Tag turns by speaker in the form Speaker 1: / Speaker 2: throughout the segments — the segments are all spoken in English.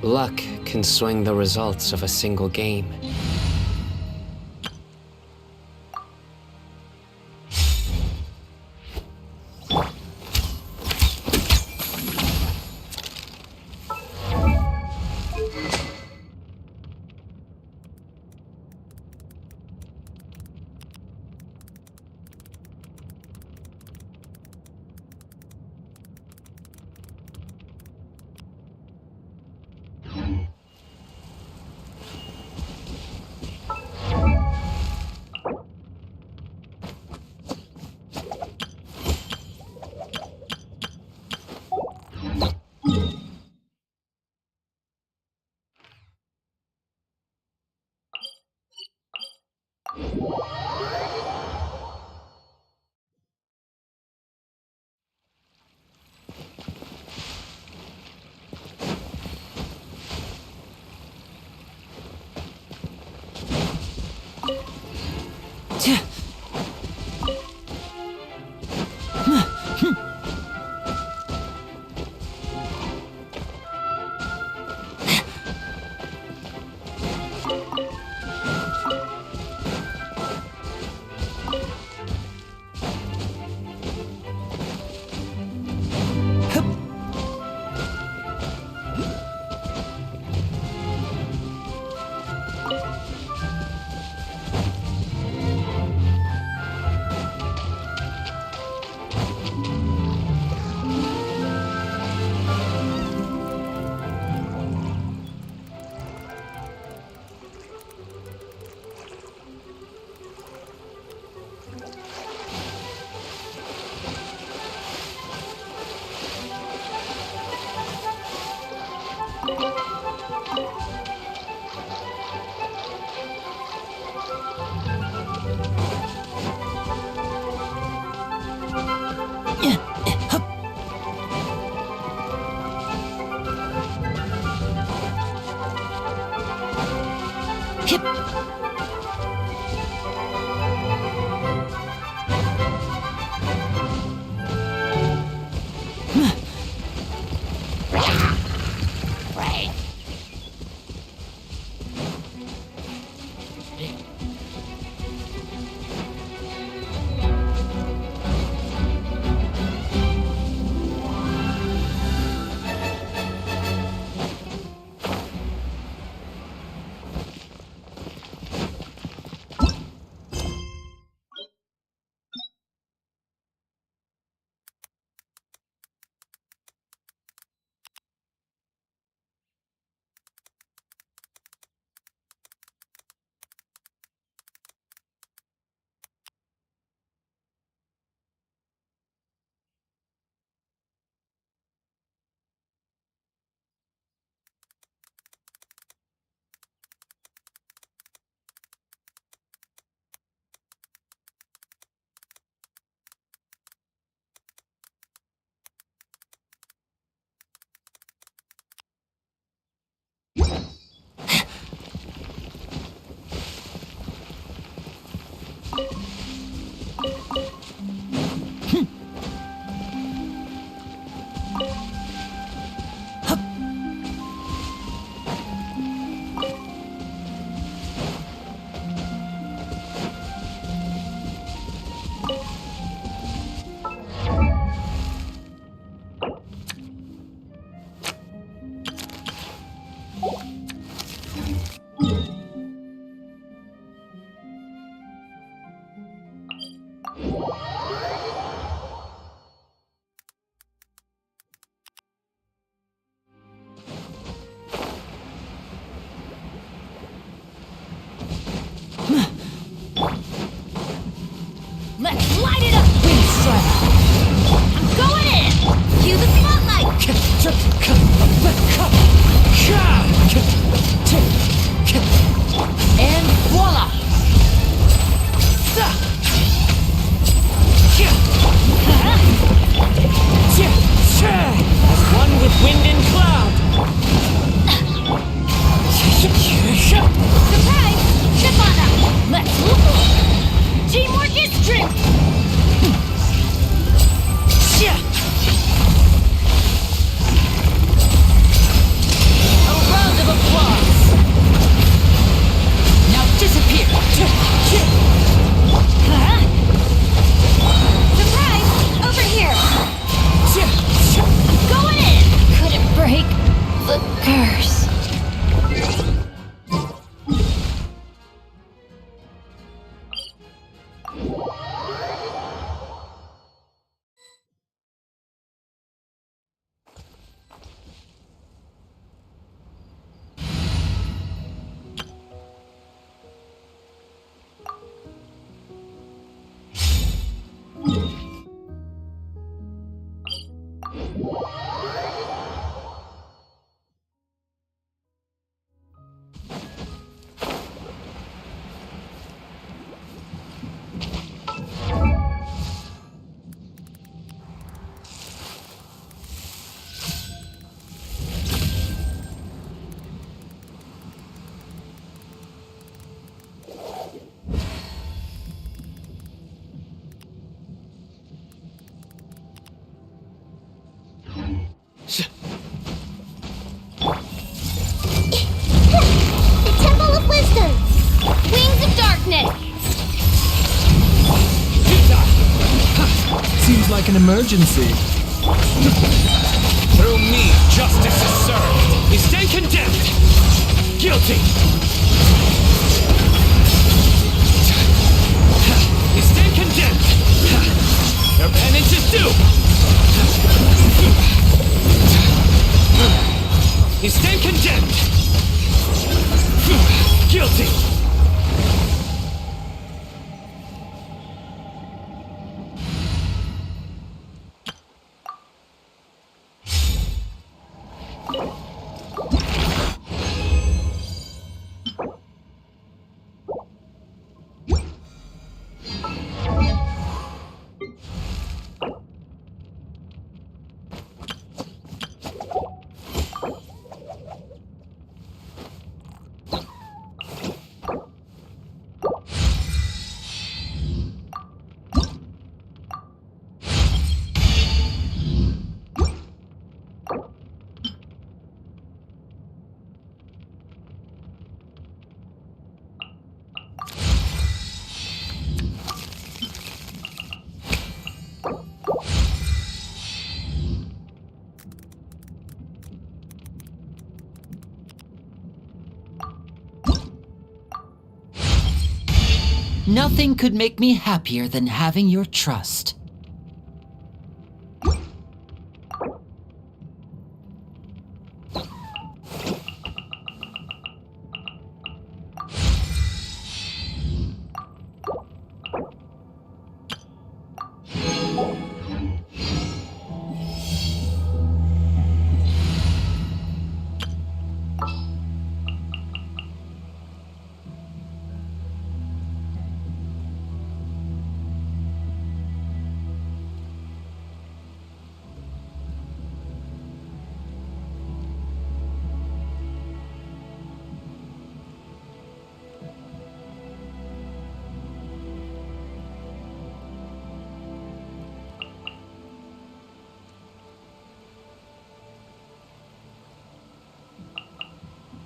Speaker 1: Luck can swing the results of a single game.
Speaker 2: an emergency.
Speaker 3: Through me, justice is served. You stand condemned. Guilty. You stand condemned. Your penance is due. You stand condemned. Guilty.
Speaker 4: Nothing could make me happier than having your trust.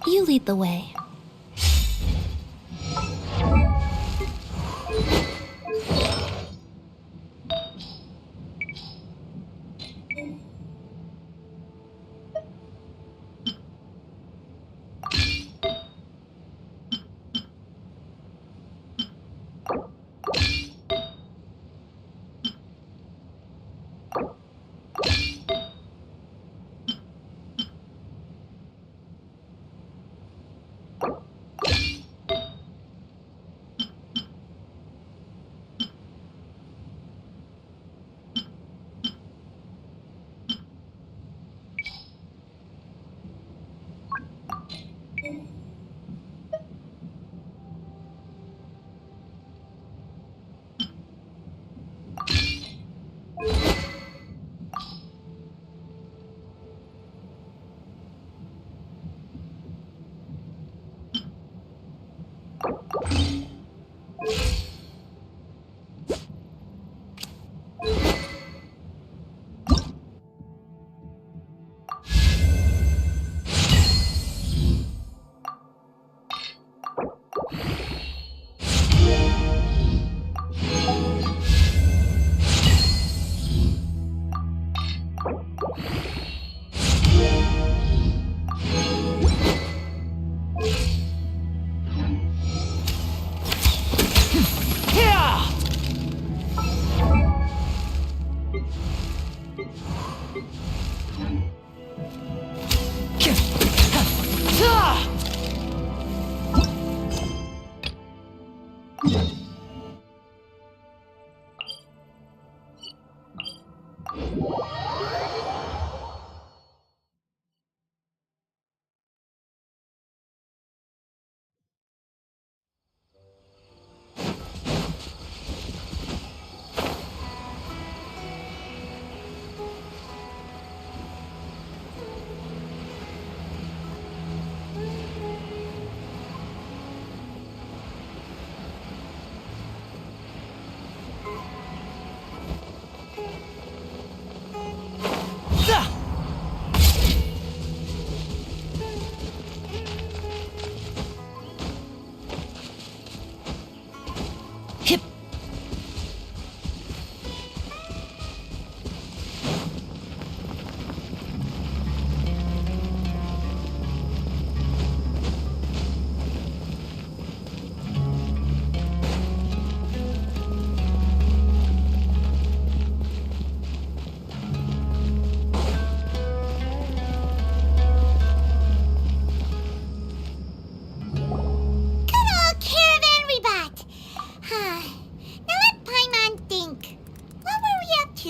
Speaker 5: You lead the way.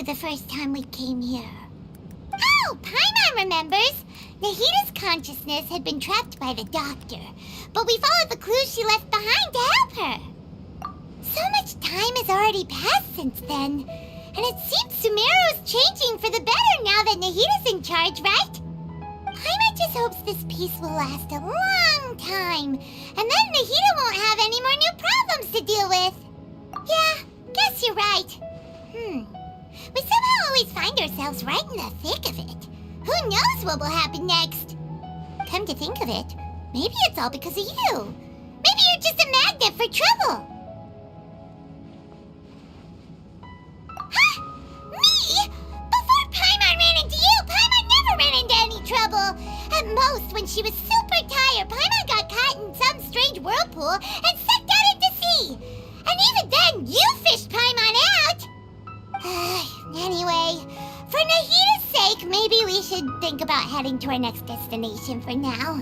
Speaker 2: the first time we came here. Oh, Paimon remembers! Nahita's consciousness had been trapped by the doctor, but we followed the clues she left behind to help her. So much time has already passed since then, and it seems Sumeru's changing for the better now that Nahita's in charge, right? Paimon just hopes this peace will last a long time, and then Nahita won't have any more new problems to deal with. Yeah, guess you're right. We somehow always find ourselves right in the thick of it. Who knows what will happen next? Come to think of it, maybe it's all because of you. Maybe you're just a magnet for trouble. Huh? Me? Before Paimon ran into you, Paimon never ran into any trouble. At most, when she was super tired, Paimon got caught in some strange whirlpool and sucked out into sea. And even then, you fished Paimon out. Anyway, for Nahita's sake, maybe we should think about heading to our next destination for now.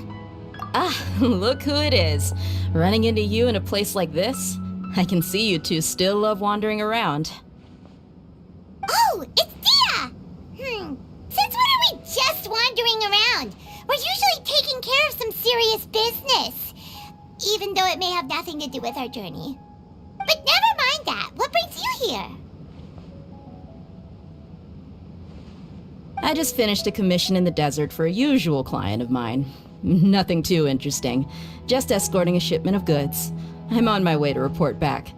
Speaker 5: Ah, look who it is. Running into you in a place like this? I can see you two still love wandering around.
Speaker 2: Oh, it's Dia! Since when are we just wandering around? We're usually taking care of some serious business. Even though it may have nothing to do with our journey. But never mind that. What brings you here?
Speaker 5: I just finished a commission in the desert for a usual client of mine. Nothing too interesting. Just escorting a shipment of goods. I'm on my way to report back.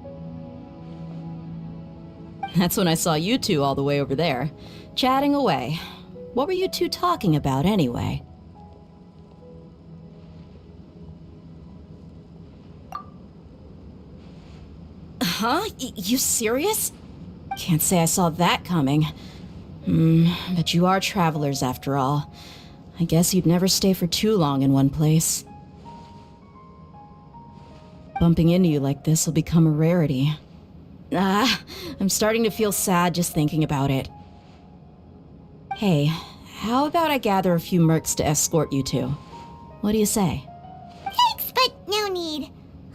Speaker 5: That's when I saw you two all the way over there, chatting away. What were you two talking about anyway? Huh? You serious? Can't say I saw that coming. But you are travelers after all. I guess you'd never stay for too long in one place. Bumping into you like this will become a rarity. I'm starting to feel sad just thinking about it. Hey, how about I gather a few mercs to escort you two? What do you say?
Speaker 2: Thanks, but no need.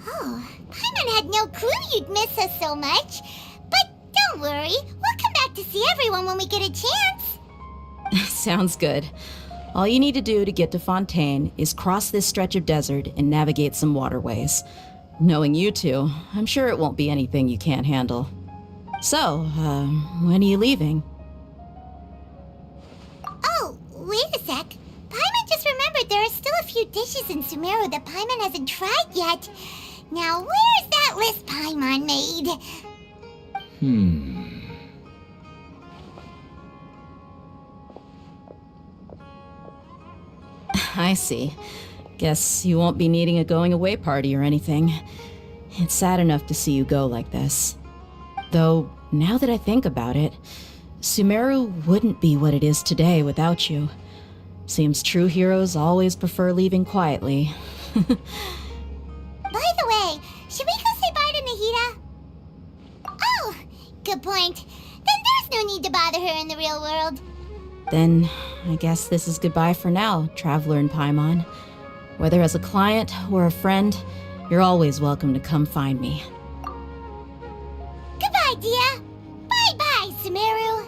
Speaker 2: Oh, Paimon had no clue you'd miss us so much. But don't worry, we'll come back to see everyone when we get a chance.
Speaker 5: Sounds good. All you need to do to get to Fontaine is cross this stretch of desert and navigate some waterways. Knowing you two, I'm sure it won't be anything you can't handle. So, when are you leaving?
Speaker 2: Oh, wait a sec. Paimon just remembered there are still a few dishes in Sumeru that Paimon hasn't tried yet. Now, where's that list Paimon made?
Speaker 5: I see. Guess you won't be needing a going-away party or anything. It's sad enough to see you go like this. Though, now that I think about it, Sumeru wouldn't be what it is today without you. Seems true heroes always prefer leaving quietly.
Speaker 2: By the way, should we go say bye to Nahita? Oh, good point. Then there's no need to bother her in the real world.
Speaker 5: Then, I guess this is goodbye for now, Traveler and Paimon. Whether as a client or a friend, you're always welcome to come find me.
Speaker 2: Goodbye, Dia. Bye-bye, Sumeru.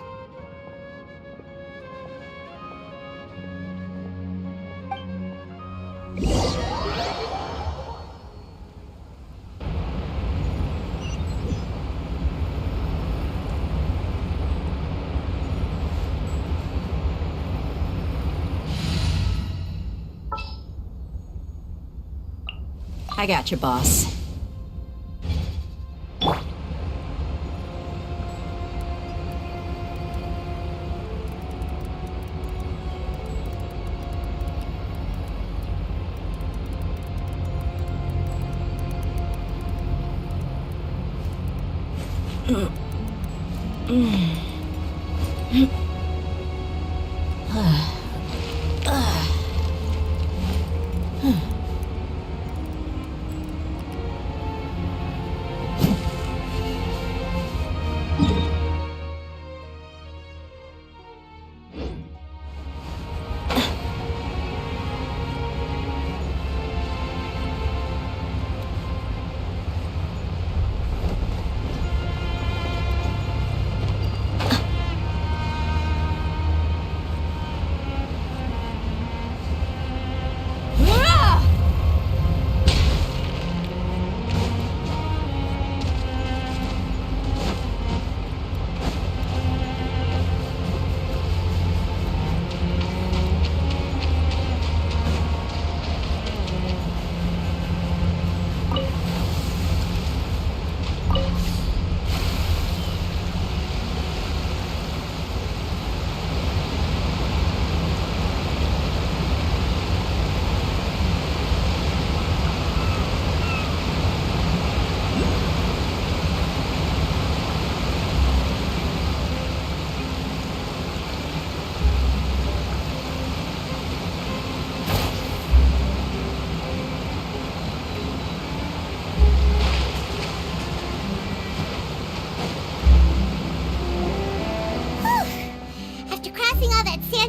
Speaker 5: I got you, boss.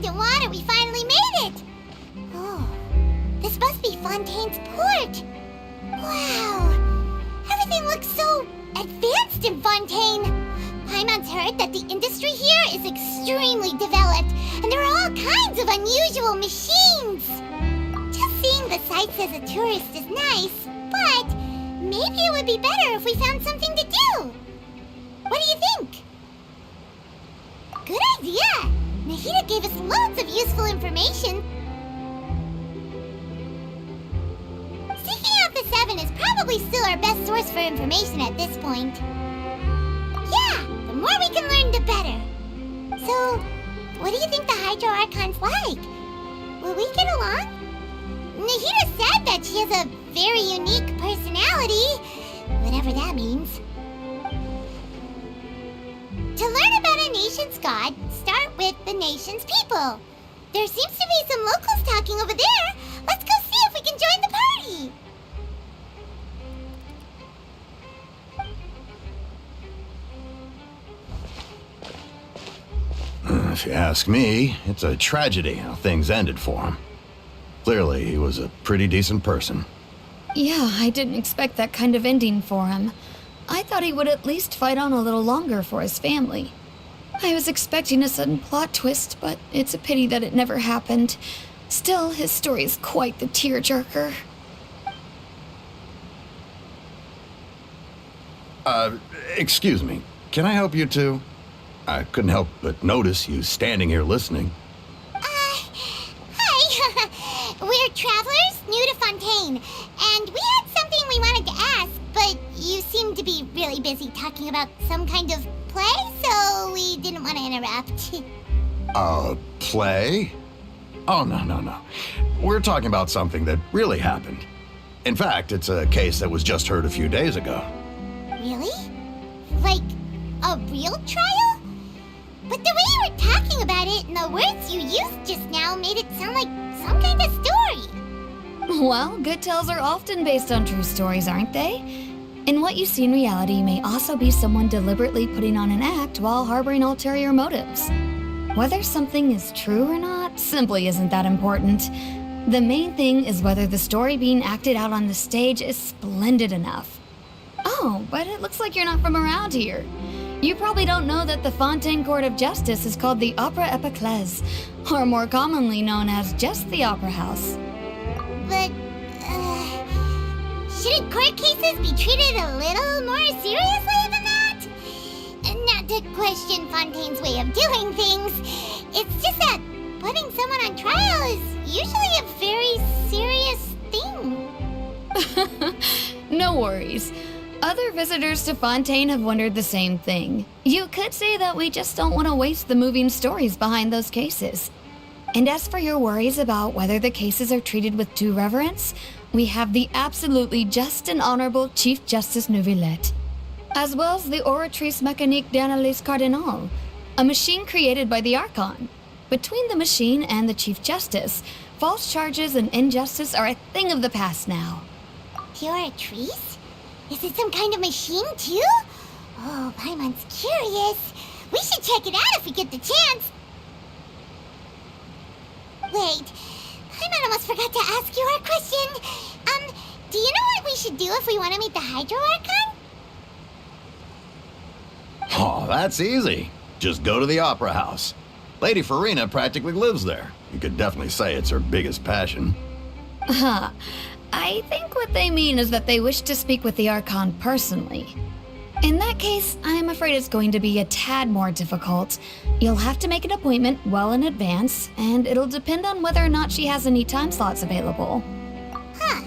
Speaker 2: land and water, we finally made it! Oh, this must be Fontaine's port. Wow, everything looks so advanced in Fontaine. Paimon's heard that the industry here is extremely developed, and there are all kinds of unusual machines. Just seeing the sights as a tourist is nice, but maybe it would be better if we found something to do. What do you think? Good idea! Nahida gave us loads of useful information. Seeking out the Seven is probably still our best source for information at this point. Yeah, the more we can learn, the better. So, what do you think the Hydro Archon's like? Will we get along? Nahida said that she has a very unique personality, whatever that means. To learn about a nation's god, start with the nation's people. There seems to be some locals talking over there. Let's go see if we can join the party.
Speaker 6: If you ask me, it's a tragedy how things ended for him. Clearly, he was a pretty decent person.
Speaker 7: Yeah, I didn't expect that kind of ending for him. I thought he would at least fight on a little longer for his family. I was expecting a sudden plot twist, but it's a pity that it never happened. Still, his story is quite the tearjerker.
Speaker 6: Excuse me. Can I help you two? I couldn't help but notice you standing here listening.
Speaker 2: Hi. We're travelers new to Fontaine, and we had something we wanted to ask, but you seemed to be really busy talking about some kind of play, so we didn't want to interrupt.
Speaker 6: Play? Oh, no. We're talking about something that really happened. In fact, it's a case that was just heard a few days ago.
Speaker 2: Really? Like, a real trial? But the way you were talking about it and the words you used just now made it sound like some kind of story.
Speaker 7: Well, good tales are often based on true stories, aren't they? And what you see in reality may also be someone deliberately putting on an act while harboring ulterior motives. Whether something is true or not simply isn't that important. The main thing is whether the story being acted out on the stage is splendid enough. Oh, but it looks like you're not from around here. You probably don't know that the Fontaine Court of Justice is called the Opera Epiclese, or more commonly known as just the Opera House.
Speaker 2: But, shouldn't court cases be treated a little more seriously than that? Not to question Fontaine's way of doing things, it's just that putting someone on trial is usually a very serious thing.
Speaker 7: No worries. Other visitors to Fontaine have wondered the same thing. You could say that we just don't want to waste the moving stories behind those cases. And as for your worries about whether the cases are treated with due reverence, we have the absolutely just and honorable Chief Justice Neuvillette, as well as the Oratrice Mécanique d'Analyse Cardinal, a machine created by the Archon. Between the machine and the Chief Justice, false charges and injustice are a thing of the past now.
Speaker 2: The Oratrice? Is it some kind of machine, too? Oh, Paimon's curious. We should check it out if we get the chance. Wait, Paimon almost forgot to ask you our question. Do you know what we should do if we want to meet the Hydro Archon?
Speaker 6: Oh, that's easy. Just go to the Opera House. Lady Farina practically lives there. You could definitely say it's her biggest passion.
Speaker 7: I think what they mean is that they wish to speak with the Archon personally. In that case, I'm afraid it's going to be a tad more difficult. You'll have to make an appointment well in advance, and it'll depend on whether or not she has any time slots available.
Speaker 2: Huh.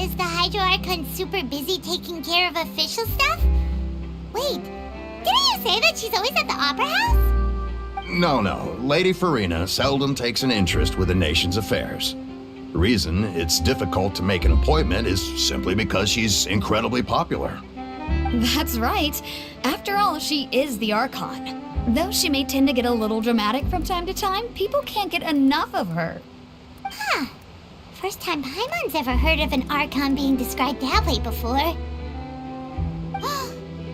Speaker 2: Is the Hydro Archon super busy taking care of official stuff? Wait, didn't you say that she's always at the Opera House?
Speaker 6: No. Lady Farina seldom takes an interest with the nation's affairs. The reason it's difficult to make an appointment is simply because she's incredibly popular.
Speaker 7: That's right. After all, she is the Archon. Though she may tend to get a little dramatic from time to time, people can't get enough of her.
Speaker 2: Huh. First time Paimon's ever heard of an Archon being described that way before.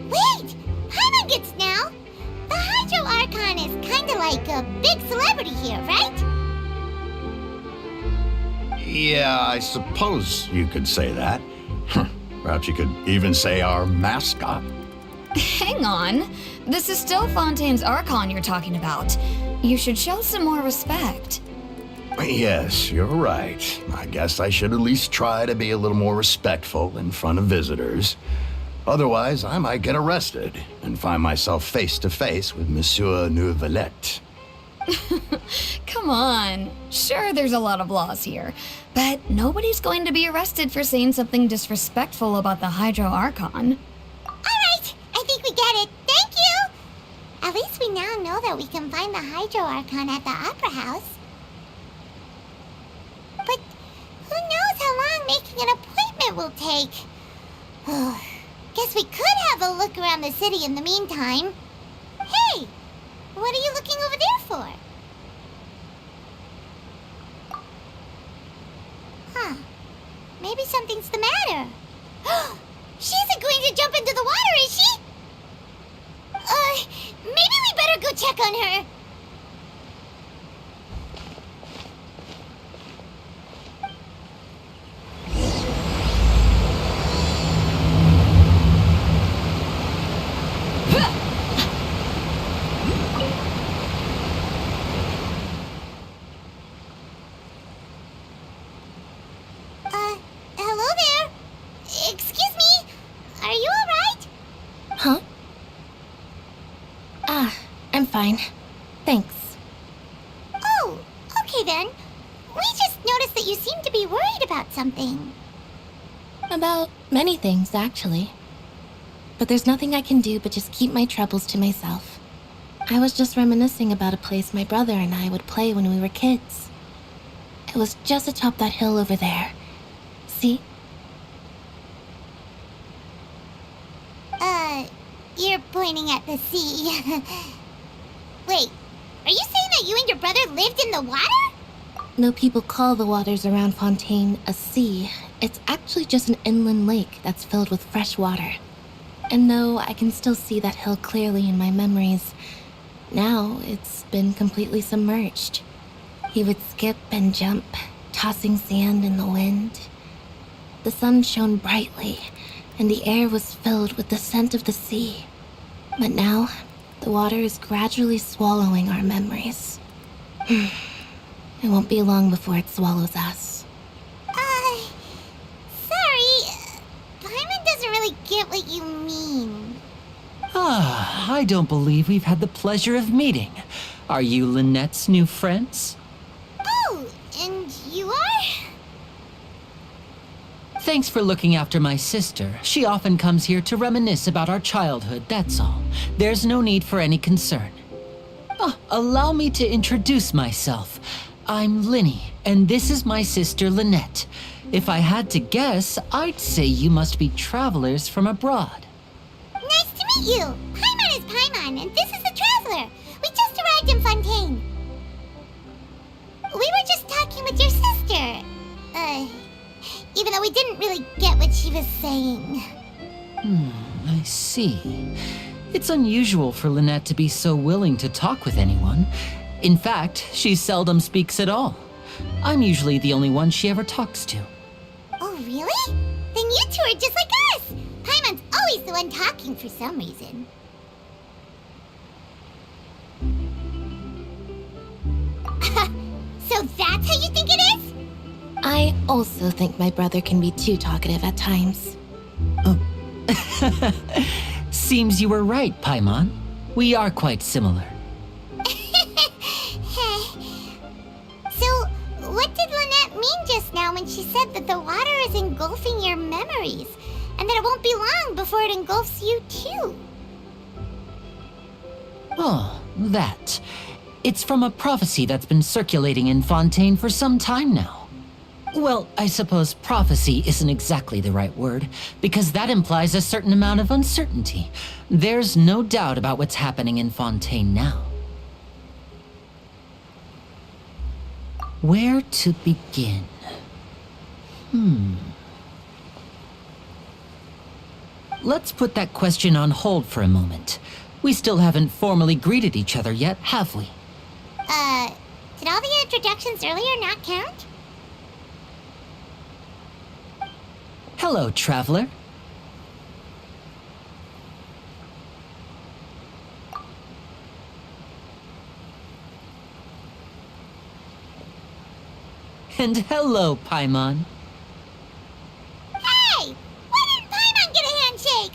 Speaker 2: Wait! Paimon gets now! The Hydro Archon Archon is kinda like a big celebrity here, right?
Speaker 6: Yeah, I suppose you could say that. Perhaps you could even say our mascot.
Speaker 7: Hang on. This is still Fontaine's Archon you're talking about. You should show some more respect.
Speaker 6: Yes, you're right. I guess I should at least try to be a little more respectful in front of visitors. Otherwise, I might get arrested and find myself face to face with Monsieur Neuvillette.
Speaker 7: Come on. Sure, there's a lot of laws here, but nobody's going to be arrested for saying something disrespectful about the Hydro Archon.
Speaker 2: Alright, I think we get it. Thank you! At least we now know that we can find the Hydro Archon at the Opera House. But who knows how long making an appointment will take? Guess we could have a look around the city in the meantime. Hey! What are you looking over there for? Huh. Maybe something's the matter. She isn't going to jump into the water, is she? Maybe we better go check on her. Hello there. Excuse me. Are you alright?
Speaker 8: Huh? I'm fine. Thanks.
Speaker 2: Oh, okay then. We just noticed that you seem to be worried about something.
Speaker 8: About many things, actually. But there's nothing I can do but just keep my troubles to myself. I was just reminiscing about a place my brother and I would play when we were kids. It was just atop that hill over there. See?
Speaker 2: You're pointing at the sea. Wait, are you saying that you and your brother lived in the water?
Speaker 8: No, people call the waters around Fontaine a sea. It's actually just an inland lake that's filled with fresh water. And no, I can still see that hill clearly in my memories. Now, it's been completely submerged. He would skip and jump, tossing sand in the wind. The sun shone brightly, and the air was filled with the scent of the sea. But now, the water is gradually swallowing our memories. It won't be long before it swallows us.
Speaker 2: Sorry. Paimon doesn't really get what you mean.
Speaker 4: I don't believe we've had the pleasure of meeting. Are you Lynette's new friends?
Speaker 2: Oh, and you are?
Speaker 4: Thanks for looking after my sister. She often comes here to reminisce about our childhood, that's all. There's no need for any concern. Allow me to introduce myself. I'm Linny, and this is my sister Lynette. If I had to guess, I'd say you must be travelers from abroad.
Speaker 2: Nice to meet you. Paimon is Paimon, and this is the Traveler. We just arrived in Fontaine. We were just talking with your sister. Even though we didn't really get what she was saying.
Speaker 4: I see. It's unusual for Lynette to be so willing to talk with anyone. In fact, she seldom speaks at all. I'm usually the only one she ever talks to.
Speaker 2: Oh, really? Then you two are just like us. Paimon's always the one talking for some reason. So that's how you think it is?
Speaker 8: I also think my brother can be too talkative at times.
Speaker 4: Seems you were right, Paimon. We are quite similar.
Speaker 2: So, what did Lynette mean just now when she said that the water is engulfing your memories, and that it won't be long before it engulfs you too?
Speaker 4: Oh, that. It's from a prophecy that's been circulating in Fontaine for some time now. Well, I suppose prophecy isn't exactly the right word, because that implies a certain amount of uncertainty. There's no doubt about what's happening in Fontaine now. Where to begin? Let's put that question on hold for a moment. We still haven't formally greeted each other yet, have we?
Speaker 2: Did all the introductions earlier not count?
Speaker 4: Hello, traveler. And hello, Paimon.
Speaker 2: Hey! Why didn't Paimon get a handshake?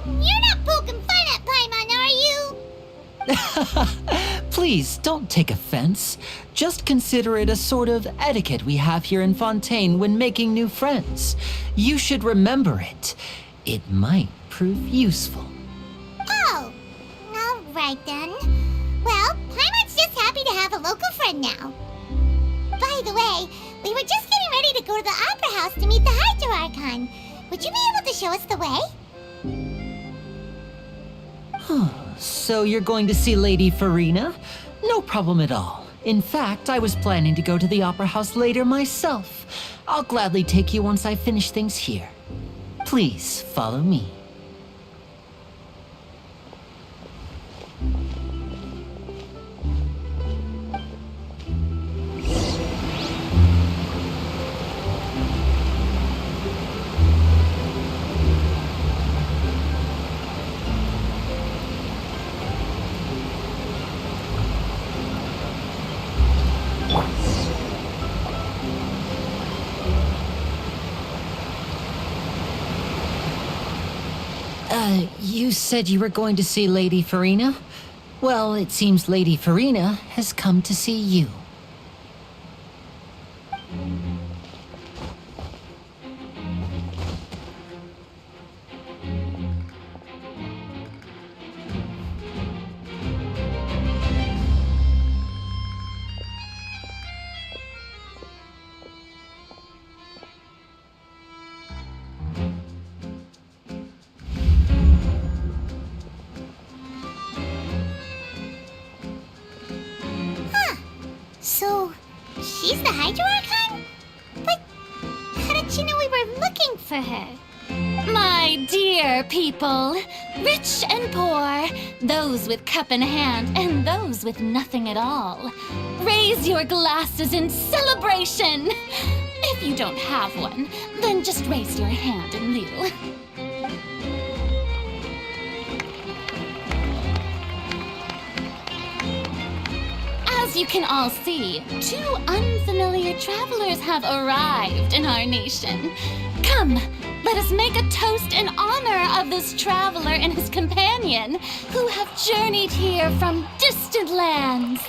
Speaker 2: You're not poking fun at Paimon, are you?
Speaker 4: Please, don't take offense. Just consider it a sort of etiquette we have here in Fontaine when making new friends. You should remember it. It might prove useful.
Speaker 2: Oh, all right then. Well, Paimon's just happy to have a local friend now. By the way, we were just getting ready to go to the Opera House to meet the Hydro Archon. Would you be able to show us the way?
Speaker 4: So you're going to see Lady Farina? No problem at all. In fact, I was planning to go to the Opera House later myself. I'll gladly take you once I finish things here. Please, follow me. You said you were going to see Lady Farina? Well, it seems Lady Farina has come to see you.
Speaker 2: So, she's the Hydro Archon? But how did she know we were looking for her?
Speaker 9: My dear people, rich and poor, those with cup in hand and those with nothing at all, raise your glasses in celebration. If you don't have one, then just raise your hand in lieu. As you can all see, two unfamiliar travelers have arrived in our nation. Come, let us make a toast in honor of this traveler and his companion who have journeyed here from distant lands.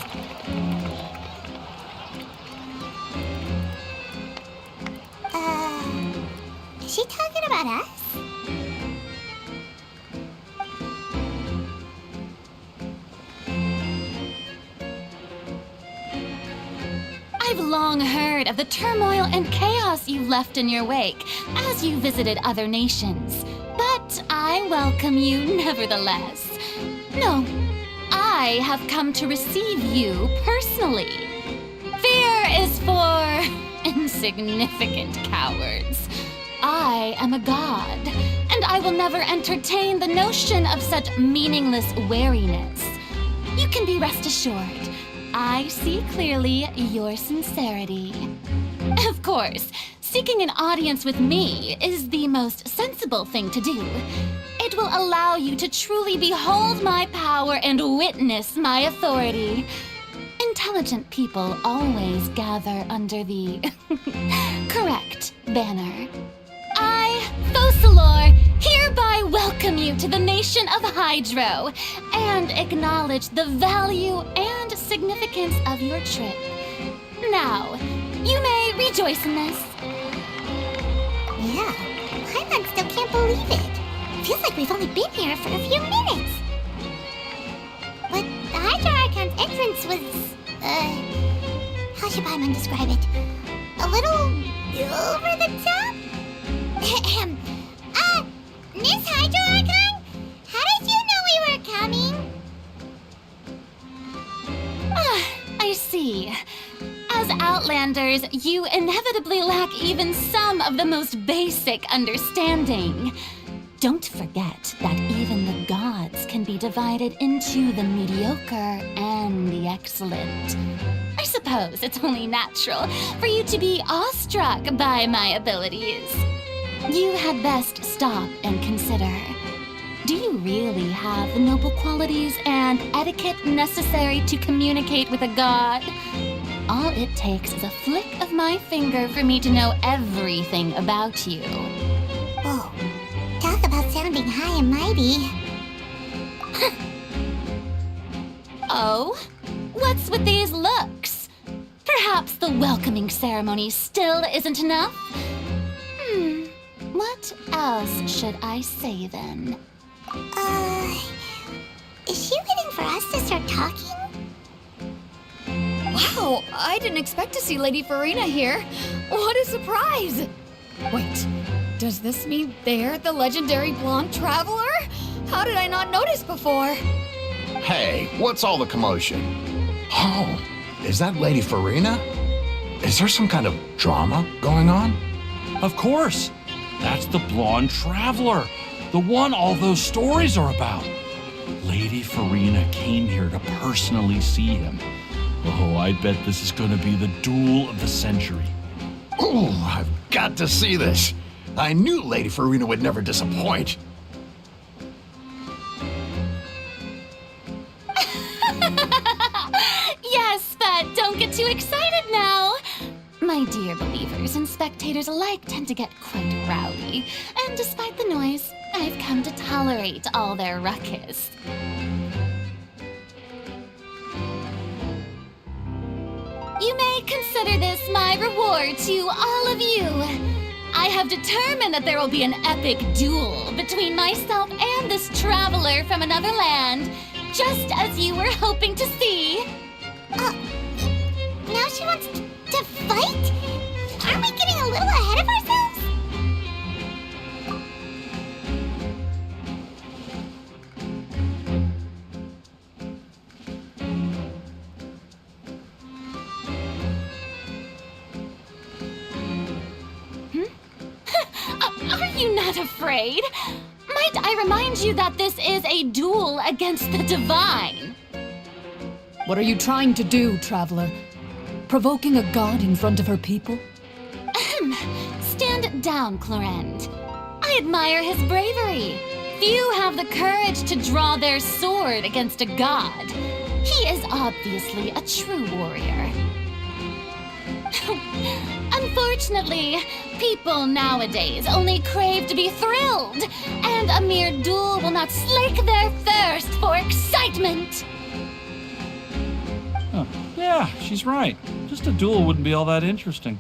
Speaker 2: Is she talking about us?
Speaker 9: I've long heard of the turmoil and chaos you left in your wake as you visited other nations, but I welcome you nevertheless. No, I have come to receive you personally. Fear is for insignificant cowards. I am a god, and I will never entertain the notion of such meaningless wariness. You can be rest assured, I see clearly your sincerity. Of course, seeking an audience with me is the most sensible thing to do. It will allow you to truly behold my power and witness my authority. Intelligent people always gather under the correct banner. I, Focalor, hereby welcome you to the nation of Hydro and acknowledge the value and significance of your trip. Now, you may rejoice in this.
Speaker 2: Yeah, Paimon still can't believe it. Feels like we've only been here for a few minutes. But the Hydro Archon's entrance was, how should Paimon describe it? A little over the top? Miss Hydro Archon? How did you know we were coming?
Speaker 9: I see. As Outlanders, you inevitably lack even some of the most basic understanding. Don't forget that even the gods can be divided into the mediocre and the excellent. I suppose it's only natural for you to be awestruck by my abilities. You had best stop and consider. Do you really have the noble qualities and etiquette necessary to communicate with a god? All it takes is a flick of my finger for me to know everything about you.
Speaker 2: Whoa. Talk about sounding high and mighty.
Speaker 9: Oh? What's with these looks? Perhaps the welcoming ceremony still isn't enough? What else should I say then?
Speaker 2: Is she waiting for us to start talking?
Speaker 7: Wow, I didn't expect to see Lady Farina here. What a surprise! Wait, does this mean they're the legendary blonde traveler? How did I not notice before?
Speaker 6: Hey, what's all the commotion? Oh, is that Lady Farina? Is there some kind of drama going on?
Speaker 3: Of course. That's the blonde traveler. The one all those stories are about. Lady Farina came here to personally see him. Oh, I bet this is gonna be the duel of the century.
Speaker 6: Oh, I've got to see this. I knew Lady Farina would never disappoint.
Speaker 9: Yes, but don't get too excited now. My dear believers and spectators alike tend to get quite rowdy, and despite the noise, I've come to tolerate all their ruckus. You may consider this my reward to all of you. I have determined that there will be an epic duel between myself and this traveler from another land, just as you were hoping to see.
Speaker 2: Now she wants to fight? Aren't we getting a little ahead of ourselves?
Speaker 9: Are you not afraid? Might I remind you that this is a duel against the divine?
Speaker 10: What are you trying to do, traveler? Provoking a god in front of her people?
Speaker 9: Stand down, Clorend. I admire his bravery. Few have the courage to draw their sword against a god. He is obviously a true warrior. Unfortunately, people nowadays only crave to be thrilled, and a mere duel will not slake their thirst for excitement.
Speaker 3: Huh. Yeah, she's right. Just a duel wouldn't be all that interesting.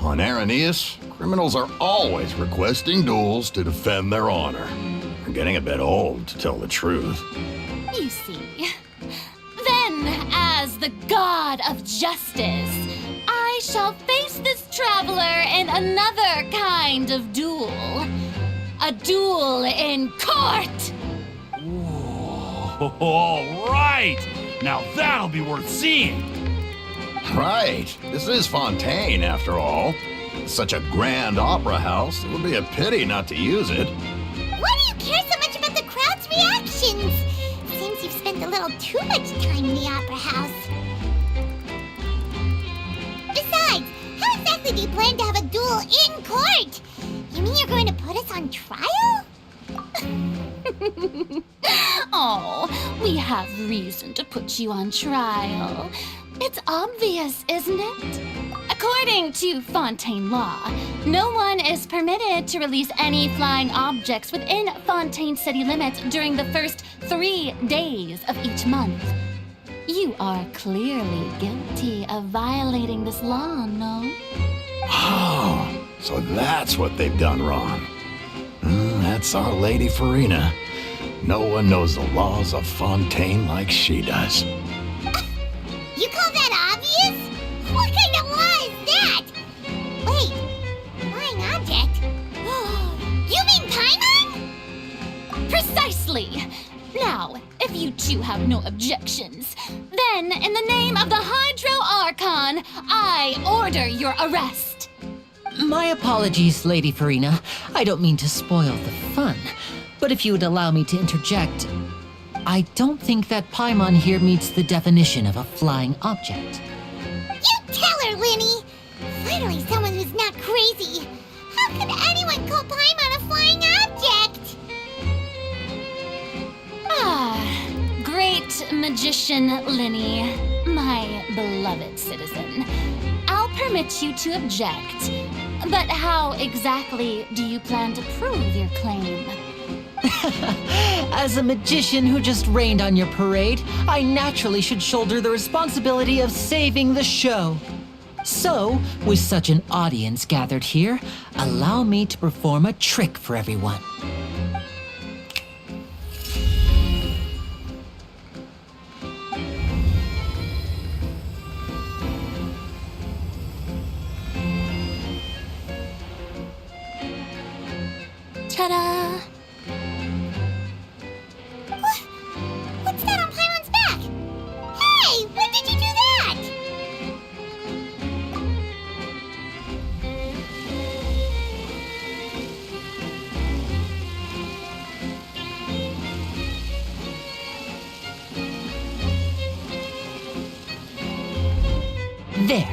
Speaker 6: On Araneus, criminals are always requesting duels to defend their honor. They're getting a bit old, to tell the truth.
Speaker 9: You see. Then, as the god of justice, I shall face this traveler in another kind of duel. A duel in court!
Speaker 3: Whoa, all right! Now that'll be worth seeing!
Speaker 6: Right. This is Fontaine, after all. Such a grand opera house, it would be a pity not to use it.
Speaker 2: Why do you care so much about the crowd's reactions? Seems you've spent a little too much time in the opera house. Besides, how exactly do you plan to have a duel in court? You mean you're going to put us on trial?
Speaker 9: Oh, we have reason to put you on trial. It's obvious, isn't it? According to Fontaine law, no one is permitted to release any flying objects within Fontaine city limits during the first 3 days of each month. You are clearly guilty of violating this law, no?
Speaker 6: Oh, so that's what they've done wrong. That's our Lady Farina. No one knows the laws of Fontaine like she does.
Speaker 2: You call that obvious? What kind of law is that? Wait, flying object? You mean Paimon?
Speaker 9: Precisely! Now, if you two have no objections, then in the name of the Hydro Archon, I order your arrest.
Speaker 4: My apologies, Lady Farina. I don't mean to spoil the fun. But if you would allow me to interject, I don't think that Paimon here meets the definition of a flying object.
Speaker 2: You tell her, Linny! Finally someone who's not crazy. How could anyone call Paimon a flying object?
Speaker 9: Ah, great magician Linny, my beloved citizen. I'll permit you to object. But how exactly do you plan to prove your claim?
Speaker 4: As a magician who just rained on your parade, I naturally should shoulder the responsibility of saving the show. So, with such an audience gathered here, allow me to perform a trick for everyone.
Speaker 9: Ta-da!
Speaker 2: What's that on Paimon's back? Hey, when did you do that?
Speaker 4: There.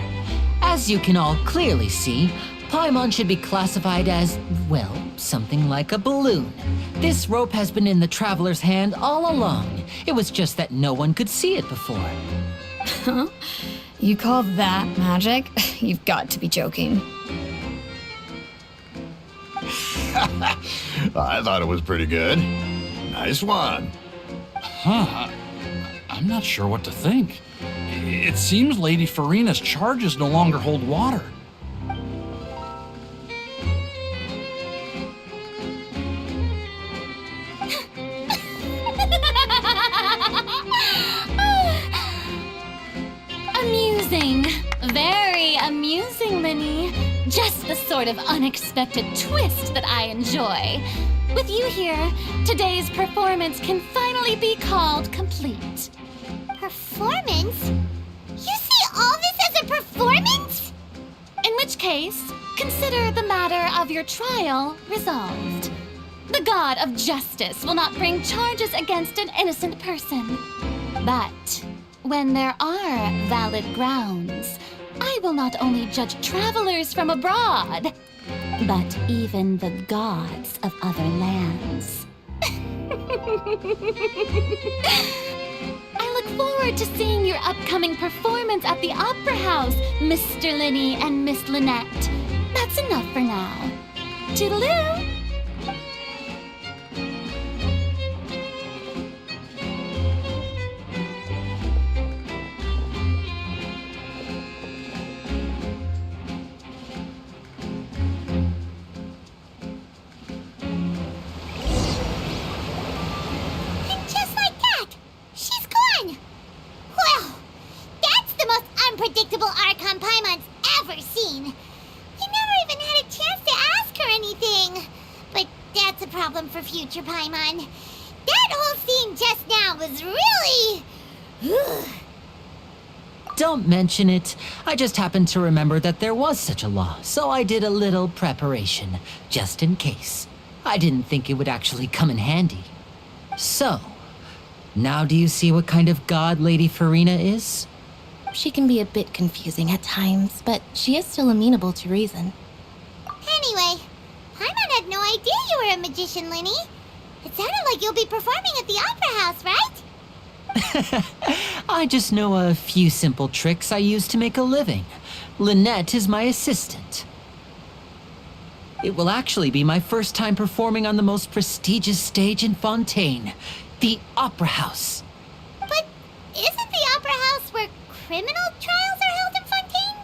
Speaker 4: As you can all clearly see, Paimon should be classified as, well, something like a balloon. This rope has been in the Traveler's hand all along. It was just that no one could see it before.
Speaker 7: Huh? You call that magic? You've got to be joking.
Speaker 6: I thought it was pretty good. Nice one.
Speaker 3: Huh. I'm not sure what to think. It seems Lady Farina's charges no longer hold water.
Speaker 9: Amusing. Very amusing, Linny. Just the sort of unexpected twist that I enjoy. With you here, today's performance can finally be called complete.
Speaker 2: Performance? You see all this as a performance?
Speaker 9: In which case, consider the matter of your trial resolved. The god of justice will not bring charges against an innocent person. But when there are valid grounds, I will not only judge travelers from abroad, but even the gods of other lands. I look forward to seeing your upcoming performance at the Opera House, Mr. Linny and Miss Lynette. That's enough for now. Toodaloo!
Speaker 2: And just like that, she's gone. Well, that's the most unpredictable Archon Paimon's ever seen. We never even had a chance to ask her anything. But that's a problem for future Paimon. That whole scene just now was really...
Speaker 4: Don't mention it. I just happened to remember that there was such a law, so I did a little preparation, just in case. I didn't think it would actually come in handy. So, now do you see what kind of god Lady Farina is?
Speaker 8: She can be a bit confusing at times, but she is still amenable to reason.
Speaker 2: Anyway, Paimon had no idea you were a magician, Linny. It sounded like you'll be performing at the Opera House, right?
Speaker 4: I just know a few simple tricks I use to make a living. Lynette is my assistant. It will actually be my first time performing on the most prestigious stage in Fontaine, the Opera House.
Speaker 2: But isn't the Opera House where criminal trials are held in Fontaine?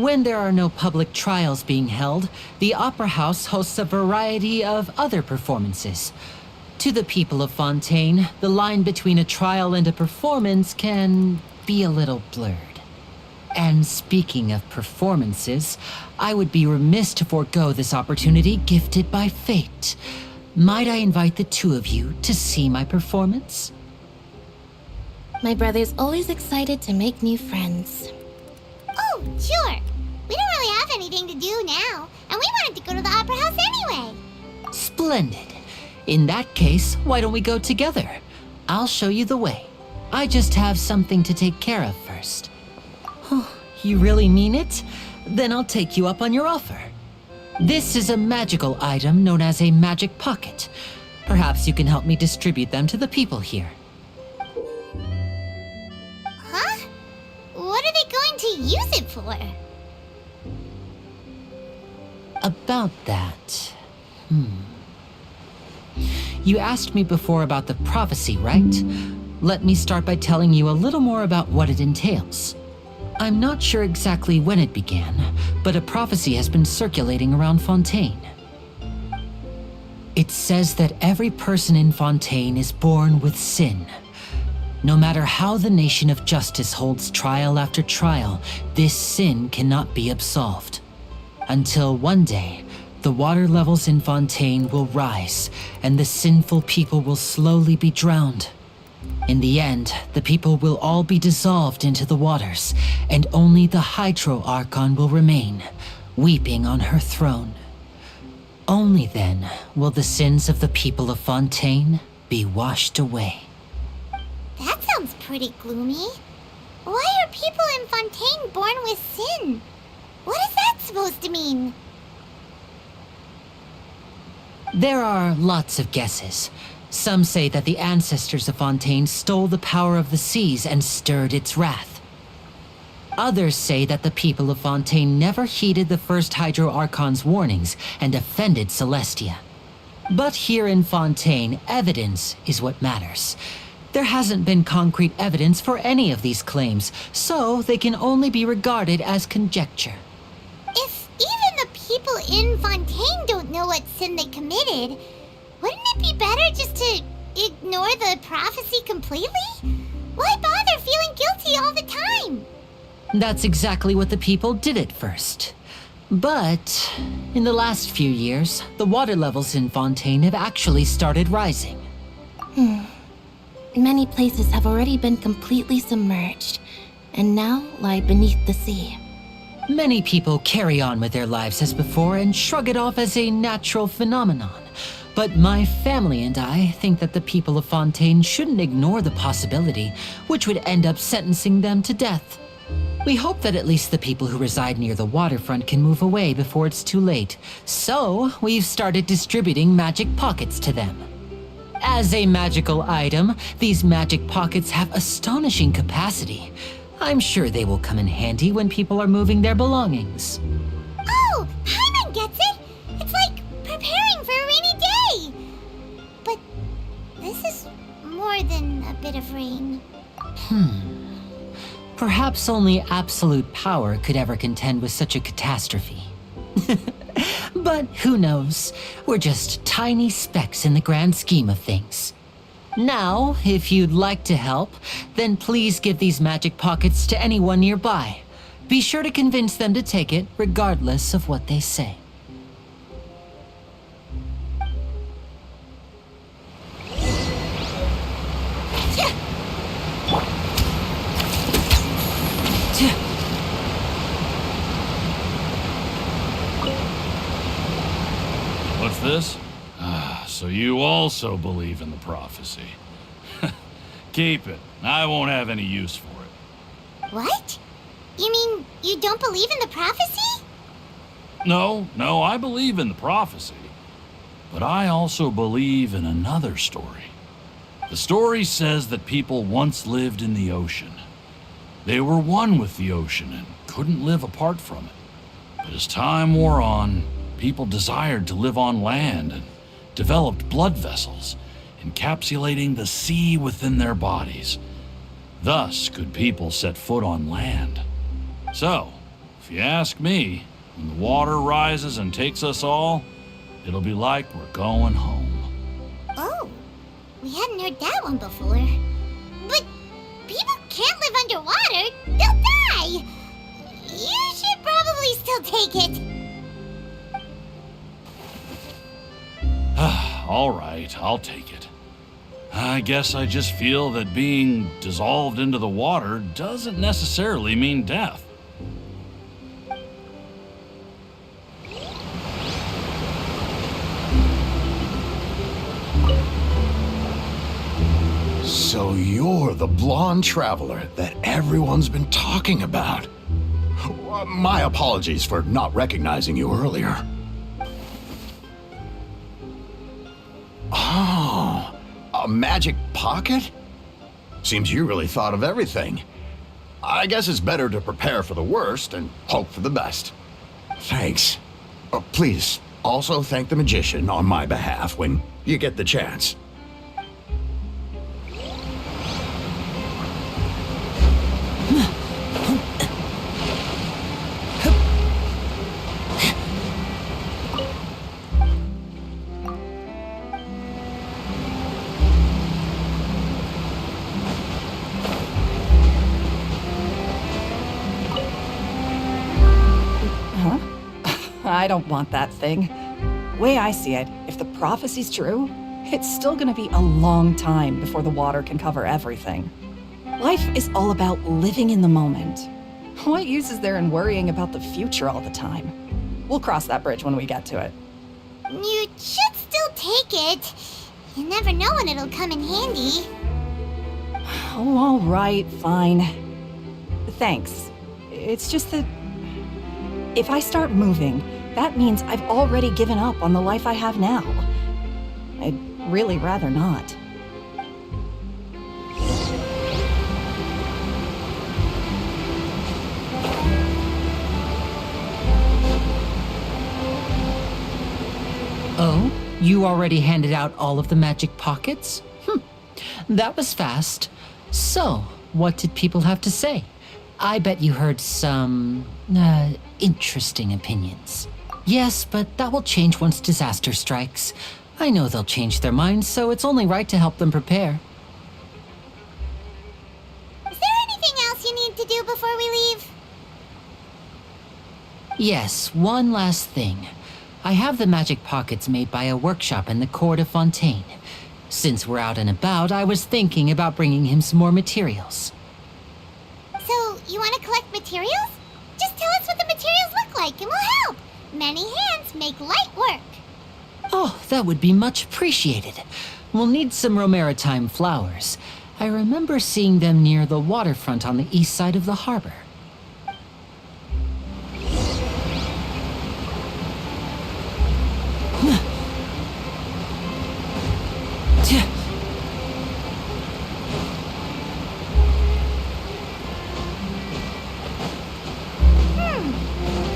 Speaker 4: When there are no public trials being held, the Opera House hosts a variety of other performances. To the people of Fontaine, the line between a trial and a performance can be a little blurred. And speaking of performances, I would be remiss to forego this opportunity gifted by fate. Might I invite the two of you to see my performance?
Speaker 8: My brother's always excited to make new friends.
Speaker 2: Oh, sure. We don't really have anything to do now, and we wanted to go to the Opera House anyway.
Speaker 4: Splendid. In that case, why don't we go together? I'll show you the way. I just have something to take care of first. You really mean it? Then I'll take you up on your offer. This is a magical item known as a magic pocket. Perhaps you can help me distribute them to the people here.
Speaker 2: Huh? What are they going to use it for?
Speaker 4: About that. You asked me before about the prophecy, right? Let me start by telling you a little more about what it entails. I'm not sure exactly when it began, but a prophecy has been circulating around Fontaine. It says that every person in Fontaine is born with sin. No matter how the nation of justice holds trial after trial, this sin cannot be absolved. Until one day, the water levels in Fontaine will rise, and the sinful people will slowly be drowned. In the end, the people will all be dissolved into the waters, and only the Hydro Archon will remain, weeping on her throne. Only then will the sins of the people of Fontaine be washed away.
Speaker 2: That sounds pretty gloomy. Why are people in Fontaine born with sin? What is that supposed to mean?
Speaker 4: There are lots of guesses. Some say that the ancestors of Fontaine stole the power of the seas and stirred its wrath. Others say that the people of Fontaine never heeded the first Hydro Archon's warnings and offended Celestia. But here in Fontaine, evidence is what matters. There hasn't been concrete evidence for any of these claims, so they can only be regarded as conjecture.
Speaker 2: If even the people in Fontaine don't know what sin they committed, wouldn't it be better just to ignore the prophecy completely? Why bother feeling guilty all the time?
Speaker 4: That's exactly what the people did at first. But in the last few years, the water levels in Fontaine have actually started rising.
Speaker 8: Many places have already been completely submerged, and now lie beneath the sea.
Speaker 4: Many people carry on with their lives as before and shrug it off as a natural phenomenon. But my family and I think that the people of Fontaine shouldn't ignore the possibility, which would end up sentencing them to death. We hope that at least the people who reside near the waterfront can move away before it's too late. So, we've started distributing magic pockets to them. As a magical item, these magic pockets have astonishing capacity. I'm sure they will come in handy when people are moving their belongings.
Speaker 2: Oh, Paimon gets it! It's like preparing for a rainy day! But this is more than a bit of rain.
Speaker 4: Perhaps only absolute power could ever contend with such a catastrophe. But who knows? We're just tiny specks in the grand scheme of things. Now, if you'd like to help, then please give these magic pockets to anyone nearby. Be sure to convince them to take it, regardless of what they say.
Speaker 3: What's this? So you also believe in the prophecy. Keep it. I won't have any use for it.
Speaker 2: What? You mean you don't believe in the prophecy?
Speaker 3: No, I believe in the prophecy. But I also believe in another story. The story says that people once lived in the ocean. They were one with the ocean and couldn't live apart from it. But as time wore on, people desired to live on land and developed blood vessels, encapsulating the sea within their bodies. Thus could people set foot on land. So, if you ask me, when the water rises and takes us all, it'll be like we're going home.
Speaker 2: Oh, we hadn't heard that one before. But people can't live underwater. They'll die. You should probably still take it.
Speaker 3: All right, I'll take it. I guess I just feel that being dissolved into the water doesn't necessarily mean death.
Speaker 6: So you're the blonde traveler that everyone's been talking about. My apologies for not recognizing you earlier. Oh, a magic pocket? Seems you really thought of everything. I guess it's better to prepare for the worst and hope for the best. Thanks. Please, also thank the magician on my behalf when you get the chance.
Speaker 11: I don't want that thing. Way I see it, if the prophecy's true, it's still gonna be a long time before the water can cover everything. Life is all about living in the moment. What use is there in worrying about the future all the time? We'll cross that bridge when we get to it.
Speaker 2: You should still take it. You never know when it'll come in handy.
Speaker 11: Oh, all right, fine. Thanks. It's just that if I start moving, that means I've already given up on the life I have now. I'd really rather not.
Speaker 4: Oh, you already handed out all of the magic pockets? That was fast. So, what did people have to say? I bet you heard some, interesting opinions. Yes, but that will change once disaster strikes. I know they'll change their minds, so it's only right to help them prepare.
Speaker 2: Is there anything else you need to do before we leave?
Speaker 4: Yes, one last thing. I have the magic pockets made by a workshop in the court of Fontaine. Since we're out and about, I was thinking about bringing him some more materials.
Speaker 2: So, you want to collect materials? Just tell us what the materials look like and we'll help. Many hands make light work.
Speaker 4: Oh, that would be much appreciated. We'll need some Romaritime flowers. I remember seeing them near the waterfront on the east side of the harbor.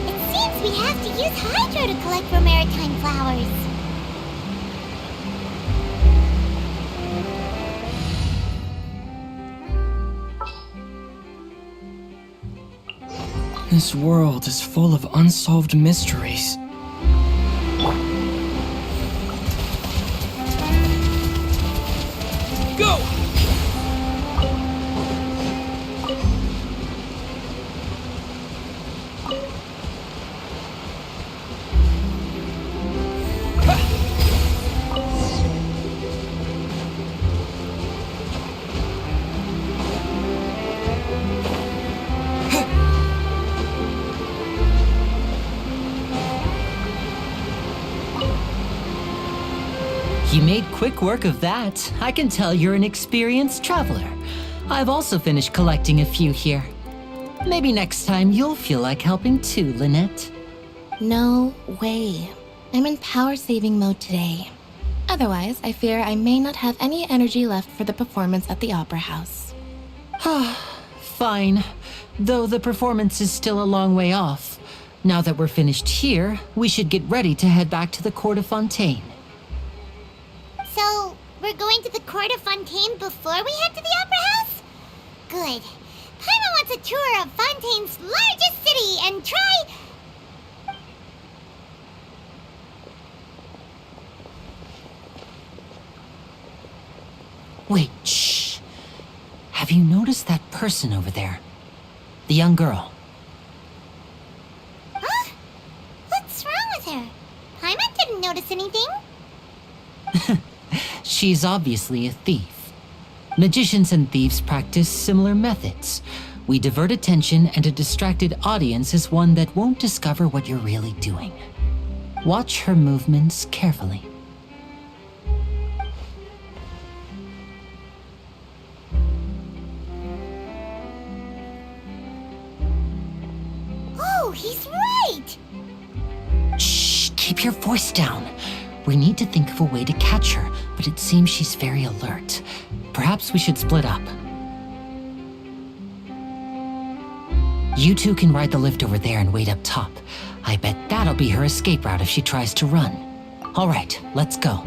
Speaker 2: It seems we have to use Hydro to collect Romaritime flowers.
Speaker 12: This world is full of unsolved mysteries. Go!
Speaker 4: You made quick work of that. I can tell you're an experienced traveler. I've also finished collecting a few here. Maybe next time you'll feel like helping too, Lynette.
Speaker 8: No way. I'm in power-saving mode today. Otherwise, I fear I may not have any energy left for the performance at the Opera House.
Speaker 4: Fine. Though the performance is still a long way off. Now that we're finished here, we should get ready to head back to the court of Fontaine.
Speaker 2: So, we're going to the court of Fontaine before we head to the Opera House? Good. Paimon wants a tour of Fontaine's largest city and try...
Speaker 4: Wait, shh. Have you noticed that person over there? The young girl.
Speaker 2: Huh? What's wrong with her? Paimon didn't notice anything.
Speaker 4: She's obviously a thief. Magicians and thieves practice similar methods. We divert attention, and a distracted audience is one that won't discover what you're really doing. Watch her movements carefully. keep your voice down. We need to think of a way to catch her, but it seems she's very alert. Perhaps we should split up. You two can ride the lift over there and wait up top. I bet that'll be her escape route if she tries to run. All right, let's go.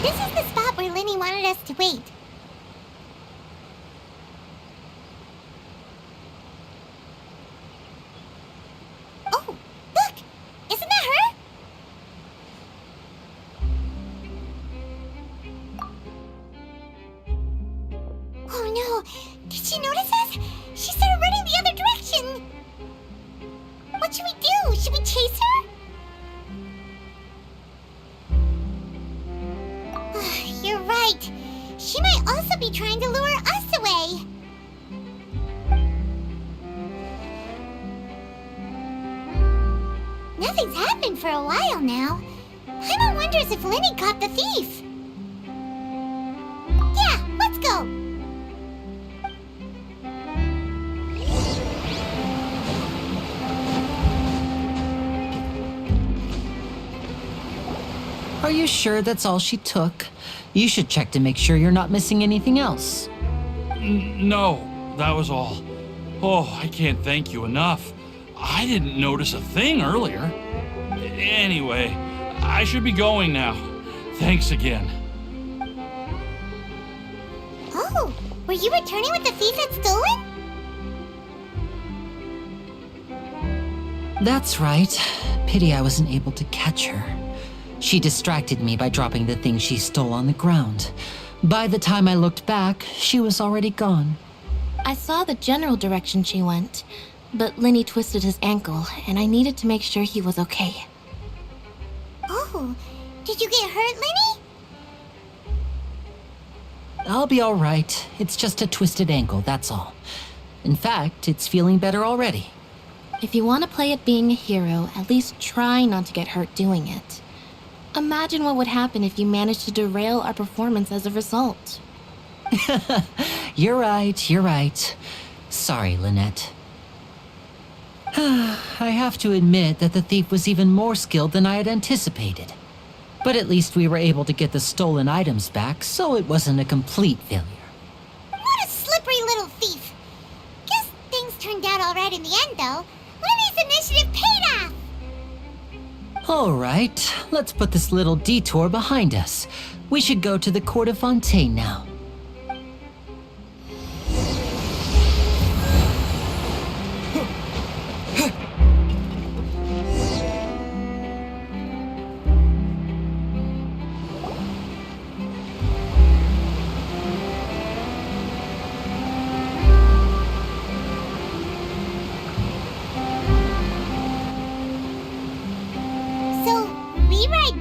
Speaker 2: This is the spot where Lenny wanted us to wait. Oh, look! Isn't that her? Oh no! Did she notice us? She started running the other direction! What should we do? Should we chase her? You're right. She might also be trying to lure us away. Nothing's happened for a while now. Paimon wonders if Lenny caught the thief. Yeah, let's go.
Speaker 4: Are you sure that's all she took? You should check to make sure you're not missing anything else.
Speaker 3: No, that was all. Oh, I can't thank you enough. I didn't notice a thing earlier. Anyway, I should be going now. Thanks again.
Speaker 2: Oh, were you returning what the thief had stolen?
Speaker 4: That's right. Pity I wasn't able to catch her. She distracted me by dropping the thing she stole on the ground. By the time I looked back, she was already gone.
Speaker 8: I saw the general direction she went, but Lenny twisted his ankle, and I needed to make sure he was okay.
Speaker 2: Oh, did you get hurt, Lenny?
Speaker 4: I'll be all right. It's just a twisted ankle, that's all. In fact, it's feeling better already.
Speaker 8: If you want to play at being a hero, at least try not to get hurt doing it. Imagine what would happen if you managed to derail our performance as a result.
Speaker 4: You're right. Sorry, Lynette. I have to admit that the thief was even more skilled than I had anticipated. But at least we were able to get the stolen items back, so it wasn't a complete failure.
Speaker 2: What a slippery little thief. Guess things turned out all right in the end, though. Lenny's initiative paid off.
Speaker 4: All right, let's put this little detour behind us. We should go to the court of Fontaine now.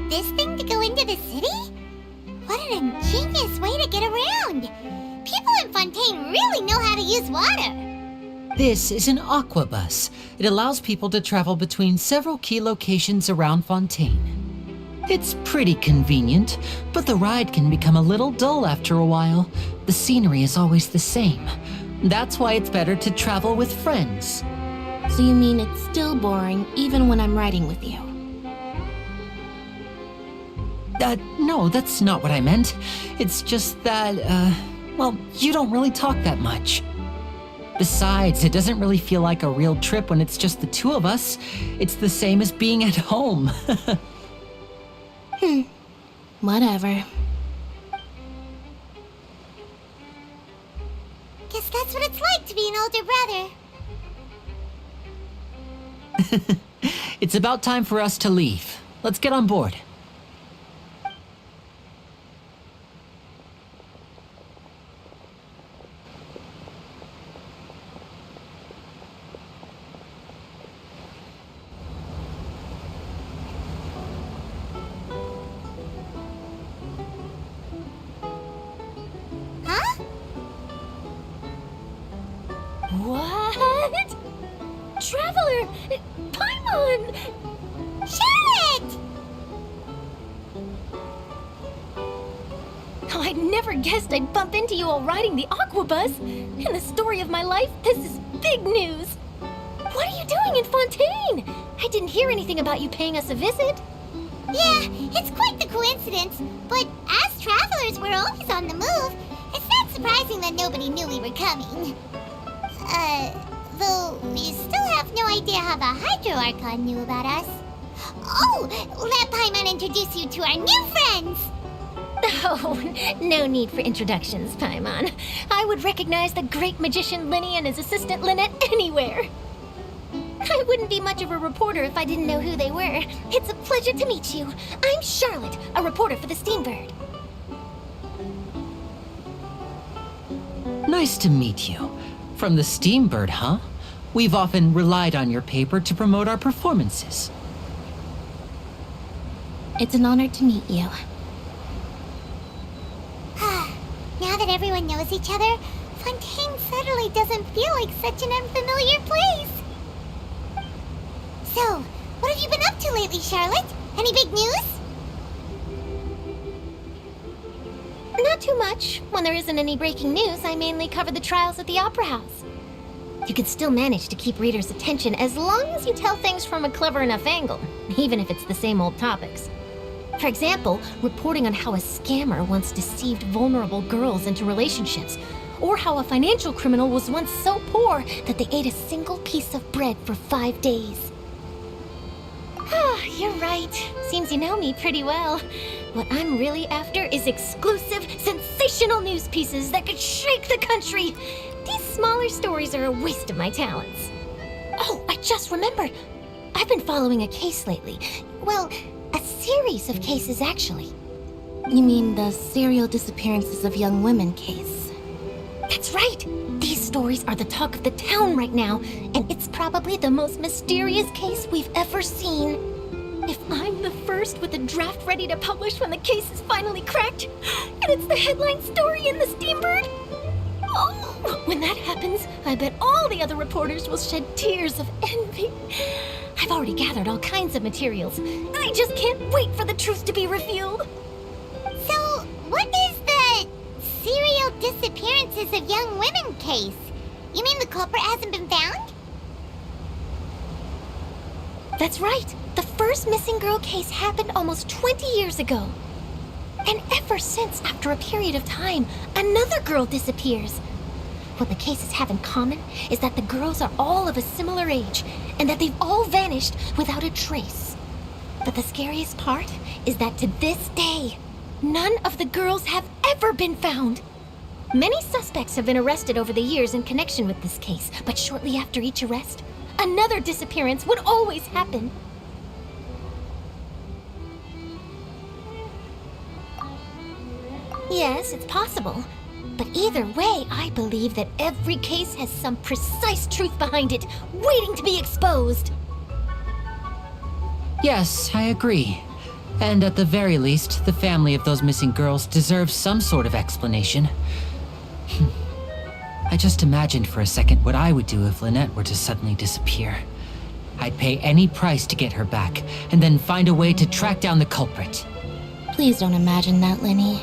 Speaker 2: This thing to go into the city? What an ingenious way to get around! People in Fontaine really know how to use water!
Speaker 4: This is an aquabus. It allows people to travel between several key locations around Fontaine. It's pretty convenient, but the ride can become a little dull after a while. The scenery is always the same. That's why it's better to travel with friends.
Speaker 8: So you mean it's still boring even when I'm riding with you?
Speaker 4: No, that's not what I meant. It's just that, well, you don't really talk that much. Besides, it doesn't really feel like a real trip when it's just the two of us. It's the same as being at home.
Speaker 8: Whatever.
Speaker 2: Guess that's what it's like to be an older brother.
Speaker 4: It's about time for us to leave. Let's get on board.
Speaker 2: Huh?
Speaker 9: What? Traveler! Paimon!
Speaker 2: Charlotte!
Speaker 9: Oh, I'd never guessed I'd bump into you while riding the Aquabus. In the story of my life, this is big news. What are you doing in Fontaine? I didn't hear anything about you paying us a visit.
Speaker 2: Yeah, it's quite the coincidence, but as travelers, we're always on the move. It's not surprising that nobody knew we were coming. Though we still have no idea how the Hydro Archon knew about us. Oh, let Paimon introduce you to our new friends!
Speaker 9: Oh, no need for introductions, Paimon. I would recognize the great magician Linny and his assistant Lynette anywhere. I wouldn't be much of a reporter if I didn't know who they were. It's a pleasure to meet you. I'm Charlotte, a reporter for the Steambird.
Speaker 4: Nice to meet you. From the Steambird, huh? We've often relied on your paper to promote our performances.
Speaker 8: It's an honor to meet you.
Speaker 2: Now that everyone knows each other, Fontaine suddenly doesn't feel like such an unfamiliar place. So, what have you been up to lately, Charlotte? Any big news?
Speaker 9: Not too much. When there isn't any breaking news, I mainly cover the trials at the Opera House. You can still manage to keep readers' attention as long as you tell things from a clever enough angle, even if it's the same old topics. For example, reporting on how a scammer once deceived vulnerable girls into relationships, or how a financial criminal was once so poor that they ate a single piece of bread for 5 days. Ah, you're right. Seems you know me pretty well. What I'm really after is exclusive, sensational news pieces that could shake the country. These smaller stories are a waste of my talents. Oh, I just remembered. I've been following a case lately. Well, a series of cases, actually.
Speaker 8: You mean the serial disappearances of young women case?
Speaker 9: That's right! These stories are the talk of the town right now, and it's probably the most mysterious case we've ever seen. If I'm the first with a draft ready to publish when the case is finally cracked, and it's the headline story in the Steambird, oh, when that happens, I bet all the other reporters will shed tears of envy. I've already gathered all kinds of materials. I just can't wait for the truth to be revealed.
Speaker 2: So, what is the serial disappearances of young women case? You mean the culprit hasn't been found?
Speaker 9: That's right. The first missing girl case happened almost 20 years ago. And ever since, after a period of time, another girl disappears. What the cases have in common is that the girls are all of a similar age, and that they've all vanished without a trace. But the scariest part is that to this day, none of the girls have ever been found. Many suspects have been arrested over the years in connection with this case, but shortly after each arrest, another disappearance would always happen. Yes, it's possible. But either way, I believe that every case has some precise truth behind it, waiting to be exposed.
Speaker 4: Yes, I agree. And at the very least, the family of those missing girls deserves some sort of explanation. I just imagined for a second what I would do if Lynette were to suddenly disappear. I'd pay any price to get her back, and then find a way to track down the culprit.
Speaker 8: Please don't imagine that, Linny.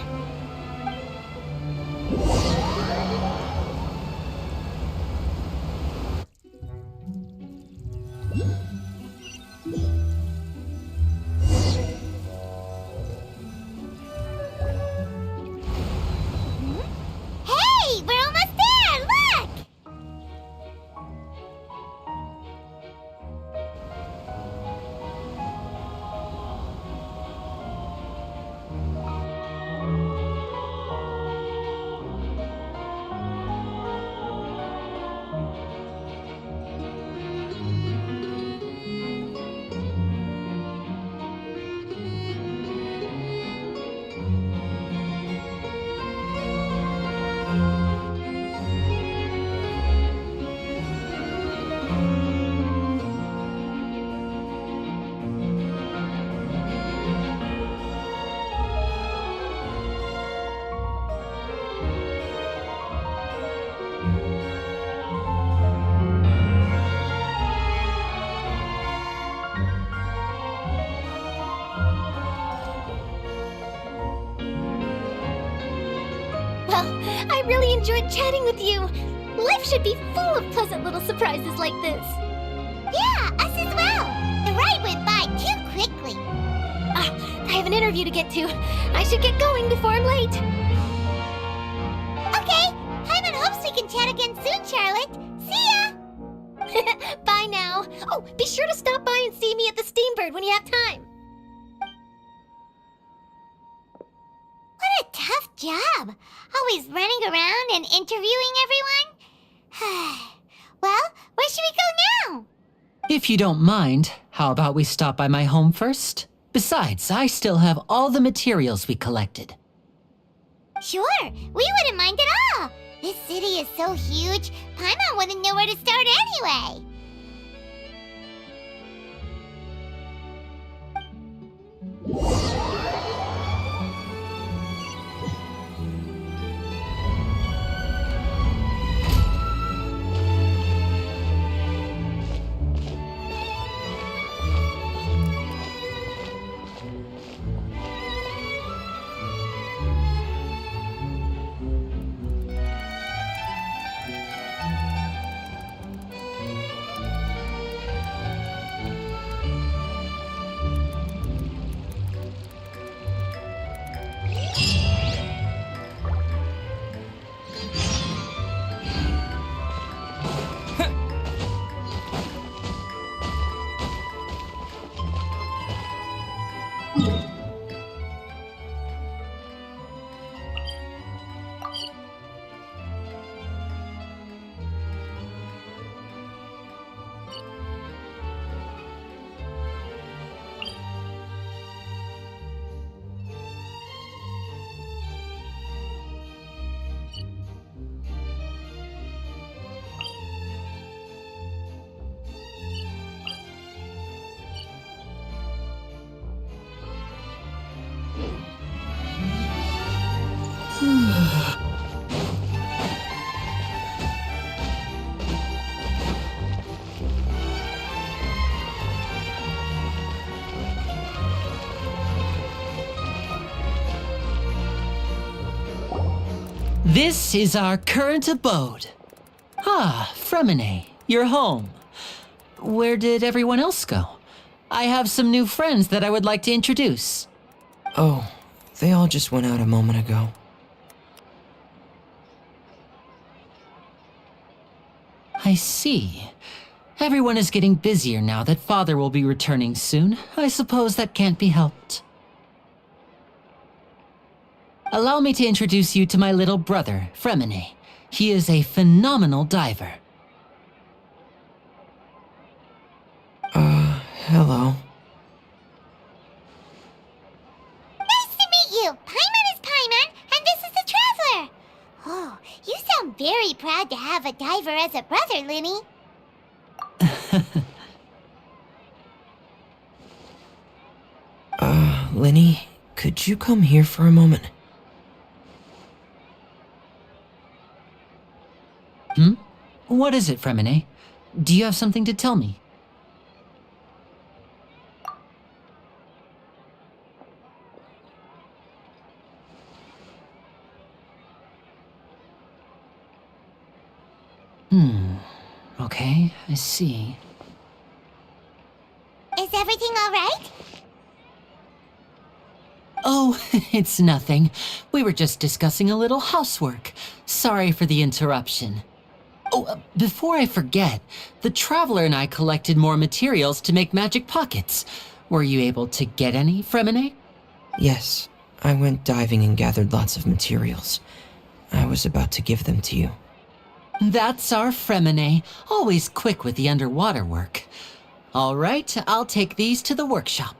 Speaker 8: really enjoyed chatting with you. Life should be full of pleasant little surprises like this.
Speaker 2: Yeah, us as well. The ride went by too quickly.
Speaker 8: I have an interview to get to. I should get going before I'm late.
Speaker 2: Okay, Paimon hopes we can chat again soon, Charlotte. See ya!
Speaker 8: Bye now. Oh, be sure to stop by and see me at the Steambird when you have time.
Speaker 2: What a tough job. Always running around and interviewing everyone. Well, where should we go now?
Speaker 4: If you don't mind, how about we stop by my home first? Besides, I still have all the materials we collected.
Speaker 2: Sure, we wouldn't mind at all. This city is so huge, Paimon wouldn't know where to start anyway.
Speaker 4: This is our current abode. Ah, Fremine, you're home. Where did everyone else go? I have some new friends that I would like to introduce.
Speaker 12: Oh, they all just went out a moment ago.
Speaker 4: I see. Everyone is getting busier now that Father will be returning soon. I suppose that can't be helped. Allow me to introduce you to my little brother, Fremine. He is a phenomenal diver.
Speaker 12: Hello.
Speaker 2: Nice to meet you. Paimon is Paimon, and this is the Traveler. Oh, you sound very proud to have a diver as a brother, Linny.
Speaker 12: Linny, could you come here for a moment?
Speaker 4: What is it, Fremine? Do you have something to tell me? Okay, I see.
Speaker 2: Is everything all right?
Speaker 4: Oh, it's nothing. We were just discussing a little housework. Sorry for the interruption. Oh, before I forget, the Traveler and I collected more materials to make magic pockets. Were you able to get any, Fremine?
Speaker 12: Yes, I went diving and gathered lots of materials. I was about to give them to you.
Speaker 4: That's our Fremine, always quick with the underwater work. All right, I'll take these to the workshop.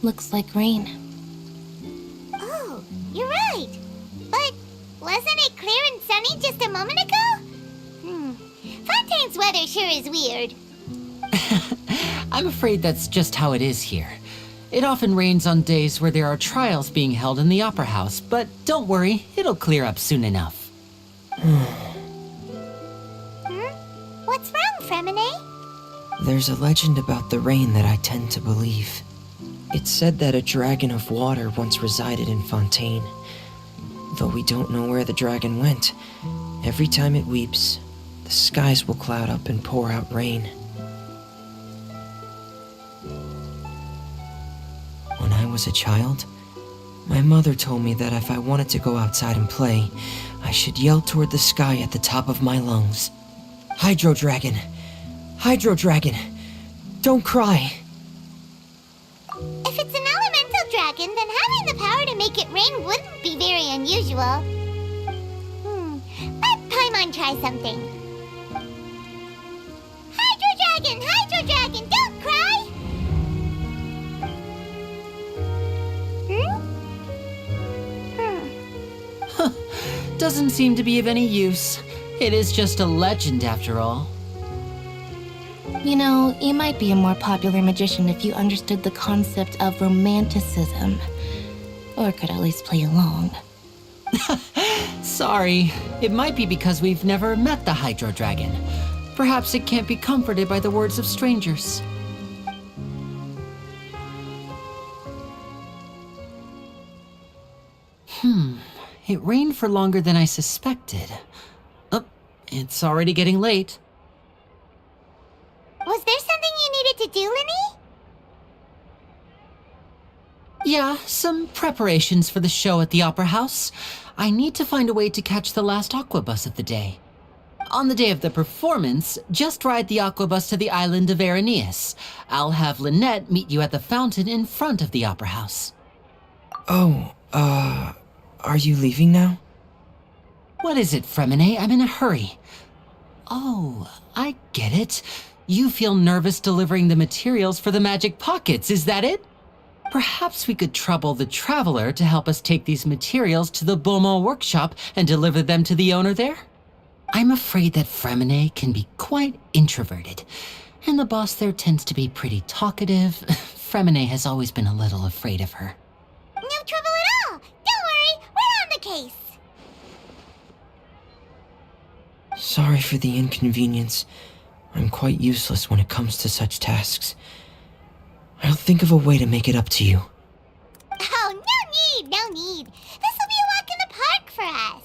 Speaker 8: Looks like rain.
Speaker 2: Oh, you're right. But wasn't it clear and sunny just a moment ago? Fontaine's weather sure is weird.
Speaker 4: I'm afraid that's just how it is here. It often rains on days where there are trials being held in the Opera House, but don't worry, it'll clear up soon enough.
Speaker 2: What's wrong, Fremine?
Speaker 12: There's a legend about the rain that I tend to believe. It's said that a dragon of water once resided in Fontaine. Though we don't know where the dragon went, every time it weeps, the skies will cloud up and pour out rain. When I was a child, my mother told me that if I wanted to go outside and play, I should yell toward the sky at the top of my lungs. Hydro Dragon! Hydro Dragon! Don't cry!
Speaker 2: If it's an elemental dragon, then having the power to make it rain wouldn't be very unusual. Let Paimon try something. Hydro Dragon, don't cry!
Speaker 4: Doesn't seem to be of any use. It is just a legend after all.
Speaker 8: You know, you might be a more popular magician if you understood the concept of romanticism. Or could at least play along.
Speaker 4: Sorry, it might be because we've never met the Hydro Dragon. Perhaps it can't be comforted by the words of strangers. It rained for longer than I suspected. Oh, it's already getting late.
Speaker 2: Was there something you needed to do, Linny?
Speaker 4: Yeah, some preparations for the show at the Opera House. I need to find a way to catch the last aquabus of the day. On the day of the performance, just ride the aquabus to the island of Aeneas. I'll have Lynette meet you at the fountain in front of the Opera House.
Speaker 12: Oh, are you leaving now?
Speaker 4: What is it, Fremine? I'm in a hurry. Oh, I get it. You feel nervous delivering the materials for the magic pockets, is that it? Perhaps we could trouble the Traveler to help us take these materials to the Beaumont workshop and deliver them to the owner there? I'm afraid that Fremine can be quite introverted, and the boss there tends to be pretty talkative. Fremine has always been a little afraid of her.
Speaker 2: No trouble at all! Don't worry, we're on the case!
Speaker 12: Sorry for the inconvenience. I'm quite useless when it comes to such tasks. I'll think of a way to make it up to you.
Speaker 2: Oh, no need! This'll be a walk in the park for us!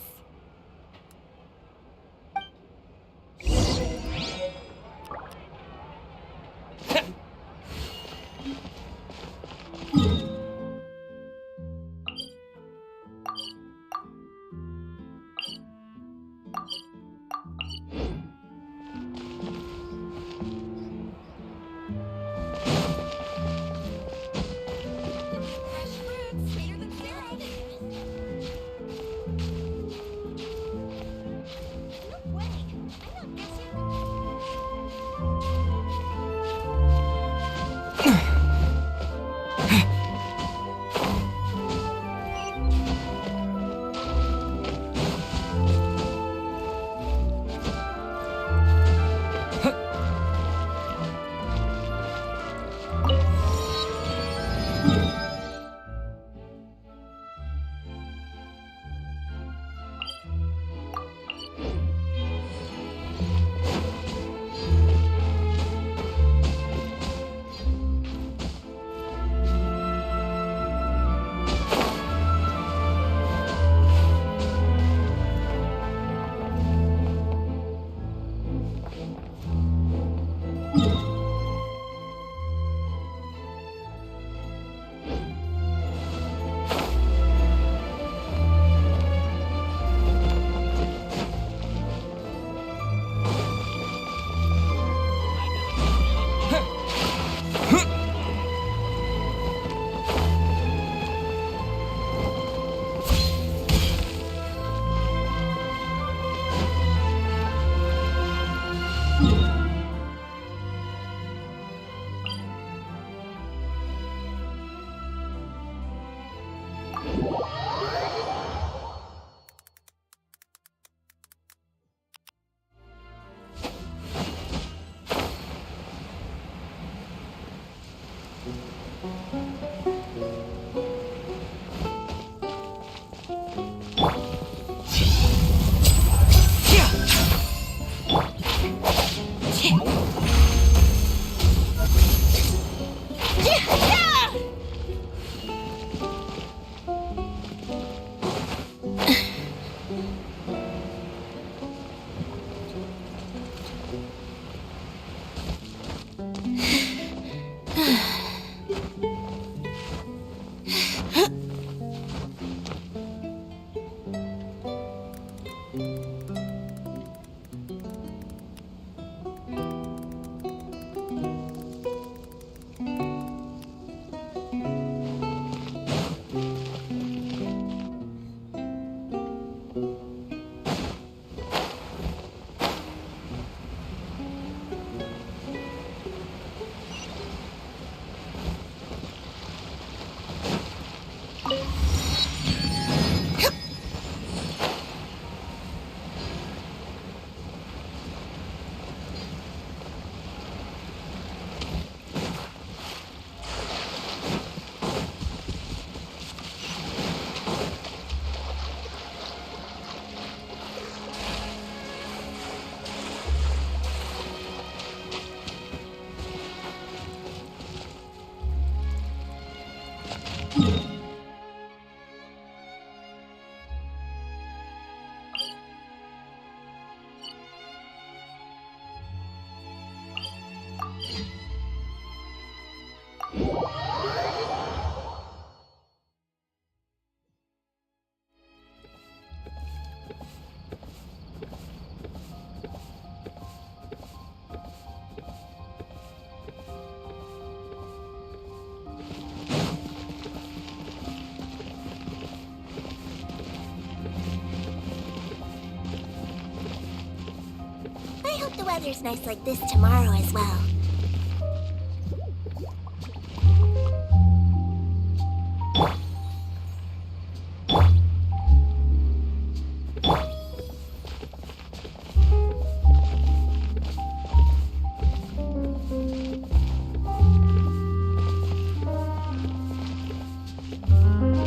Speaker 2: I hope the weather's nice like this tomorrow as well.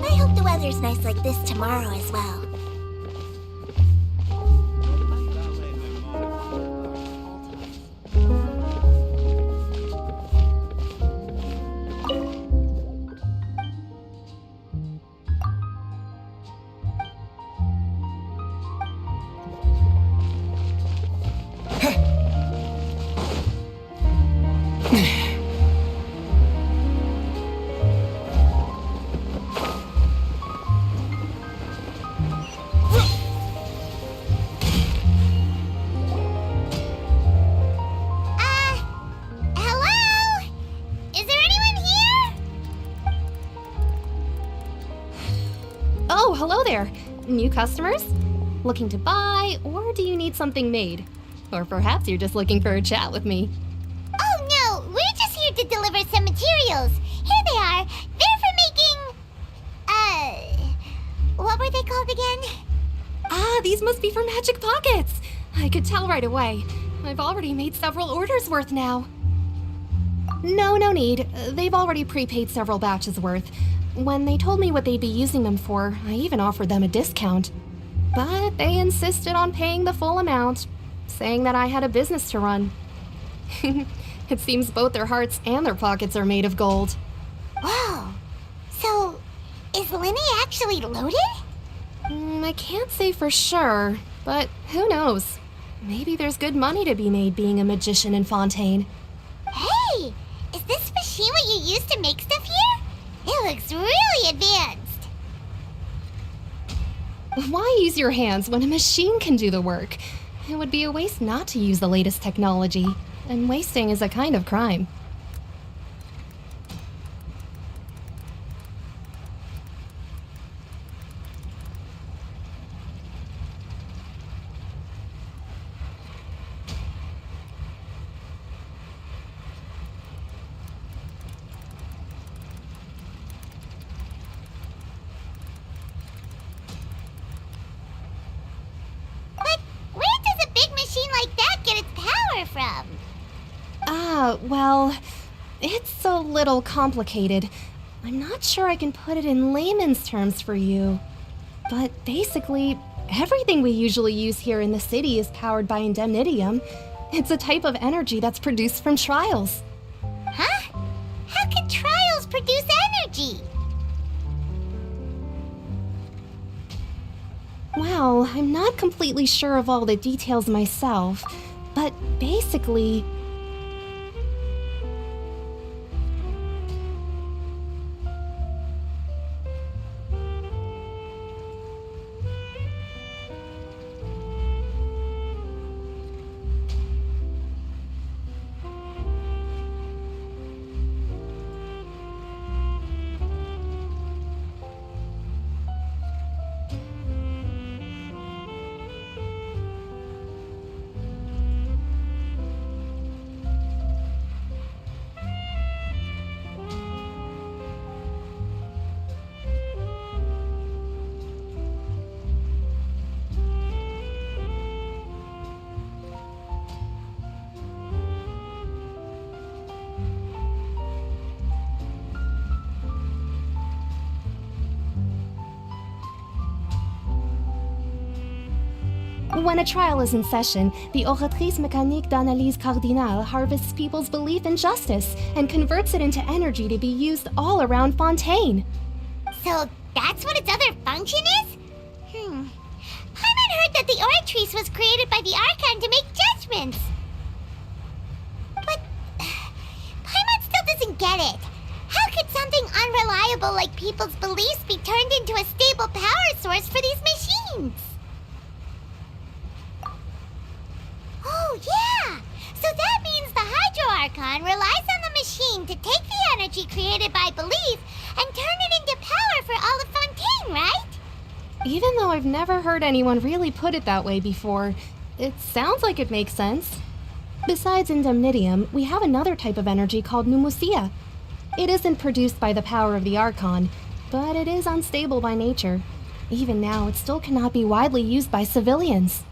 Speaker 2: I hope the weather's nice like this tomorrow as well.
Speaker 13: Oh, hello there. New customers? Looking to buy, or do you need something made? Or perhaps you're just looking for a chat with me.
Speaker 2: Oh no, we're just here to deliver some materials. Here they are. They're for making... what were they called again?
Speaker 13: Ah, these must be for magic pockets. I could tell right away. I've already made several orders worth now. No need. They've already prepaid several batches worth. When they told me what they'd be using them for, I even offered them a discount. But they insisted on paying the full amount, saying that I had a business to run. It seems both their hearts and their pockets are made of gold.
Speaker 2: Whoa. So, is Lenny actually loaded?
Speaker 13: I can't say for sure, but who knows? Maybe there's good money to be made being a magician in Fontaine.
Speaker 2: Hey! Is this machine what you use to make stuff here? It looks really advanced.
Speaker 13: Why use your hands when a machine can do the work? It would be a waste not to use the latest technology, and wasting is a kind of crime.
Speaker 2: Where does a big machine like that get its power from?
Speaker 13: Well, It's a little complicated. I'm not sure I can put it in layman's terms for you. But basically, everything we usually use here in the city is powered by indemnitium. It's a type of energy that's produced from trials.
Speaker 2: Huh? How can trials produce energy?
Speaker 13: Well, I'm not completely sure of all the details myself, but basically... When a trial is in session, the Oratrice Mécanique d'Analyse Cardinale harvests people's belief in justice and converts it into energy to be used all around Fontaine.
Speaker 2: So that's what its other function is? Paimon heard that the Oratrice was created by the Archon to make judgments. But Paimon still doesn't get it. How could something unreliable like people's beliefs be turned into a stable power source for these machines? Oh, yeah! So that means the Hydro Archon relies on the machine to take the energy created by belief and turn it into power for all of Fontaine, right?
Speaker 13: Even though I've never heard anyone really put it that way before, it sounds like it makes sense. Besides indemnitium, we have another type of energy called pneumosia. It isn't produced by the power of the Archon, but it is unstable by nature. Even now, it still cannot be widely used by civilians.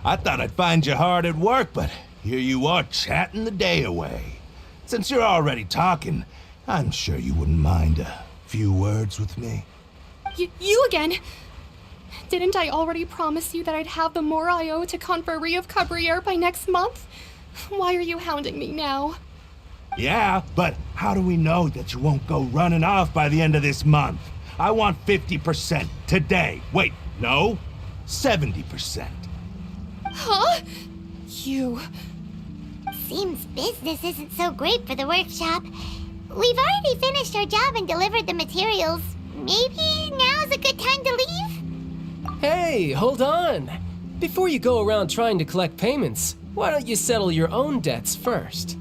Speaker 14: I thought I'd find you hard at work, but here you are chatting the day away. Since you're already talking, I'm sure you wouldn't mind a few words with me.
Speaker 13: You again? Didn't I already promise you that I'd have the more I owe to Confrérie of Cabriere by next month? Why are you hounding me now?
Speaker 14: Yeah, but how do we know that you won't go running off by the end of this month? I want 50% today. Wait, no, 70%.
Speaker 13: Huh? You...
Speaker 2: Seems business isn't so great for the workshop. We've already finished our job and delivered the materials. Maybe now's a good time to leave?
Speaker 15: Hey, hold on. Before you go around trying to collect payments, why don't you settle your own debts first?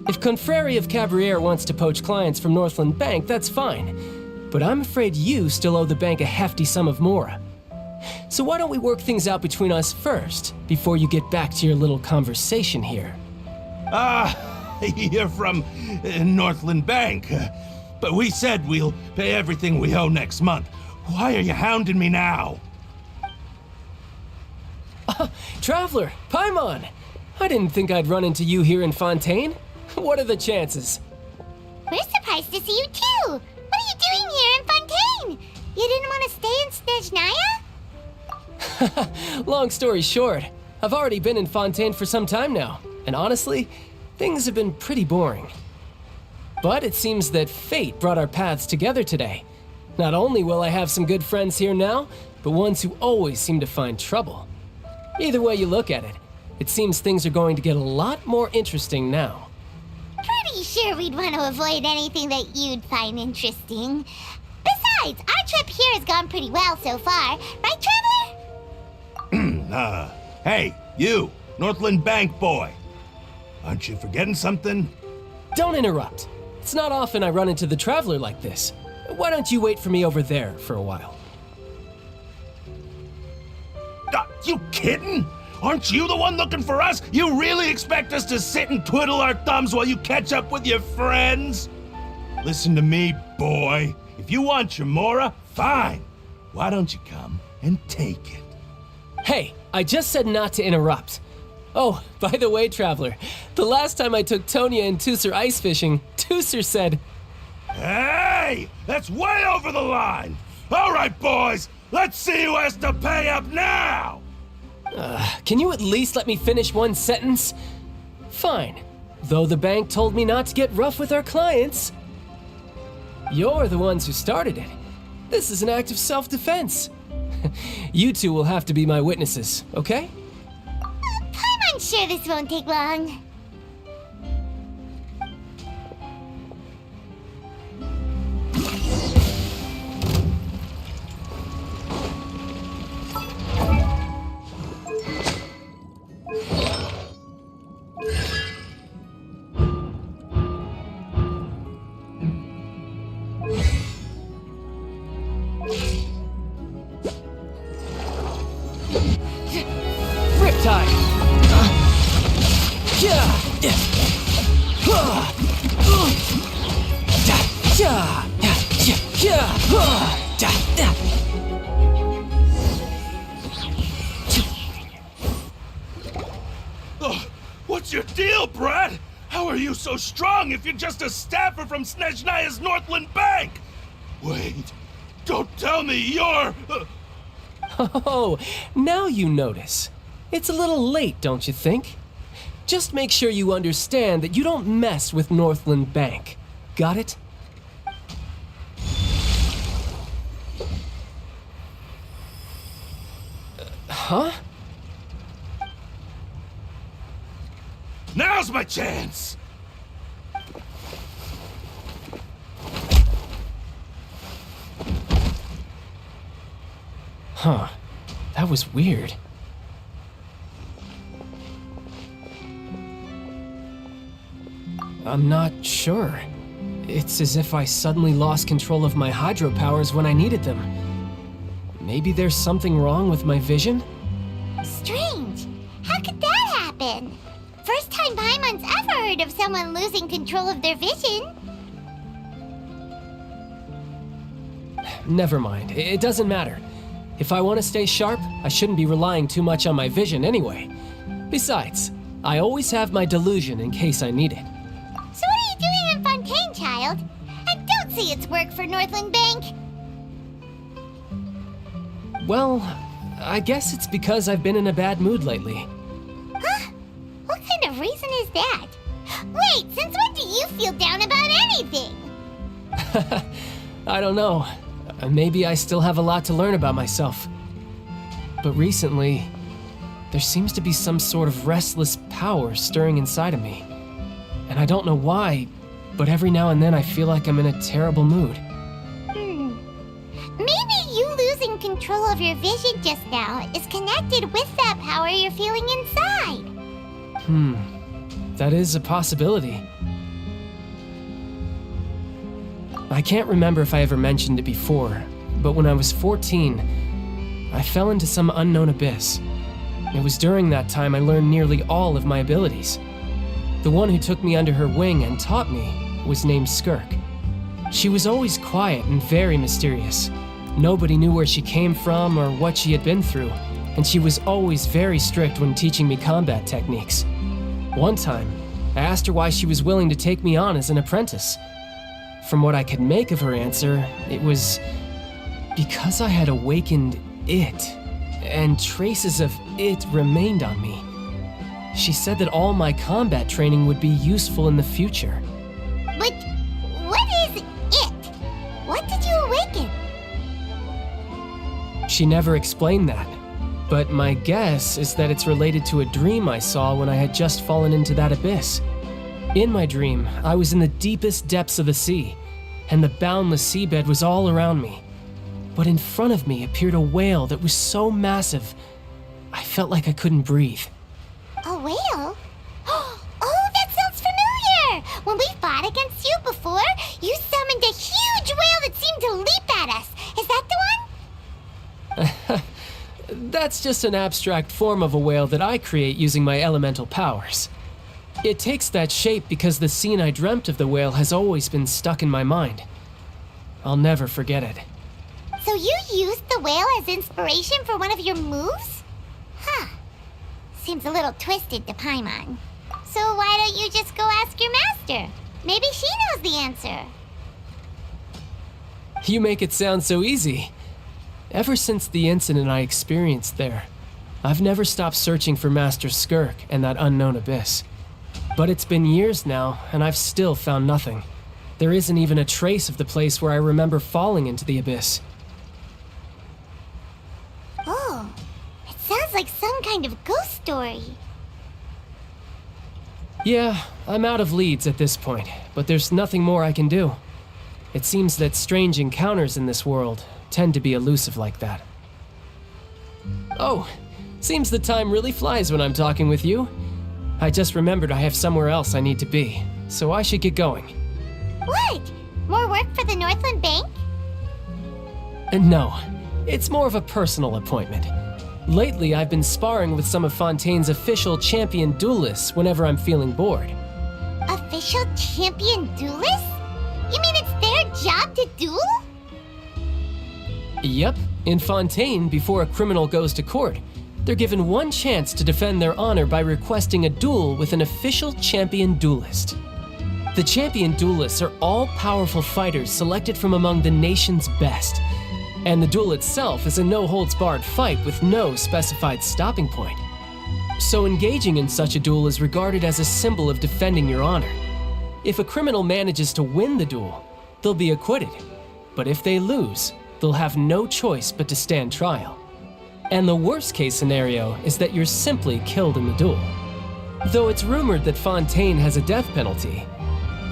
Speaker 15: If Confrérie of Cabriere wants to poach clients from Northland Bank, that's fine. But I'm afraid you still owe the bank a hefty sum of mora. So why don't we work things out between us first, before you get back to your little conversation here?
Speaker 14: You're from Northland Bank. But we said we'll pay everything we owe next month. Why are you hounding me now?
Speaker 15: Traveler, Paimon! I didn't think I'd run into you here in Fontaine. What are the chances?
Speaker 2: We're surprised to see you too! What are you doing here in Fontaine? You didn't want to stay in Snezhnaya?
Speaker 15: Long story short, I've already been in Fontaine for some time now, and honestly, things have been pretty boring. But it seems that fate brought our paths together today. Not only will I have some good friends here now, but ones who always seem to find trouble. Either way you look at it, it seems things are going to get a lot more interesting now.
Speaker 2: Pretty sure we'd want to avoid anything that you'd find interesting. Besides, our trip here has gone pretty well so far, right, Traveler?
Speaker 14: Hey, you, Northland Bank boy. Aren't you forgetting something?
Speaker 15: Don't interrupt. It's not often I run into the Traveler like this. Why don't you wait for me over there for a while?
Speaker 14: You kidding? Aren't you the one looking for us? You really expect us to sit and twiddle our thumbs while you catch up with your friends? Listen to me, boy. If you want your Mora, fine. Why don't you come and take it?
Speaker 15: Hey, I just said not to interrupt. Oh, by the way, Traveler, the last time I took Tonya and Tusser ice fishing, Tusser said,
Speaker 14: Hey! That's way over the line! All right, boys, let's see who has to pay up now!
Speaker 15: Can you at least let me finish one sentence? Fine. Though the bank told me not to get rough with our clients. You're the ones who started it. This is an act of self-defense. You two will have to be my witnesses, okay?
Speaker 2: I'm sure this won't take long.
Speaker 14: What's your deal, Brad? How are you so strong if you're just a staffer from Snezhnaya's Northland Bank? Wait, don't tell me you're...
Speaker 15: Oh, now you notice. It's a little late, don't you think? Just make sure you understand that you don't mess with Northland Bank. Got it? Huh?
Speaker 14: Now's my chance!
Speaker 15: Huh. That was weird. I'm not sure. It's as if I suddenly lost control of my hydro powers when I needed them. Maybe there's something wrong with my vision?
Speaker 2: Strange. How could that happen? First time Paimon's ever heard of someone losing control of their vision.
Speaker 15: Never mind. It doesn't matter. If I want to stay sharp, I shouldn't be relying too much on my vision anyway. Besides, I always have my delusion in case I need it.
Speaker 2: So what are you doing in Fontaine, child? I don't see its work for Northland Bank.
Speaker 15: Well, I guess it's because I've been in a bad mood lately.
Speaker 2: Huh? What kind of reason is that? Wait, since when do you feel down about anything?
Speaker 15: I don't know. Maybe I still have a lot to learn about myself. But recently, there seems to be some sort of restless power stirring inside of me. And I don't know why, but every now and then I feel like I'm in a terrible mood.
Speaker 2: Maybe you losing control of your vision just now is connected with that power you're feeling inside.
Speaker 15: That is a possibility. I can't remember if I ever mentioned it before, but when I was 14, I fell into some unknown abyss. It was during that time I learned nearly all of my abilities. The one who took me under her wing and taught me was named Skirk. She was always quiet and very mysterious. Nobody knew where she came from or what she had been through, and she was always very strict when teaching me combat techniques. One time, I asked her why she was willing to take me on as an apprentice. From what I could make of her answer, it was because I had awakened it, and traces of it remained on me. She said that all my combat training would be useful in the future.
Speaker 2: But what is it? What did you awaken?
Speaker 15: She never explained that, but my guess is that it's related to a dream I saw when I had just fallen into that abyss. In my dream, I was in the deepest depths of the sea, and the boundless seabed was all around me. But in front of me appeared a whale that was so massive, I felt like I couldn't breathe.
Speaker 2: A whale? Oh, that sounds familiar! When we fought against you before, you summoned a huge whale that seemed to leap at us. Is that the one?
Speaker 15: That's just an abstract form of a whale that I create using my elemental powers. It takes that shape because the scene I dreamt of the whale has always been stuck in my mind. I'll never forget it.
Speaker 2: So you used the whale as inspiration for one of your moves? Huh. Seems a little twisted to Paimon. So why don't you just go ask your master? Maybe she knows the answer.
Speaker 15: You make it sound so easy. Ever since the incident I experienced there, I've never stopped searching for Master Skirk and that unknown abyss. But it's been years now, and I've still found nothing. There isn't even a trace of the place where I remember falling into the abyss.
Speaker 2: Oh, it sounds like some kind of ghost story.
Speaker 15: Yeah, I'm out of leads at this point, but there's nothing more I can do. It seems that strange encounters in this world tend to be elusive like that. Oh, seems the time really flies when I'm talking with you. I just remembered I have somewhere else I need to be, so I should get going.
Speaker 2: What? More work for the Northland Bank?
Speaker 15: No, it's more of a personal appointment. Lately, I've been sparring with some of Fontaine's official champion duelists whenever I'm feeling bored.
Speaker 2: Official champion duelists? You mean it's their job to duel?
Speaker 15: Yep, in Fontaine, before a criminal goes to court, they're given one chance to defend their honor by requesting a duel with an official champion duelist. The champion duelists are all-powerful fighters selected from among the nation's best, and the duel itself is a no-holds-barred fight with no specified stopping point. So engaging in such a duel is regarded as a symbol of defending your honor. If a criminal manages to win the duel, they'll be acquitted, but if they lose, they'll have no choice but to stand trial. And the worst-case scenario is that you're simply killed in the duel. Though it's rumored that Fontaine has a death penalty,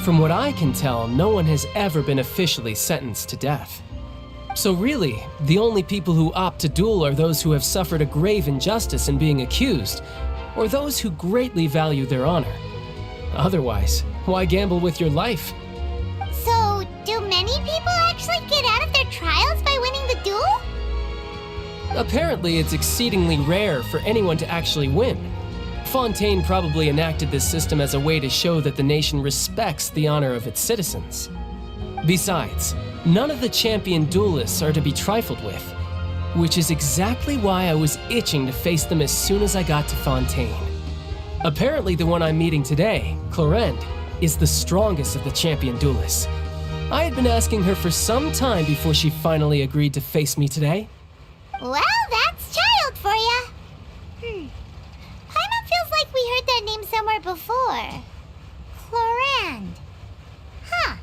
Speaker 15: from what I can tell, no one has ever been officially sentenced to death. So really, the only people who opt to duel are those who have suffered a grave injustice in being accused, or those who greatly value their honor. Otherwise, why gamble with your life?
Speaker 2: So, do many people actually get out of their trials by winning the duel?
Speaker 15: Apparently, it's exceedingly rare for anyone to actually win. Fontaine probably enacted this system as a way to show that the nation respects the honor of its citizens. Besides, none of the champion duelists are to be trifled with, which is exactly why I was itching to face them as soon as I got to Fontaine. Apparently, the one I'm meeting today, Clorinde, is the strongest of the champion duelists. I had been asking her for some time before she finally agreed to face me today.
Speaker 2: Well, that's child for ya. Paimon feels like we heard that name somewhere before. Clorinde. Huh.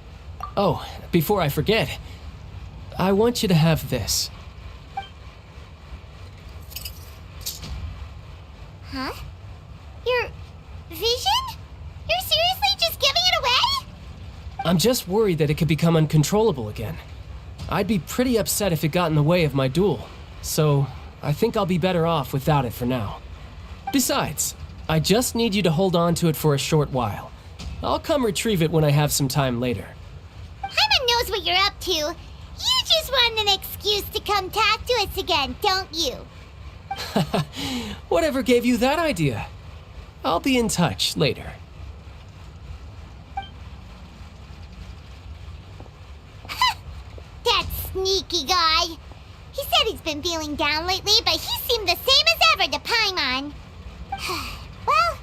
Speaker 15: Oh, before I forget, I want you to have this.
Speaker 2: Huh? Your vision? You're seriously just giving it away?
Speaker 15: I'm just worried that it could become uncontrollable again. I'd be pretty upset if it got in the way of my duel, so I think I'll be better off without it for now. Besides, I just need you to hold on to it for a short while. I'll come retrieve it when I have some time later.
Speaker 2: Paimon knows what you're up to. You just want an excuse to come talk to us again, don't you?
Speaker 15: Whatever gave you that idea? I'll be in touch later.
Speaker 2: That sneaky guy. He said he's been feeling down lately, but he seemed the same as ever to Paimon. Well,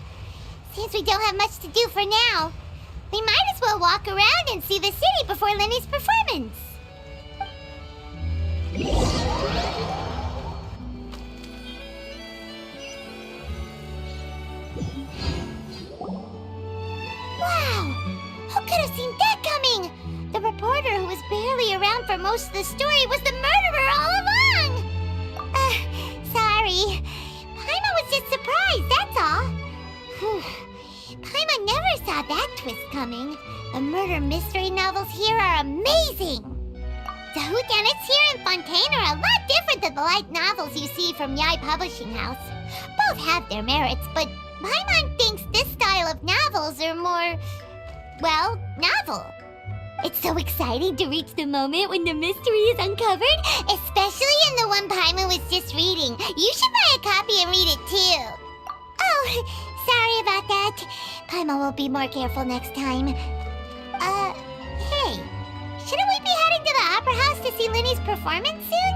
Speaker 2: since we don't have much to do for now, we might as well walk around and see the city before Lenny's performance. Wow! Who could have seen that coming? The reporter who was barely around for most of the story was the murderer all along! Sorry. Paimon was just surprised, that's all. Paimon never saw that twist coming. The murder mystery novels here are amazing! The whodunits here in Fontaine are a lot different than the light novels you see from Yai Publishing House. Both have their merits, but Paimon thinks this style of novels are more, well, novel. It's so exciting to reach the moment when the mystery is uncovered, especially in the one Paimon was just reading. You should buy a copy and read it too. Oh, sorry about that. Paimon will be more careful next time. Hey, shouldn't we be heading to the supposed to see Linny's performance soon?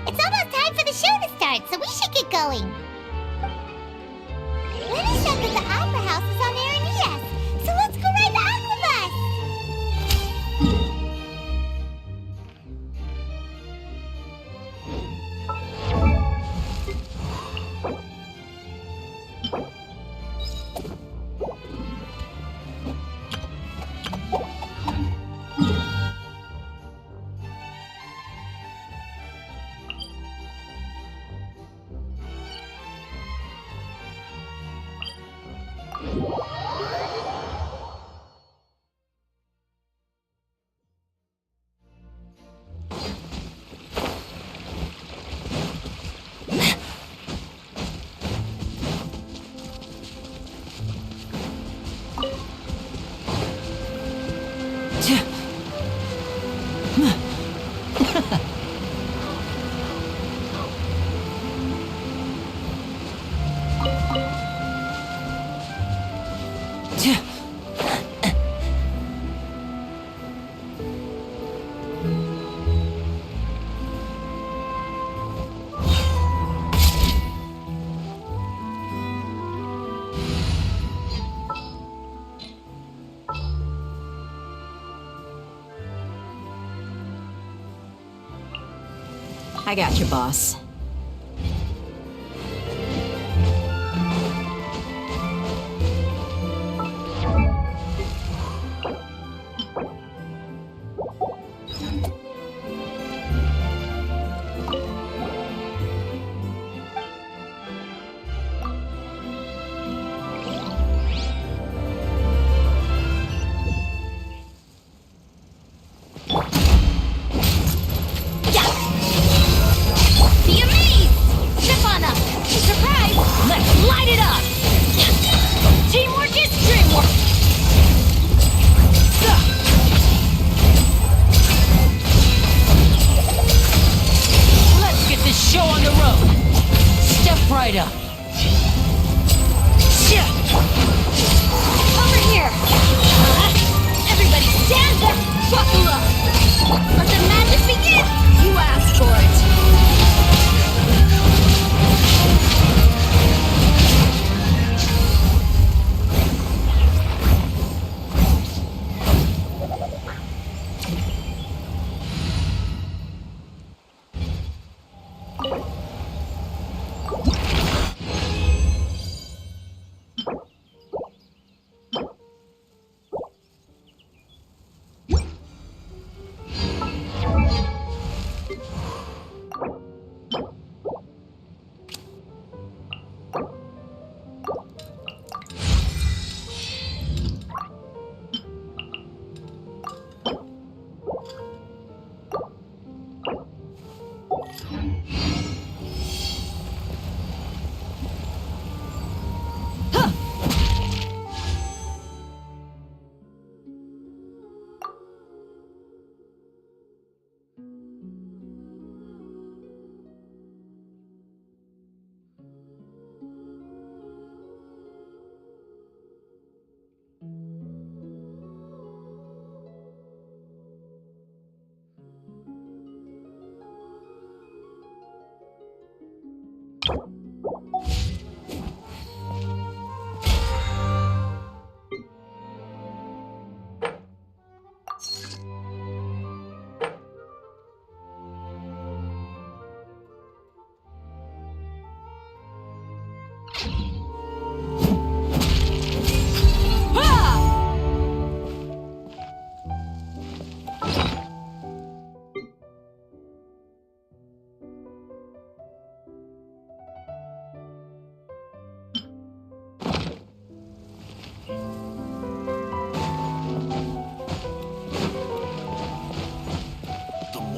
Speaker 2: It's almost time for the show to start, so we should get going. Linny said that the Opera House is on Aranias, so let's go ride the Aquabus!
Speaker 5: I got you, boss.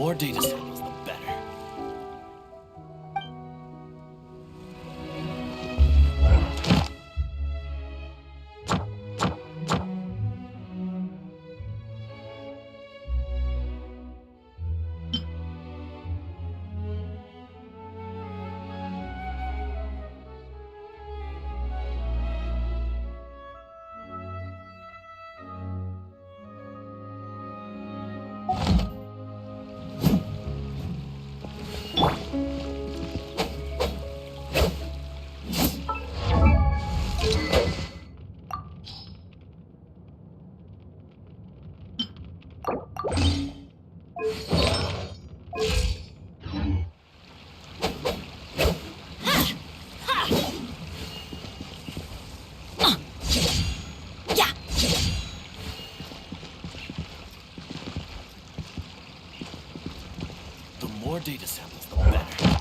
Speaker 16: more data samples, the better. more data samples, the better.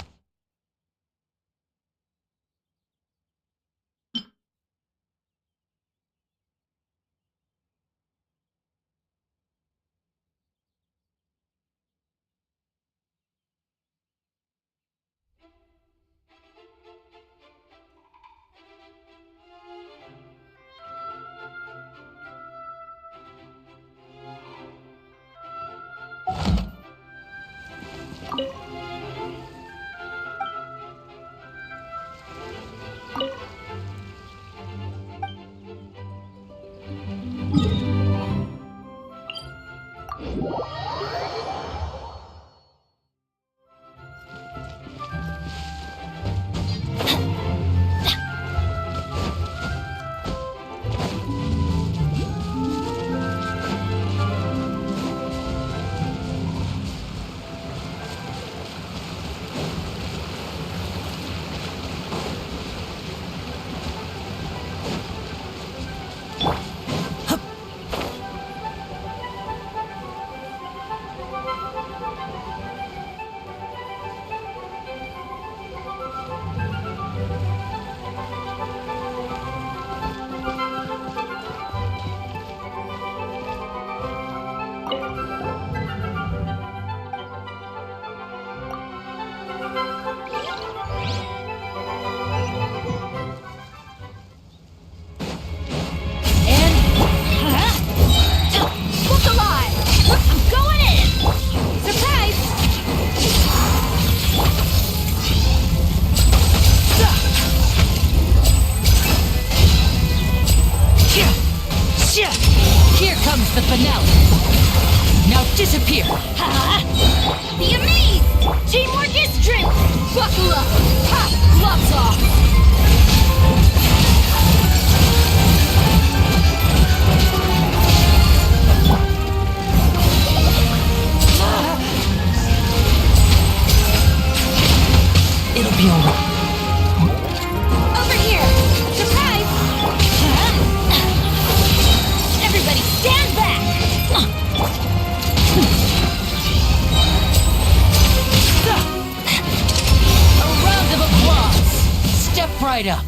Speaker 4: The finale. Now disappear.
Speaker 2: Be amazed! Teamwork is strength! Buckle up! Ha! Gloves off!
Speaker 4: It'll be alright.
Speaker 2: Over here! Surprise! Everybody stand back!
Speaker 4: A round of applause. Step right up.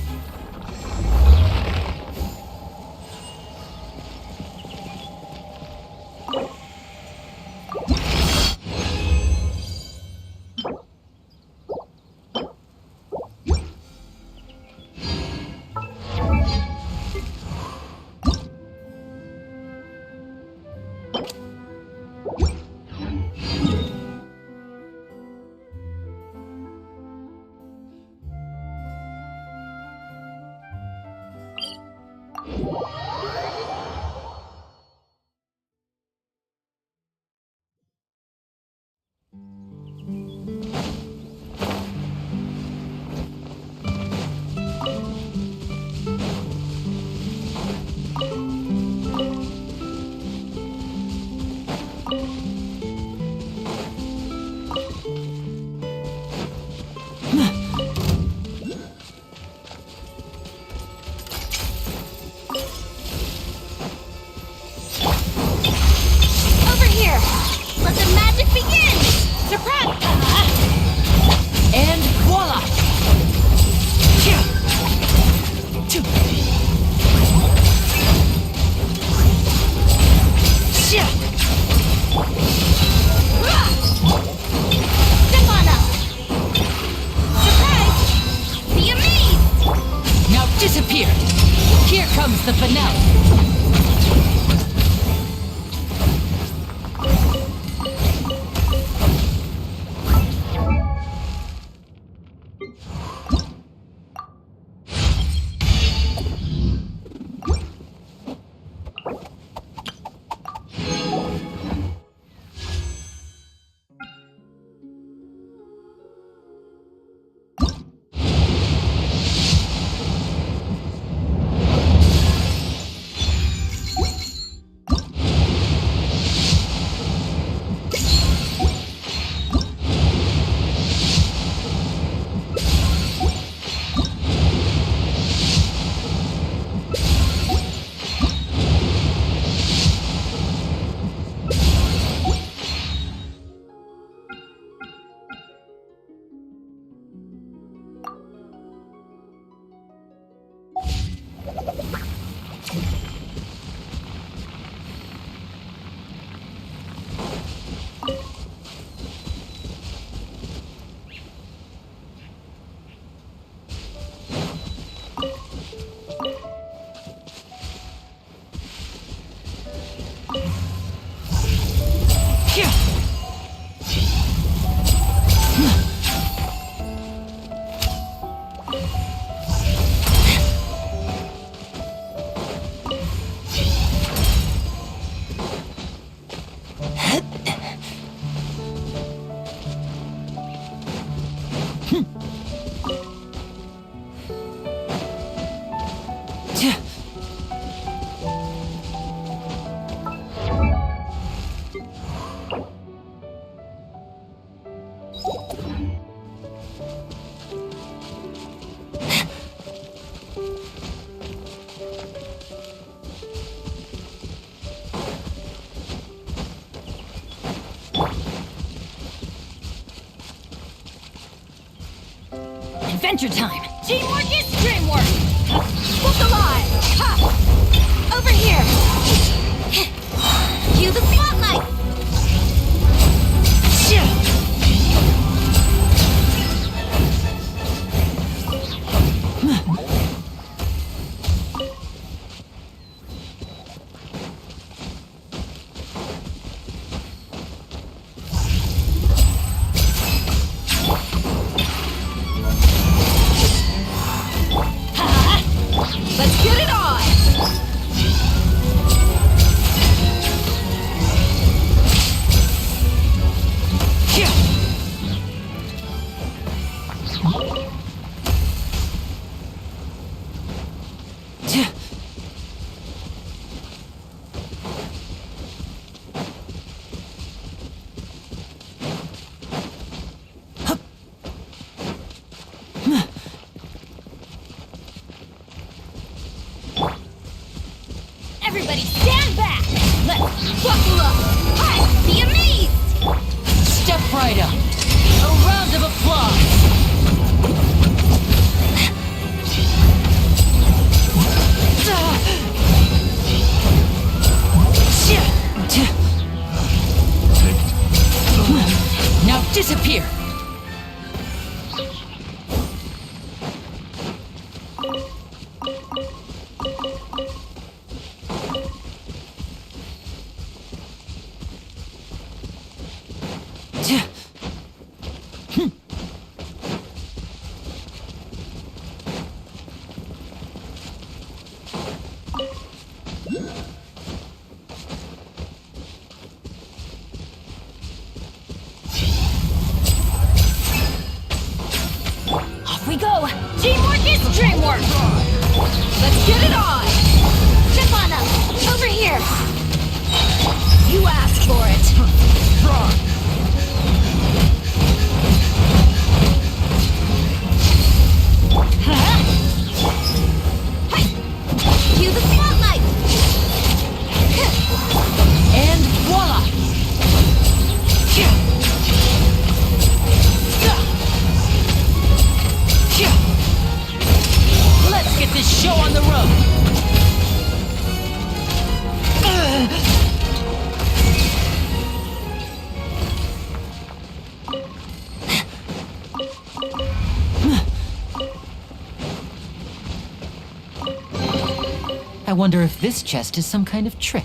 Speaker 4: The finale.
Speaker 9: Adventure time! Teamwork is dreamwork! What's alive? Ha! Over here! Cue the spotlight!
Speaker 13: Let's get it on!
Speaker 9: Everybody stand back! Let's buckle up! Hi, be amazed!
Speaker 4: Step right up. A round of applause. Now disappear.
Speaker 9: Off we go! Teamwork is dreamwork!
Speaker 13: Let's get it on!
Speaker 9: Chip on them! Over here!
Speaker 13: You asked for it!
Speaker 9: Cue the spotlight!
Speaker 4: And voila! Let's get this show on the road! I wonder if this chest is some kind of trick.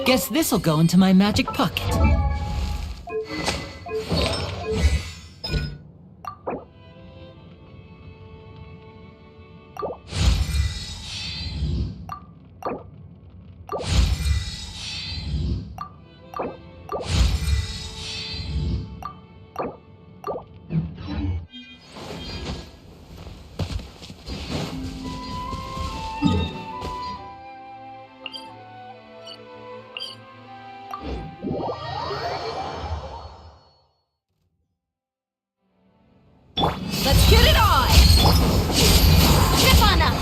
Speaker 4: Guess this'll go into my magic pocket.
Speaker 13: Let's get it on! Step on up!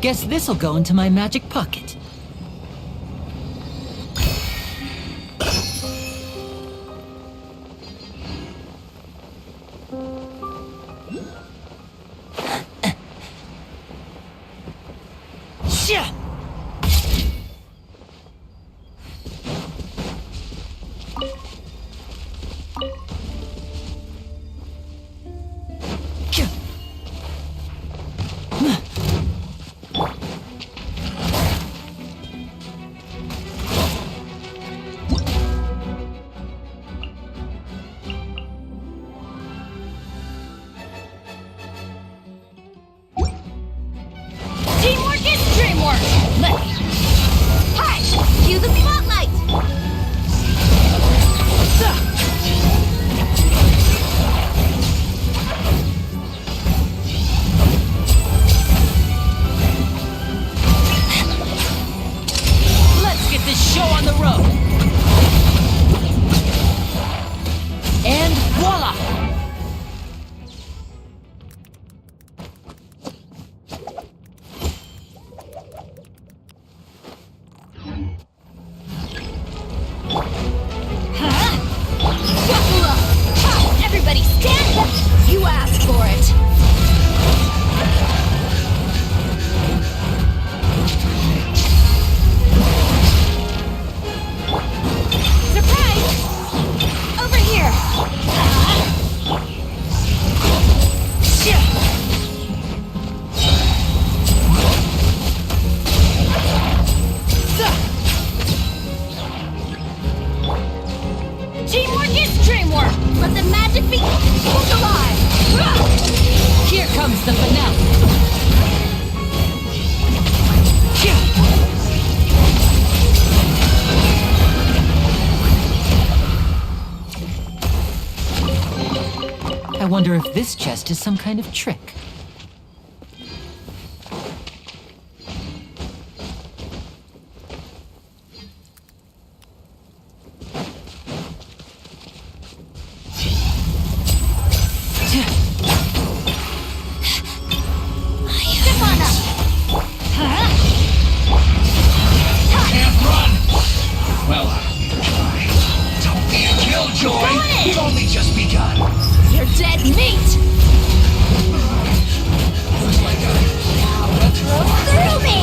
Speaker 4: Guess this'll go into my magic pocket.
Speaker 13: Teamwork is dreamwork!
Speaker 4: wonder if this chest is some kind of trick.
Speaker 16: We've only just begun.
Speaker 13: You're dead meat!
Speaker 2: Through me!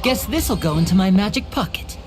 Speaker 4: Guess this'll go into my magic pocket.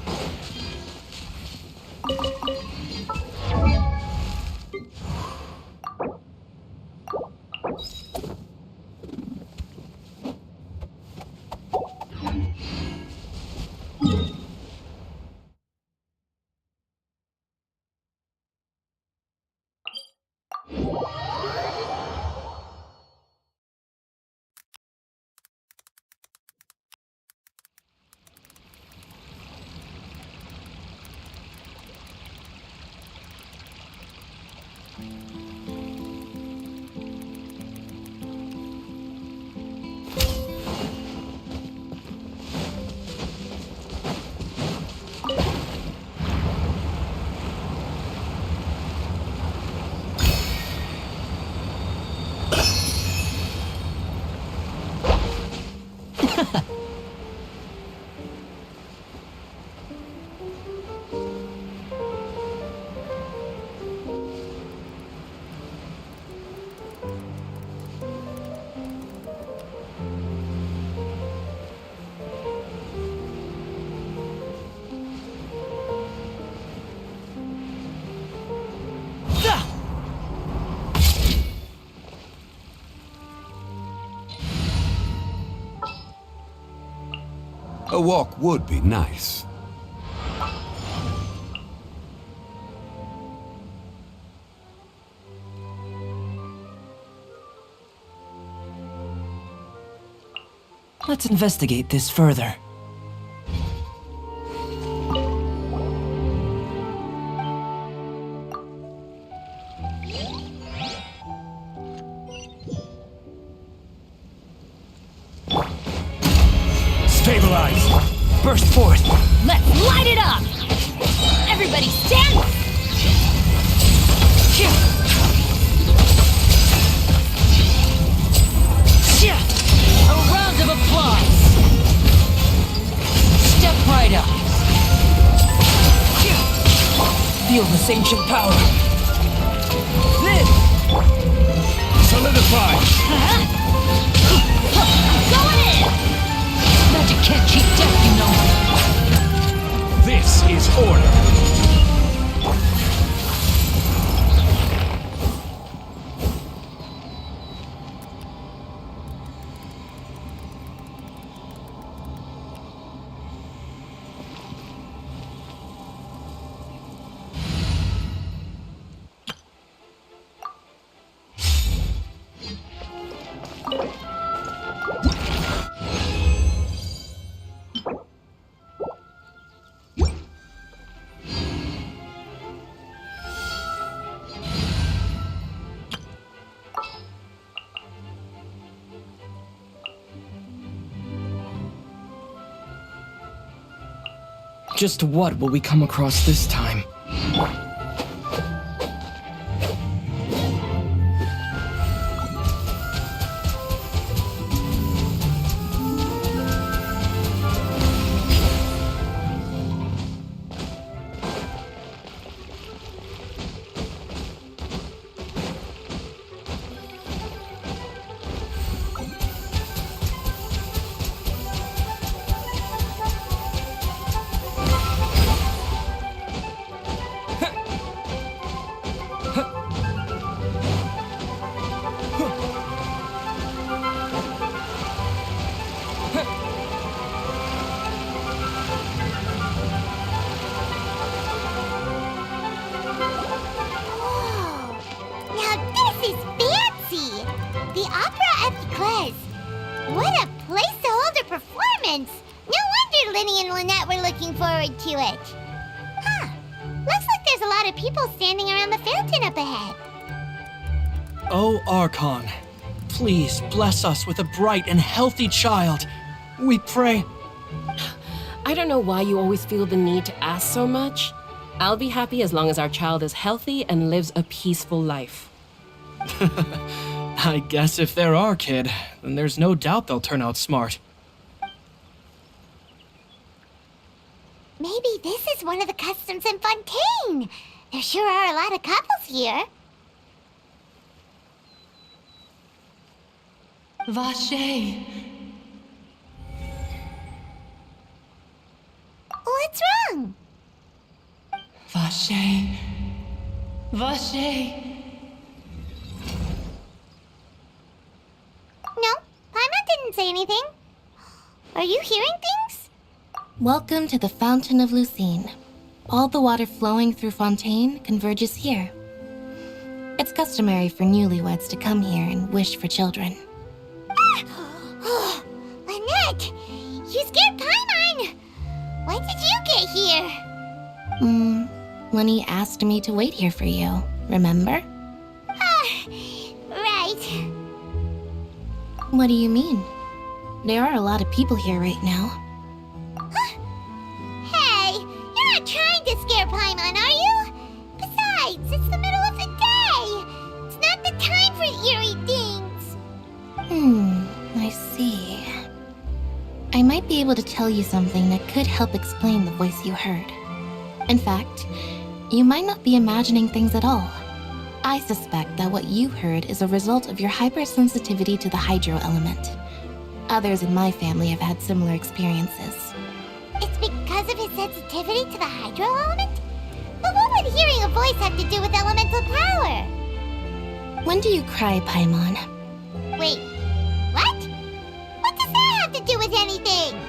Speaker 17: A walk would be nice.
Speaker 12: Let's investigate this further.
Speaker 16: Stabilize!
Speaker 12: Burst forth!
Speaker 13: Let's light it up! Everybody stand!
Speaker 4: A round of applause! Step right up!
Speaker 12: Feel this ancient power!
Speaker 4: This!
Speaker 16: Solidify!
Speaker 13: Going in!
Speaker 4: Magic can't cheat death, you know.
Speaker 16: This is order!
Speaker 12: Just what will we come across this time?
Speaker 2: performance! No wonder Linny and Lynette were looking forward to it. Huh. Looks like there's a lot of people standing around the fountain up ahead.
Speaker 18: Oh, Archon, please bless us with a bright and healthy child. We pray.
Speaker 19: I don't know why you always feel the need to ask so much. I'll be happy as long as our child is healthy and lives a peaceful life.
Speaker 18: I guess if they're our kid, then there's no doubt they'll turn out smart.
Speaker 2: Maybe this is one of the customs in Fontaine. There sure are a lot of couples here.
Speaker 20: Vache.
Speaker 2: What's wrong?
Speaker 20: Vache. Vache.
Speaker 2: No, Paimon didn't say anything. Are you hearing things?
Speaker 8: Welcome to the Fountain of Lucine. All the water flowing through Fontaine converges here. It's customary for newlyweds to come here and wish for children.
Speaker 2: Ah! Lynette! You scared Paimon! When did you get here?
Speaker 8: Lenny asked me to wait here for you, remember?
Speaker 2: Right.
Speaker 8: What do you mean? There are a lot of people here right now.
Speaker 2: Hey, you're not trying to scare Paimon, are you? Besides, it's the middle of the day. It's not the time for eerie things.
Speaker 8: I see. I might be able to tell you something that could help explain the voice you heard. In fact, you might not be imagining things at all. I suspect that what you heard is a result of your hypersensitivity to the hydro element. Others in my family have had similar experiences.
Speaker 2: It's because of his sensitivity to the hydro element? But what would hearing a voice have to do with elemental power?
Speaker 8: When do you cry, Paimon?
Speaker 2: Wait, what? What does that have to do with anything?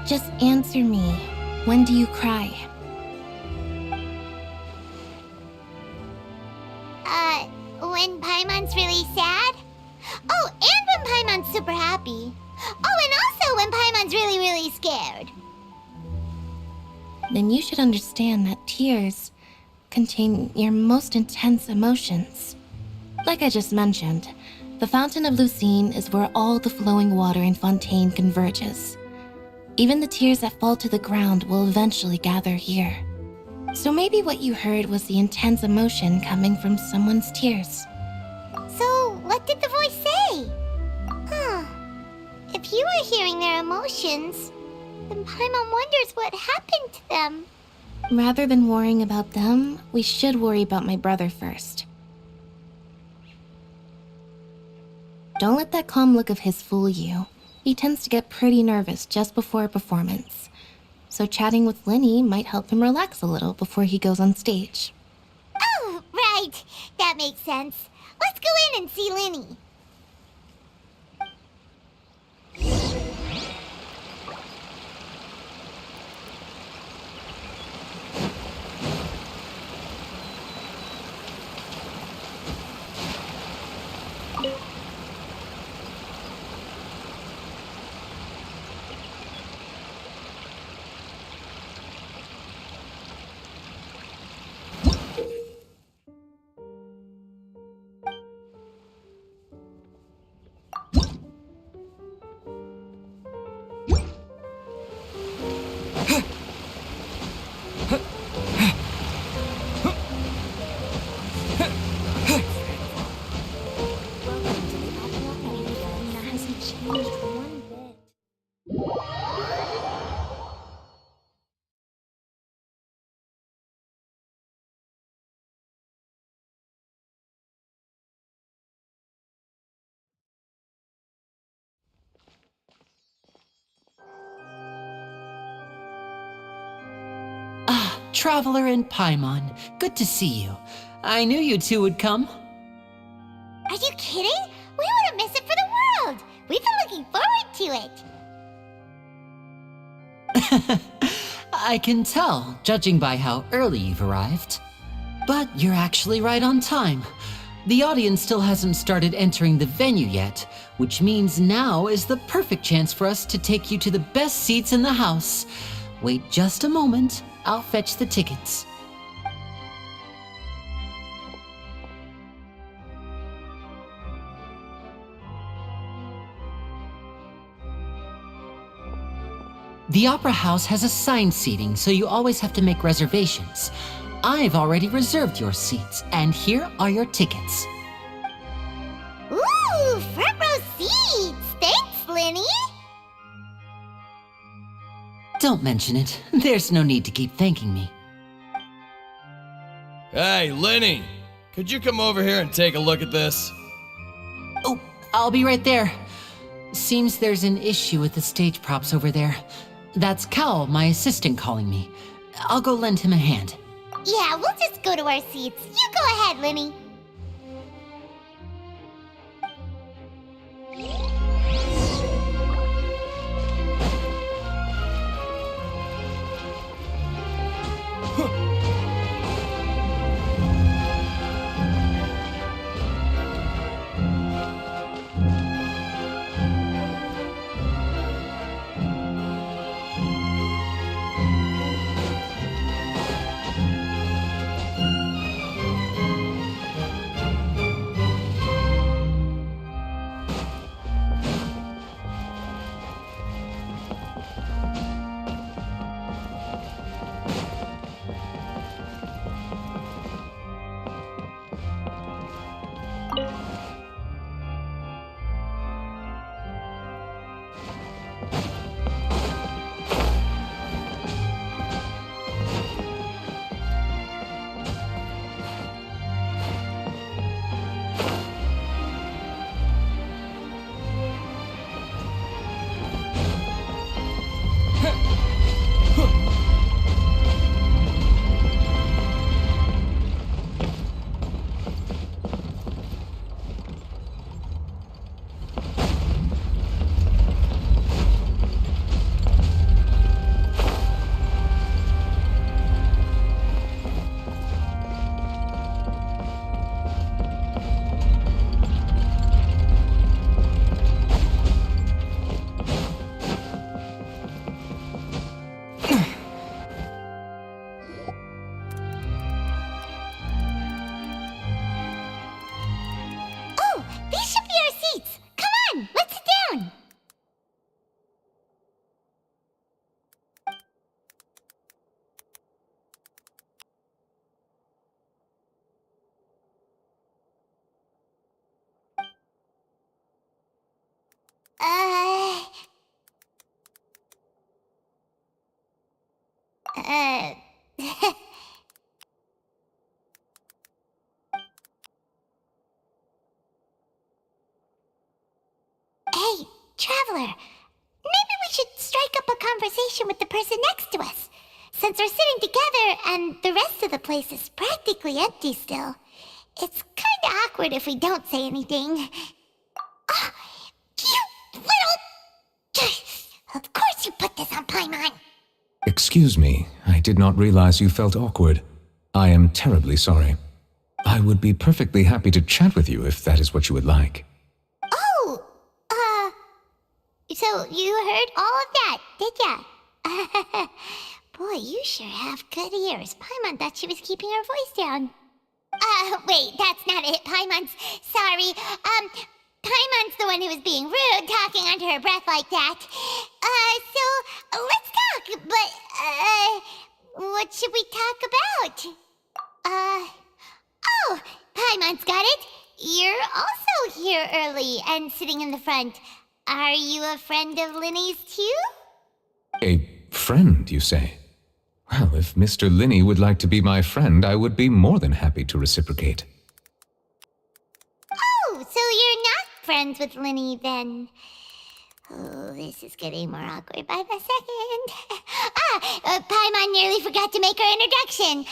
Speaker 8: Just answer me. When do you cry?
Speaker 2: When Paimon's really sad? Oh, and when Paimon's super happy. Oh, and also when Paimon's really, really scared.
Speaker 8: Then you should understand that tears contain your most intense emotions. Like I just mentioned, the Fountain of Lucine is where all the flowing water in Fontaine converges. Even the tears that fall to the ground will eventually gather here. So maybe what you heard was the intense emotion coming from someone's tears.
Speaker 2: So, what did the voice say? If you were hearing their emotions, then Paimon wonders what happened to them.
Speaker 8: Rather than worrying about them, we should worry about my brother first. Don't let that calm look of his fool you. He tends to get pretty nervous just before a performance. So chatting with Linny might help him relax a little before he goes on stage.
Speaker 2: Oh, right. That makes sense. Let's go in and see Linny.
Speaker 4: Traveler and Paimon, good to see you. I knew you two would come.
Speaker 2: Are you kidding? We wouldn't miss it for the world. We've been looking forward to it.
Speaker 4: I can tell, judging by how early you've arrived. But you're actually right on time. The audience still hasn't started entering the venue yet, which means now is the perfect chance for us to take you to the best seats in the house. Wait just a moment, I'll fetch the tickets. The Opera House has assigned seating, so you always have to make reservations. I've already reserved your seats, and here are your tickets.
Speaker 2: Ooh, front row seats! Thanks, Linny!
Speaker 4: Don't mention it. There's no need to keep thanking me.
Speaker 20: Hey, Lenny! Could you come over here and take a look at this?
Speaker 4: Oh, I'll be right there. Seems there's an issue with the stage props over there. That's Cal, my assistant, calling me. I'll go lend him a hand.
Speaker 2: Yeah, we'll just go to our seats. You go ahead, Linny. Hey, Traveler. Maybe we should strike up a conversation with the person next to us. Since we're sitting together and the rest of the place is practically empty still, it's kinda awkward if we don't say anything. Oh, you little... Of course you put this on Paimon.
Speaker 17: Excuse me, I did not realize you felt awkward. I am terribly sorry. I would be perfectly happy to chat with you if that is what you would like.
Speaker 2: Oh, so you heard all of that, did ya? Boy, you sure have good ears. Paimon thought she was keeping her voice down. Wait, that's not it. Paimon's sorry. Paimon's the one who was being rude, talking under her breath like that. So, let's talk, but, what should we talk about? Oh, Paimon's got it. You're also here early and sitting in the front. Are you a friend of Linny's too?
Speaker 17: A friend, you say? Well, if Mr. Linney would like to be my friend, I would be more than happy to reciprocate.
Speaker 2: Oh, so you're not friends with Linny then? Oh, this is getting more awkward by the second. Paimon nearly forgot to make her introduction.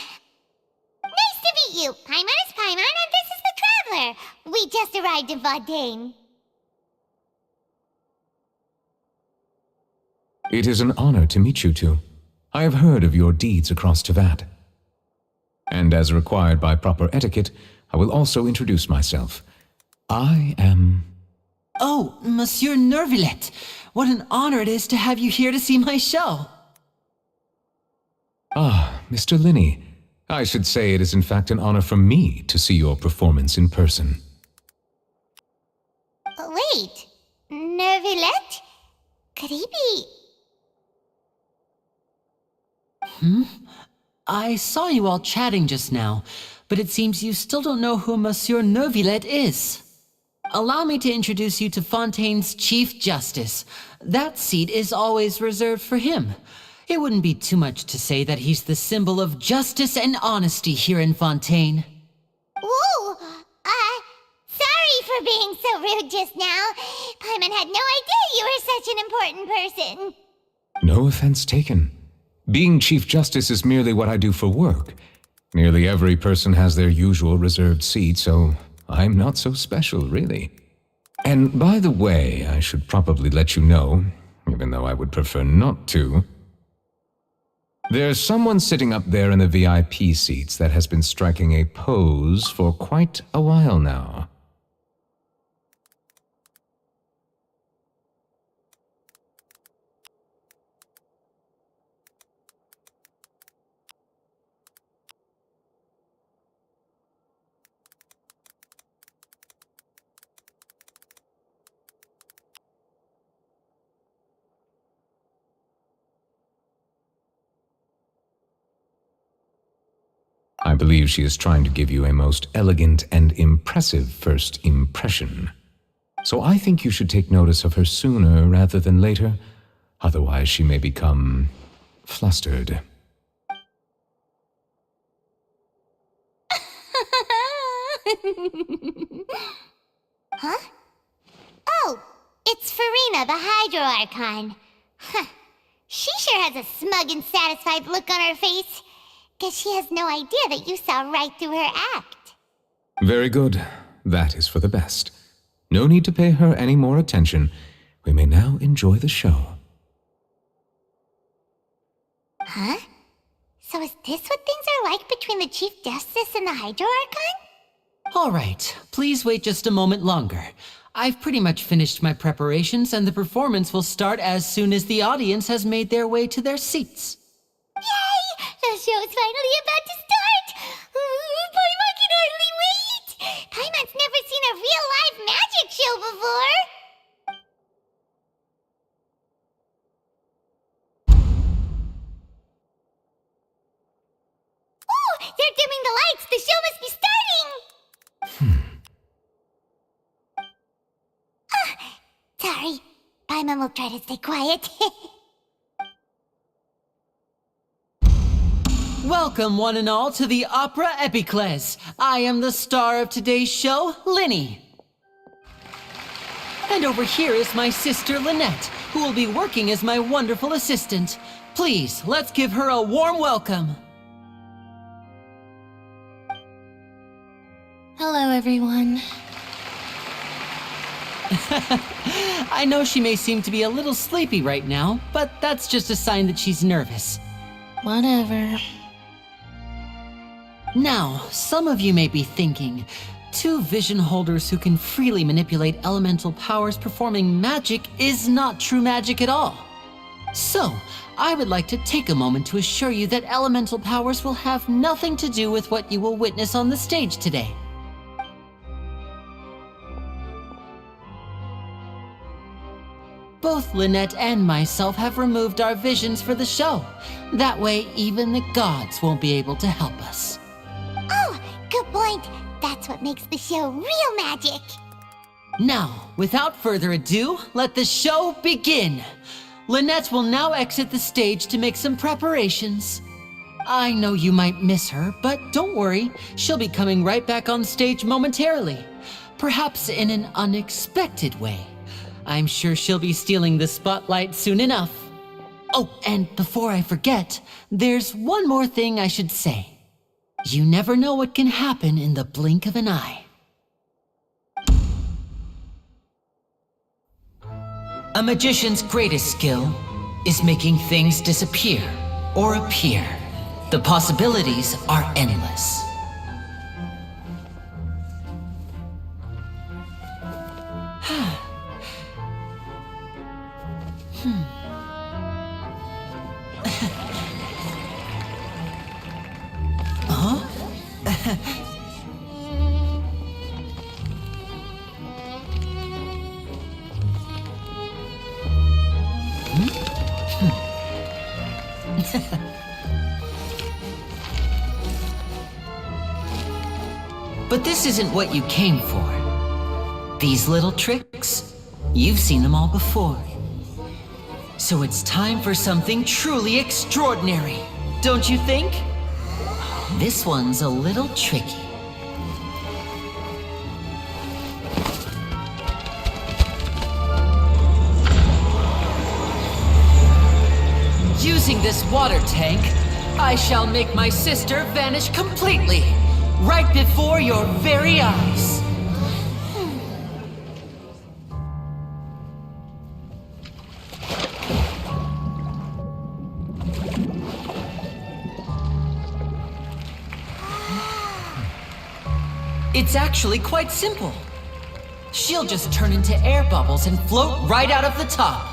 Speaker 2: Nice to meet you. Paimon is Paimon, and this is the Traveler. We just arrived in Fontaine.
Speaker 17: It is an honor to meet you two. I have heard of your deeds across Tevat. And as required by proper etiquette, I will also introduce myself. I am...
Speaker 4: Oh, Monsieur Nervillet. What an honor it is to have you here to see my show.
Speaker 17: Ah, Mr. Linney. I should say it is in fact an honor for me to see your performance in person.
Speaker 2: Wait, Nervillet? Could he be...
Speaker 4: I saw you all chatting just now, but it seems you still don't know who Monsieur Nervillet is. Allow me to introduce you to Fontaine's Chief Justice. That seat is always reserved for him. It wouldn't be too much to say that he's the symbol of justice and honesty here in Fontaine.
Speaker 2: Ooh, sorry for being so rude just now. Paimon had no idea you were such an important person.
Speaker 17: No offense taken. Being Chief Justice is merely what I do for work. Nearly every person has their usual reserved seat, so I'm not so special, really. And by the way, I should probably let you know, even though I would prefer not to, there's someone sitting up there in the VIP seats that has been striking a pose for quite a while now. I believe she is trying to give you a most elegant and impressive first impression. So I think you should take notice of her sooner rather than later, otherwise she may become flustered.
Speaker 2: Huh? Oh, it's Farina, the Hydro Archon. Huh. She sure has a smug and satisfied look on her face. Guess she has no idea that you saw right through her act.
Speaker 17: Very good. That is for the best. No need to pay her any more attention. We may now enjoy the show.
Speaker 2: Huh? So is this what things are like between the Chief Justice and the Hydro Archon?
Speaker 4: All right, please wait just a moment longer. I've pretty much finished my preparations, and the performance will start as soon as the audience has made their way to their seats.
Speaker 2: Yay! The show's finally about to start! Paimon can hardly wait! Paimon's never seen a real live magic show before! Oh! They're dimming the lights! The show must be starting! Sorry. Paimon will try to stay quiet.
Speaker 4: Welcome, one and all, to the Opera Epiclese. I am the star of today's show, Linny. And over here is my sister, Lynette, who will be working as my wonderful assistant. Please, let's give her a warm welcome.
Speaker 8: Hello, everyone.
Speaker 4: I know she may seem to be a little sleepy right now, but that's just a sign that she's nervous.
Speaker 8: Whatever.
Speaker 4: Now, some of you may be thinking, two vision holders who can freely manipulate elemental powers performing magic is not true magic at all. So, I would like to take a moment to assure you that elemental powers will have nothing to do with what you will witness on the stage today. Both Lynette and myself have removed our visions for the show. That way, even the gods won't be able to help us.
Speaker 2: Oh, good point. That's what makes the show real magic.
Speaker 4: Now, without further ado, let the show begin. Lynette will now exit the stage to make some preparations. I know you might miss her, but don't worry. She'll be coming right back on stage momentarily. Perhaps in an unexpected way. I'm sure she'll be stealing the spotlight soon enough. Oh, and before I forget, there's one more thing I should say. You never know what can happen in the blink of an eye. A magician's greatest skill is making things disappear or appear. The possibilities are endless. But this isn't what you came for. These little tricks, you've seen them all before. So it's time for something truly extraordinary, don't you think? This one's a little tricky. Using this water tank, I shall make my sister vanish completely, right before your very eyes. It's actually quite simple. She'll just turn into air bubbles and float right out of the top.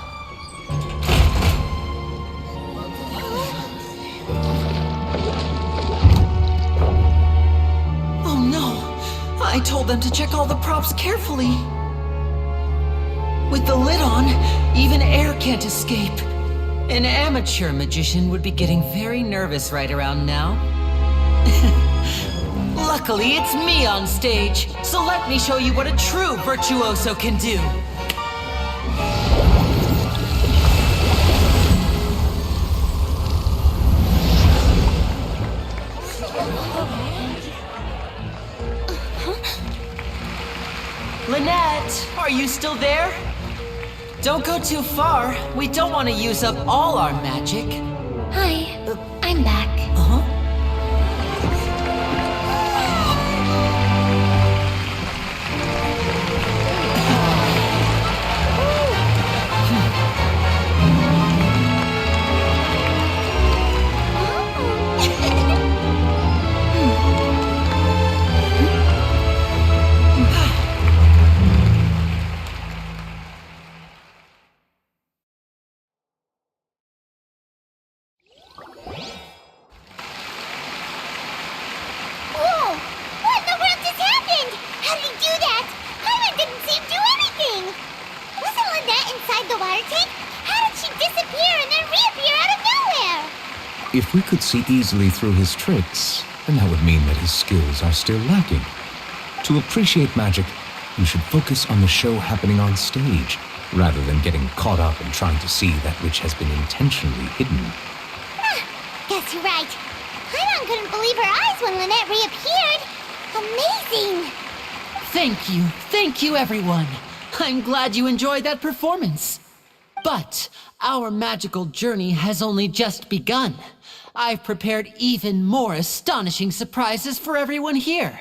Speaker 4: Oh no! I told them to check all the props carefully. With the lid on, even air can't escape. An amateur magician would be getting very nervous right around now. Luckily, it's me on stage, so let me show you what a true virtuoso can do. Lynette, are you still there? Don't go too far. We don't want to use up all our magic.
Speaker 2: Hi, I'm back.
Speaker 17: If we could see easily through his tricks, then that would mean that his skills are still lacking. To appreciate magic, you should focus on the show happening on stage, rather than getting caught up in trying to see that which has been intentionally hidden.
Speaker 2: Guess you're right. Paimon couldn't believe her eyes when Lynette reappeared. Amazing!
Speaker 4: Thank you everyone. I'm glad you enjoyed that performance. But our magical journey has only just begun. I've prepared even more astonishing surprises for everyone here.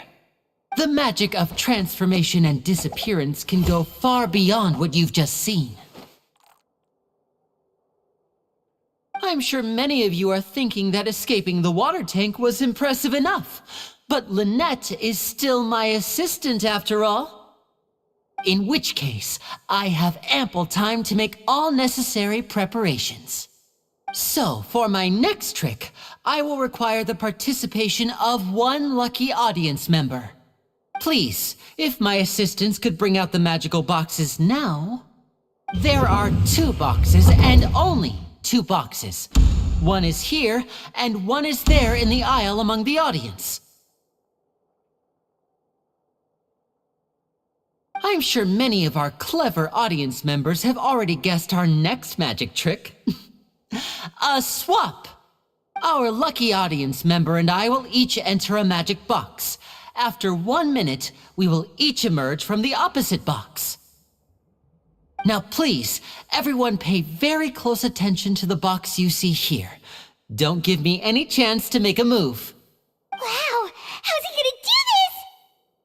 Speaker 4: The magic of transformation and disappearance can go far beyond what you've just seen. I'm sure many of you are thinking that escaping the water tank was impressive enough, but Lynette is still my assistant after all. In which case, I have ample time to make all necessary preparations. So, for my next trick, I will require the participation of one lucky audience member. Please, if my assistants could bring out the magical boxes now. There are 2 boxes and only 2 boxes. One is here and one is there in the aisle among the audience. I'm sure many of our clever audience members have already guessed our next magic trick. A swap! Our lucky audience member and I will each enter a magic box. After 1 minute, we will each emerge from the opposite box. Now please, everyone pay very close attention to the box you see here. Don't give me any chance to make a move.
Speaker 2: Wow! How's he gonna do this?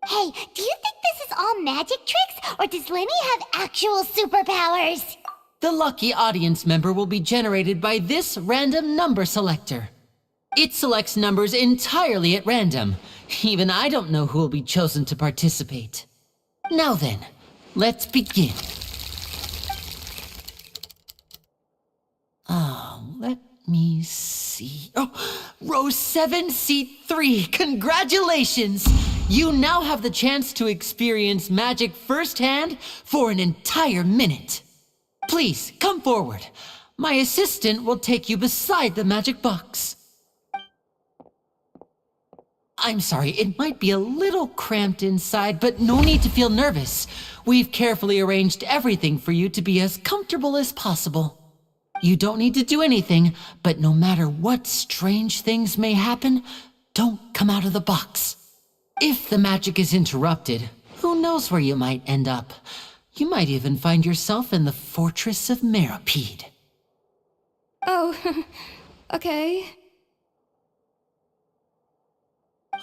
Speaker 2: Hey, do you think this is all magic tricks, or does Lenny have actual superpowers?
Speaker 4: The lucky audience member will be generated by this random number selector. It selects numbers entirely at random. Even I don't know who will be chosen to participate. Now then, let's begin. 07 Seat 3, congratulations! You now have the chance to experience magic firsthand for an entire minute. Please, come forward. My assistant will take you beside the magic box. I'm sorry, it might be a little cramped inside, but no need to feel nervous. We've carefully arranged everything for you to be as comfortable as possible. You don't need to do anything, but no matter what strange things may happen, don't come out of the box. If the magic is interrupted, who knows where you might end up? You might even find yourself in the Fortress of Meripede.
Speaker 13: Oh, okay.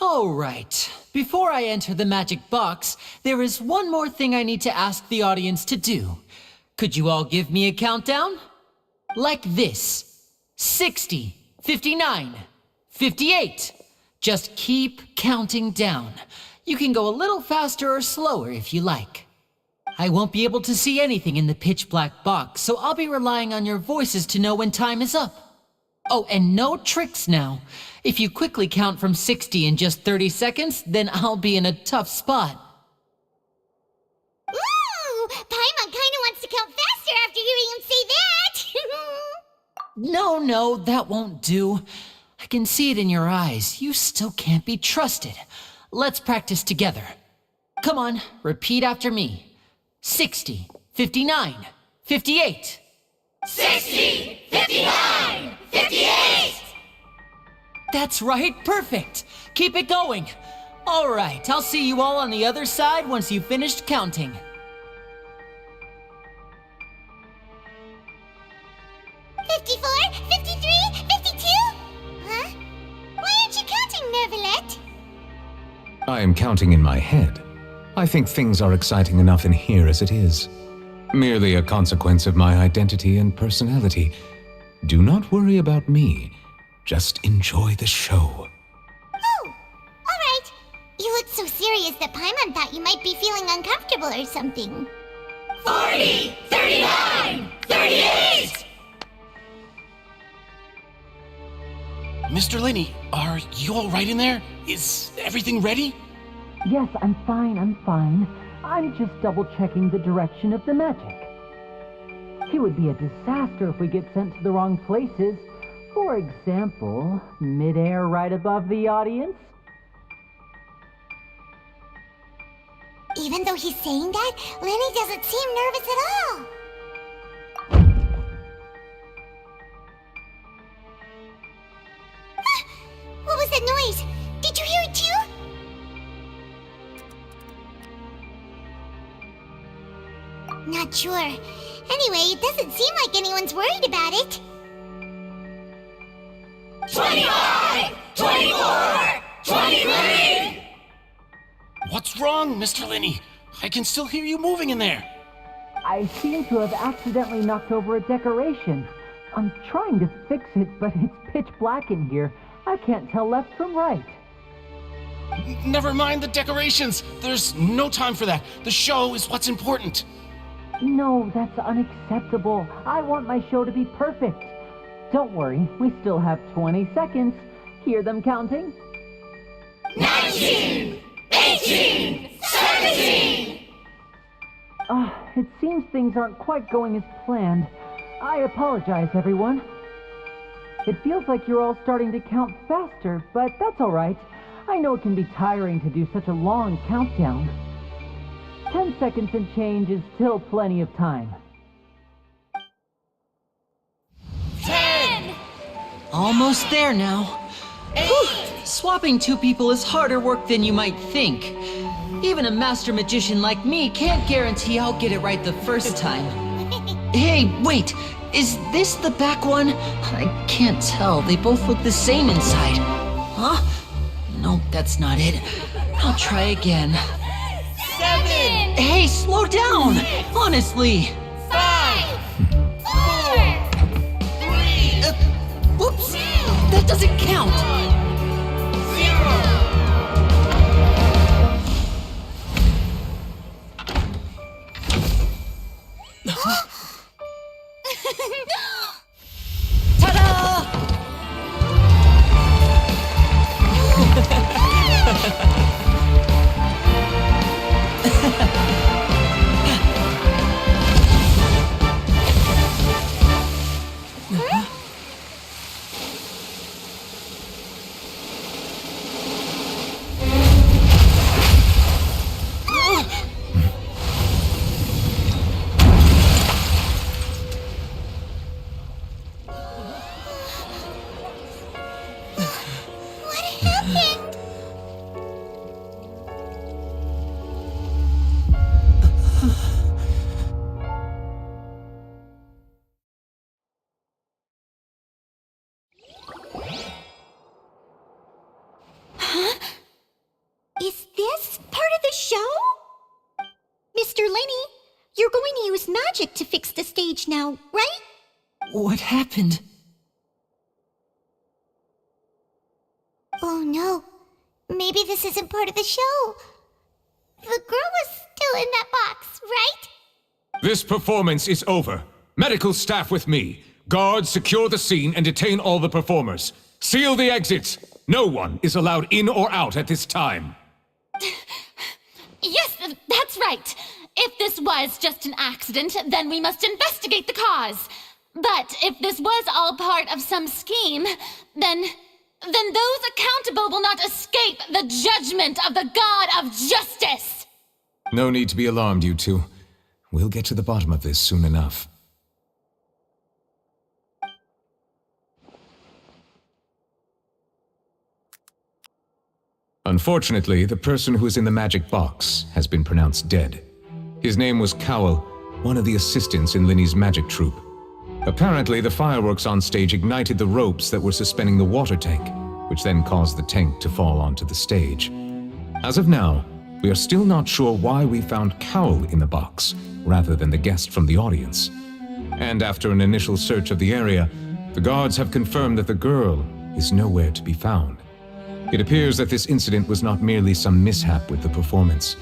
Speaker 4: All right. Before I enter the magic box, there is one more thing I need to ask the audience to do. Could you all give me a countdown? Like this. 60, 59, 58. Just keep counting down. You can go a little faster or slower if you like. I won't be able to see anything in the pitch black box, so I'll be relying on your voices to know when time is up. Oh, and no tricks now. If you quickly count from 60 in just 30 seconds, then I'll be in a tough spot.
Speaker 2: Ooh! Paimon kinda wants to count faster after hearing him say that!
Speaker 4: No, that won't do. I can see it in your eyes. You still can't be trusted. Let's practice together. Come on, repeat after me. 60, 59, 58.
Speaker 2: 60, 59, 58!
Speaker 4: That's right, perfect. Keep it going. All right, I'll see you all on the other side once you've finished counting.
Speaker 2: 54, 53, 52? Huh? Why aren't you counting, Nervalet?
Speaker 17: I am counting in my head. I think things are exciting enough in here as it is. Merely a consequence of my identity and personality. Do not worry about me. Just enjoy the show.
Speaker 2: Oh, alright. You looked so serious that Paimon thought you might be feeling uncomfortable or something. 40, 39, 38!
Speaker 21: Mr. Linney, are you all right in there? Is everything ready?
Speaker 4: Yes, I'm fine. I'm just double-checking the direction of the magic. It would be a disaster if we get sent to the wrong places. For example, mid-air right above the audience.
Speaker 2: Even though he's saying that, Lenny doesn't seem nervous at all. What was that noise? Did you hear it too? Not sure. Anyway, it doesn't seem like anyone's worried about it.
Speaker 16: 25! 24! 23!
Speaker 21: What's wrong, Mr. Linney? I can still hear you moving in there.
Speaker 4: I seem to have accidentally knocked over a decoration. I'm trying to fix it, but it's pitch black in here. I can't tell left from right.
Speaker 21: Never mind the decorations. There's no time for that. The show is what's important.
Speaker 4: No, that's unacceptable. I want my show to be perfect. Don't worry, we still have 20 seconds. Hear them counting?
Speaker 16: 19! 18! 17!
Speaker 4: It seems things aren't quite going as planned. I apologize, everyone. It feels like you're all starting to count faster, but that's all right. I know it can be tiring to do such a long countdown. 10 seconds and change is still plenty of time.
Speaker 2: 10!
Speaker 4: Almost there now. Whew. Swapping two people is harder work than you might think. Even a master magician like me can't guarantee I'll get it right the first time. Hey, wait! Is this the back one? I can't tell. They both look the same inside. Huh? No, that's not it. I'll try again.
Speaker 2: 7!
Speaker 4: Hey, slow down! Honestly!
Speaker 2: 5! 4! 3!
Speaker 4: Whoops! That doesn't count!
Speaker 2: 0!
Speaker 4: Ta-da!
Speaker 2: Is this part of the show? Mr. Lenny, you're going to use magic to fix the stage now, right?
Speaker 4: What happened?
Speaker 2: Oh no. Maybe this isn't part of the show. The girl was still in that box, right?
Speaker 17: This performance is over. Medical staff with me. Guards, secure the scene and detain all the performers. Seal the exits. No one is allowed in or out at this time.
Speaker 9: Yes, that's right. If this was just an accident, then we must investigate the cause. But if this was all part of some scheme, then those accountable will not escape the judgment of the God of Justice.
Speaker 17: No need to be alarmed, you two. We'll get to the bottom of this soon enough. Unfortunately, the person who is in the magic box has been pronounced dead. His name was Cowell, one of the assistants in Linny's magic troupe. Apparently, the fireworks on stage ignited the ropes that were suspending the water tank, which then caused the tank to fall onto the stage. As of now, we are still not sure why we found Cowell in the box, rather than the guest from the audience. And after an initial search of the area, the guards have confirmed that the girl is nowhere to be found. It appears that this incident was not merely some mishap with the performance.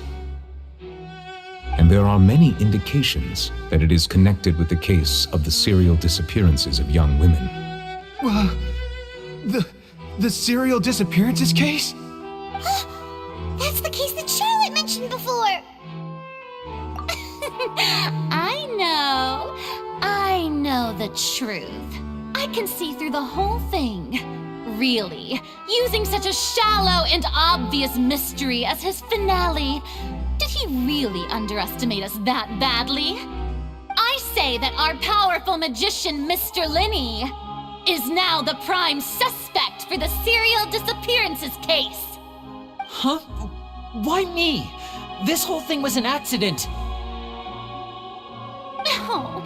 Speaker 17: And there are many indications that it is connected with the case of the serial disappearances of young women.
Speaker 20: The serial disappearances case?
Speaker 2: That's the case that Charlotte mentioned before!
Speaker 9: I know the truth. I can see through the whole thing. Really, using such a shallow and obvious mystery as his finale. Did he really underestimate us that badly? I say that our powerful magician, Mr. Linny, is now the prime suspect for the serial disappearances case.
Speaker 4: Huh? Why me? This whole thing was an accident.
Speaker 9: No,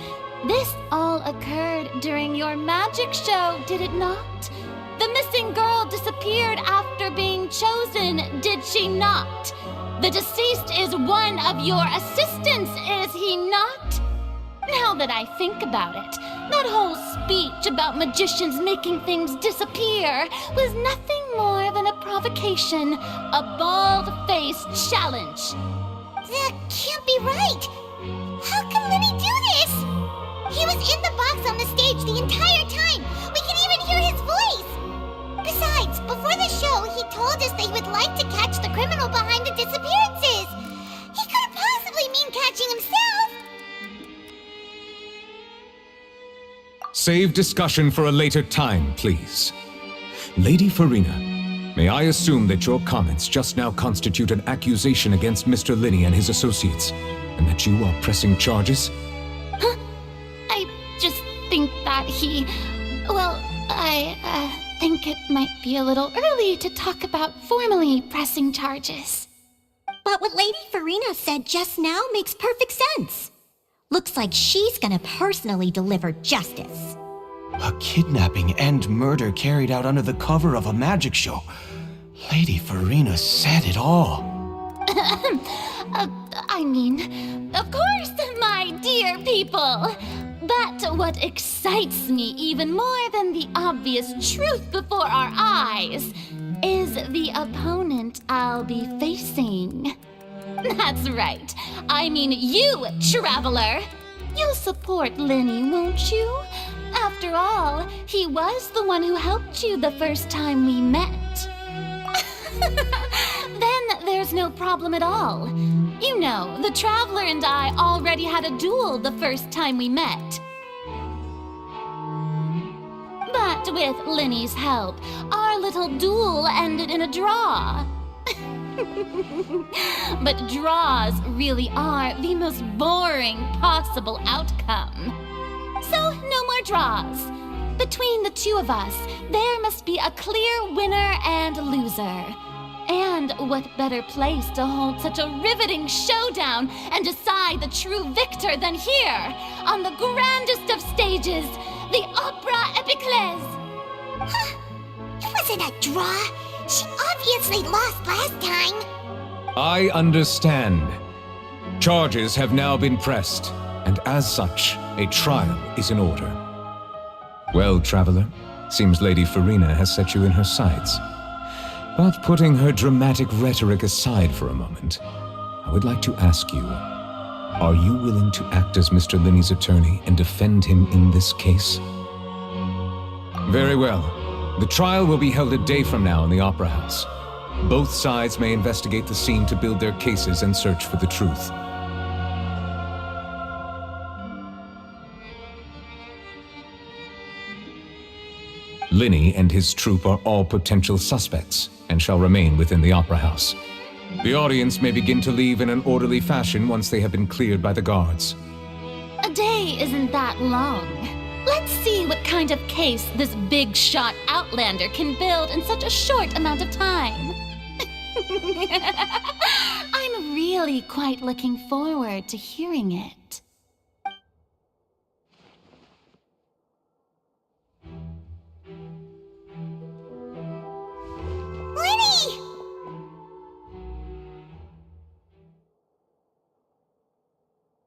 Speaker 9: this all occurred during your magic show, did it not? The missing girl disappeared after being chosen, did she not? The deceased is one of your assistants, is he not? Now that I think about it, that whole speech about magicians making things disappear was nothing more than a provocation, a bald-faced challenge.
Speaker 2: That can't be right! How can Linny do this? He was in the box on the stage the entire time! We can even hear his voice! Besides, before the show, he told us that he would like to catch the criminal behind the disappearances! He couldn't possibly mean catching himself!
Speaker 17: Save discussion for a later time, please. Lady Farina, may I assume that your comments just now constitute an accusation against Mr. Linny and his associates, and that you are pressing charges?
Speaker 9: Huh? I just think that I think it might be a little early to talk about formally pressing charges.
Speaker 2: But what Lady Farina said just now makes perfect sense. Looks like she's gonna personally deliver justice.
Speaker 20: A kidnapping and murder carried out under the cover of a magic show. Lady Farina said it all.
Speaker 9: Of course, my dear people. But what excites me even more than the obvious truth before our eyes is the opponent I'll be facing. That's right. I mean you, Traveler. You'll support Linny, won't you? After all, he was the one who helped you the first time we met. Then there's no problem at all. You know, the Traveler and I already had a duel the first time we met. But with Linny's help, our little duel ended in a draw. But draws really are the most boring possible outcome. So, no more draws. Between the two of us, there must be a clear winner and loser. And what better place to hold such a riveting showdown and decide the true victor than here, on the grandest of stages, the Opera Epiclese.
Speaker 2: Huh. It wasn't a draw. She obviously lost last time.
Speaker 17: I understand. Charges have now been pressed, and as such, a trial is in order. Well, Traveler, seems Lady Farina has set you in her sights. But putting her dramatic rhetoric aside for a moment, I would like to ask you, are you willing to act as Mr. Linny's attorney and defend him in this case? Very well. The trial will be held a day from now in the Opera House. Both sides may investigate the scene to build their cases and search for the truth. Linny and his troupe are all potential suspects and shall remain within the Opera House. The audience may begin to leave in an orderly fashion once they have been cleared by the guards.
Speaker 9: A day isn't that long. Let's see what kind of case this big-shot Outlander can build in such a short amount of time. I'm really quite looking forward to hearing it.
Speaker 2: Linny!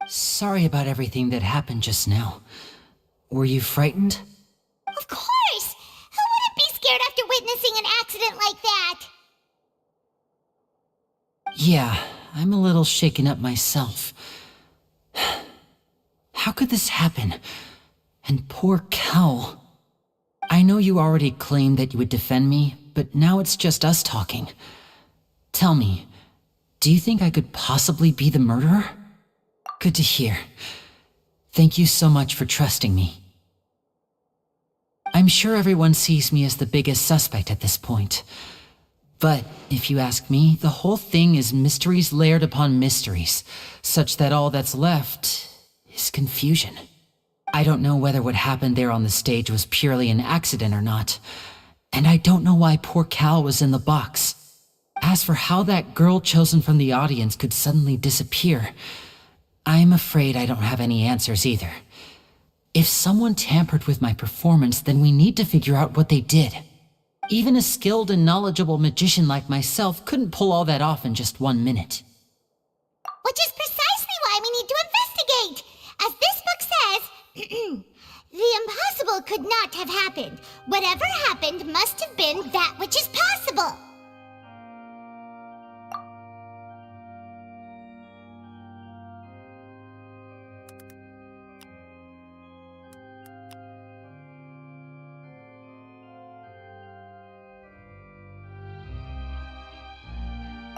Speaker 4: Sorry about everything that happened just now. Were you frightened?
Speaker 2: Of course! Who wouldn't be scared after witnessing an accident like that?
Speaker 4: Yeah, I'm a little shaken up myself. How could this happen? And poor Cal. I know you already claimed that you would defend me, but now it's just us talking. Tell me, do you think I could possibly be the murderer? Good to hear. Thank you so much for trusting me. I'm sure everyone sees me as the biggest suspect at this point. But if you ask me, the whole thing is mysteries layered upon mysteries, such that all that's left is confusion. I don't know whether what happened there on the stage was purely an accident or not, and I don't know why poor Cal was in the box. As for how that girl chosen from the audience could suddenly disappear, I'm afraid I don't have any answers either. If someone tampered with my performance, then we need to figure out what they did. Even a skilled and knowledgeable magician like myself couldn't pull all that off in just 1 minute.
Speaker 2: Which is precisely why we need to investigate! As this book says, the impossible could not have happened. Whatever happened must have been that which is possible.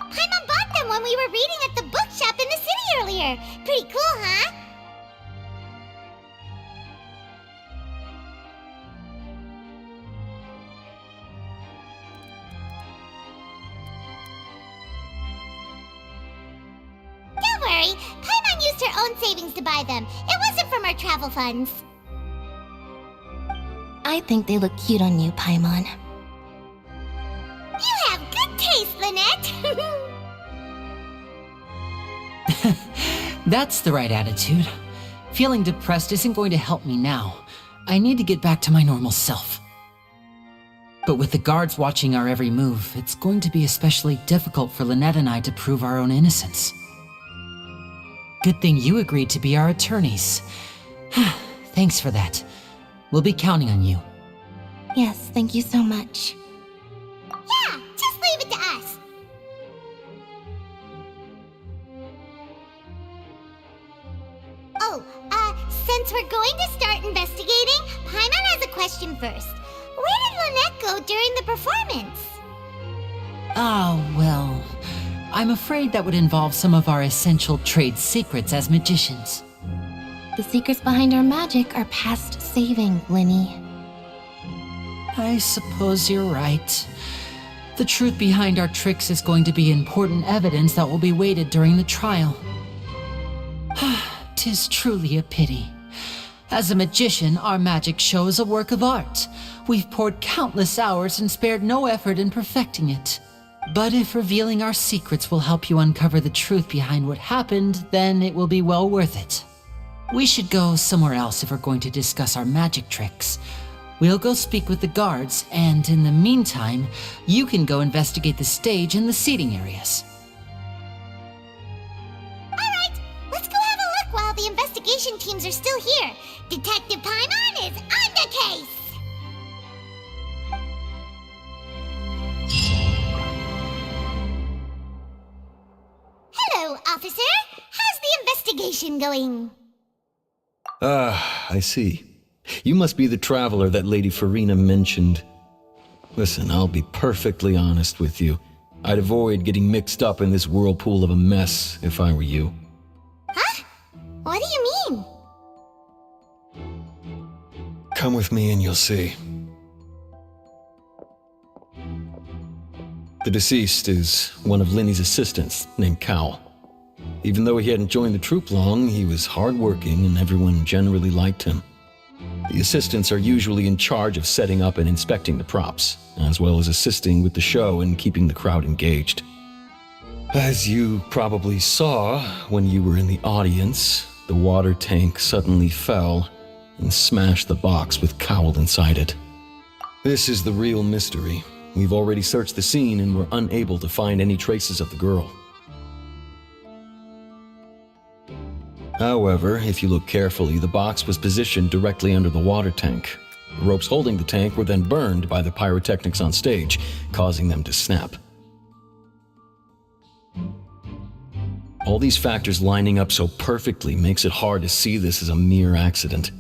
Speaker 2: Paimon bought them when we were reading at the bookshop in the city earlier. Pretty cool, huh? Don't worry, Paimon used her own savings to buy them. It wasn't from our travel funds.
Speaker 8: I think they look cute on you, Paimon.
Speaker 2: You have good taste, Lynette!
Speaker 4: That's the right attitude. Feeling depressed isn't going to help me now. I need to get back to my normal self. But with the guards watching our every move, it's going to be especially difficult for Lynette and I to prove our own innocence. Good thing you agreed to be our attorneys. Thanks for that. We'll be counting on you.
Speaker 8: Yes, thank you so much.
Speaker 2: Yeah, just leave it to us. Oh, since we're going to start investigating, Paimon has a question first. Where did Lynette go during the performance?
Speaker 4: Well, I'm afraid that would involve some of our essential trade secrets as magicians.
Speaker 8: The secrets behind our magic are past saving, Linny.
Speaker 4: I suppose you're right. The truth behind our tricks is going to be important evidence that will be weighted during the trial. 'Tis truly a pity. As a magician, our magic show is a work of art. We've poured countless hours and spared no effort in perfecting it. But if revealing our secrets will help you uncover the truth behind what happened, then it will be well worth it. We should go somewhere else if we're going to discuss our magic tricks. We'll go speak with the guards, and in the meantime, you can go investigate the stage and the seating areas.
Speaker 2: Alright, let's go have a look while the investigation teams are still here. Detective Paimon is on the case! Hello, officer. How's the investigation going?
Speaker 1: I see. You must be the traveler that Lady Farina mentioned. Listen, I'll be perfectly honest with you. I'd avoid getting mixed up in this whirlpool of a mess if I were you.
Speaker 2: Huh? What do you mean?
Speaker 1: Come with me and you'll see. The deceased is one of Linny's assistants named Cal. Even though he hadn't joined the troupe long, he was hardworking and everyone generally liked him. The assistants are usually in charge of setting up and inspecting the props, as well as assisting with the show and keeping the crowd engaged. As you probably saw when you were in the audience, the water tank suddenly fell and smashed the box with Cowl inside it. This is the real mystery. We've already searched the scene and were unable to find any traces of the girl. However, if you look carefully, the box was positioned directly under the water tank. The ropes holding the tank were then burned by the pyrotechnics on stage, causing them to snap. All these factors lining up so perfectly makes it hard to see this as a mere accident.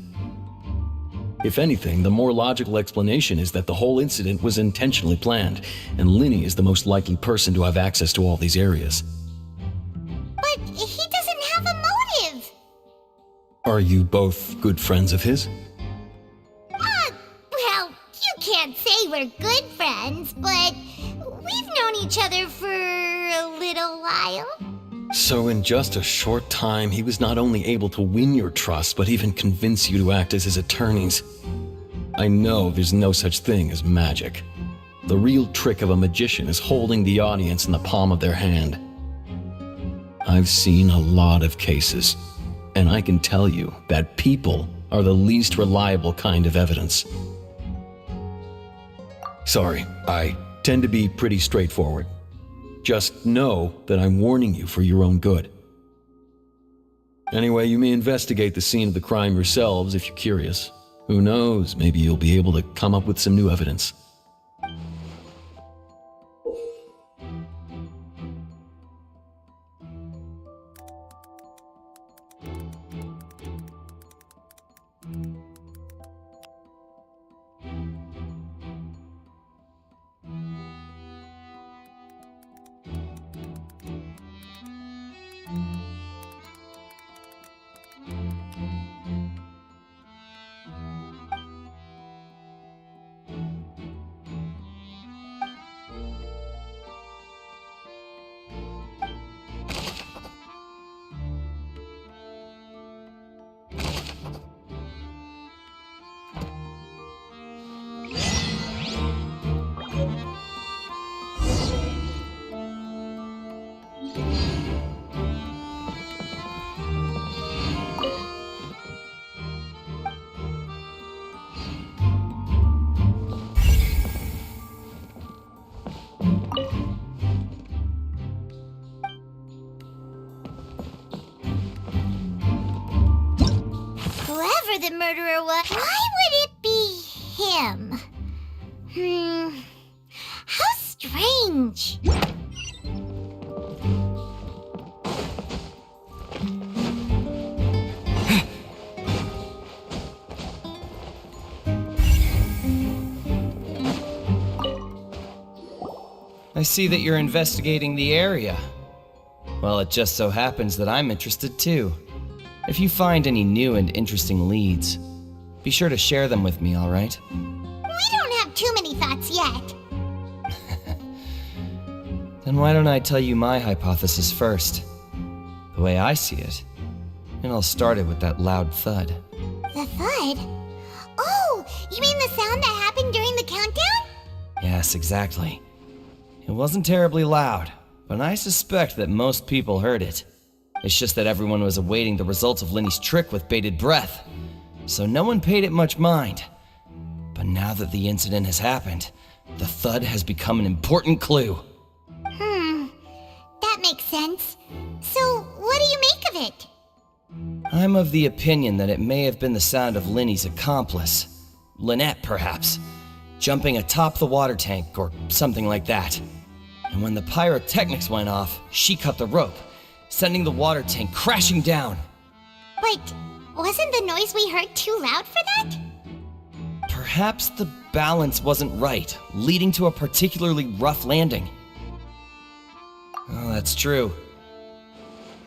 Speaker 1: If anything, the more logical explanation is that the whole incident was intentionally planned, and Linny is the most likely person to have access to all these areas.
Speaker 2: But he doesn't have a motive!
Speaker 1: Are you both good friends of his?
Speaker 2: Well, you can't say we're good friends, but we've known each other for a little while.
Speaker 1: So in just a short time, he was not only able to win your trust, but even convince you to act as his attorneys. I know there's no such thing as magic. The real trick of a magician is holding the audience in the palm of their hand. I've seen a lot of cases, and I can tell you that people are the least reliable kind of evidence. Sorry, I tend to be pretty straightforward. Just know that I'm warning you for your own good. Anyway, you may investigate the scene of the crime yourselves if you're curious. Who knows, maybe you'll be able to come up with some new evidence.
Speaker 2: Whoever the murderer was, why would it be him? How strange.
Speaker 10: I see that you're investigating the area. Well, it just so happens that I'm interested too. If you find any new and interesting leads, be sure to share them with me, all right?
Speaker 2: We don't have too many thoughts yet.
Speaker 10: Then why don't I tell you my hypothesis first? The way I see it. It all started with that loud thud.
Speaker 2: The thud? Oh, you mean the sound that happened during the countdown?
Speaker 10: Yes, exactly. It wasn't terribly loud, but I suspect that most people heard it. It's just that everyone was awaiting the results of Lenny's trick with bated breath, so no one paid it much mind. But now that the incident has happened, the thud has become an important clue.
Speaker 2: That makes sense. So, what do you make of it?
Speaker 10: I'm of the opinion that it may have been the sound of Lenny's accomplice, Lynette perhaps, jumping atop the water tank or something like that. And when the pyrotechnics went off, she cut the rope, sending the water tank crashing down.
Speaker 2: But wasn't the noise we heard too loud for that?
Speaker 10: Perhaps the balance wasn't right, leading to a particularly rough landing. Oh, that's true.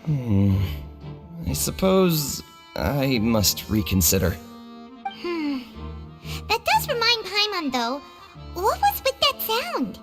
Speaker 10: I suppose I must reconsider.
Speaker 2: That does remind Paimon, though. What was with that sound?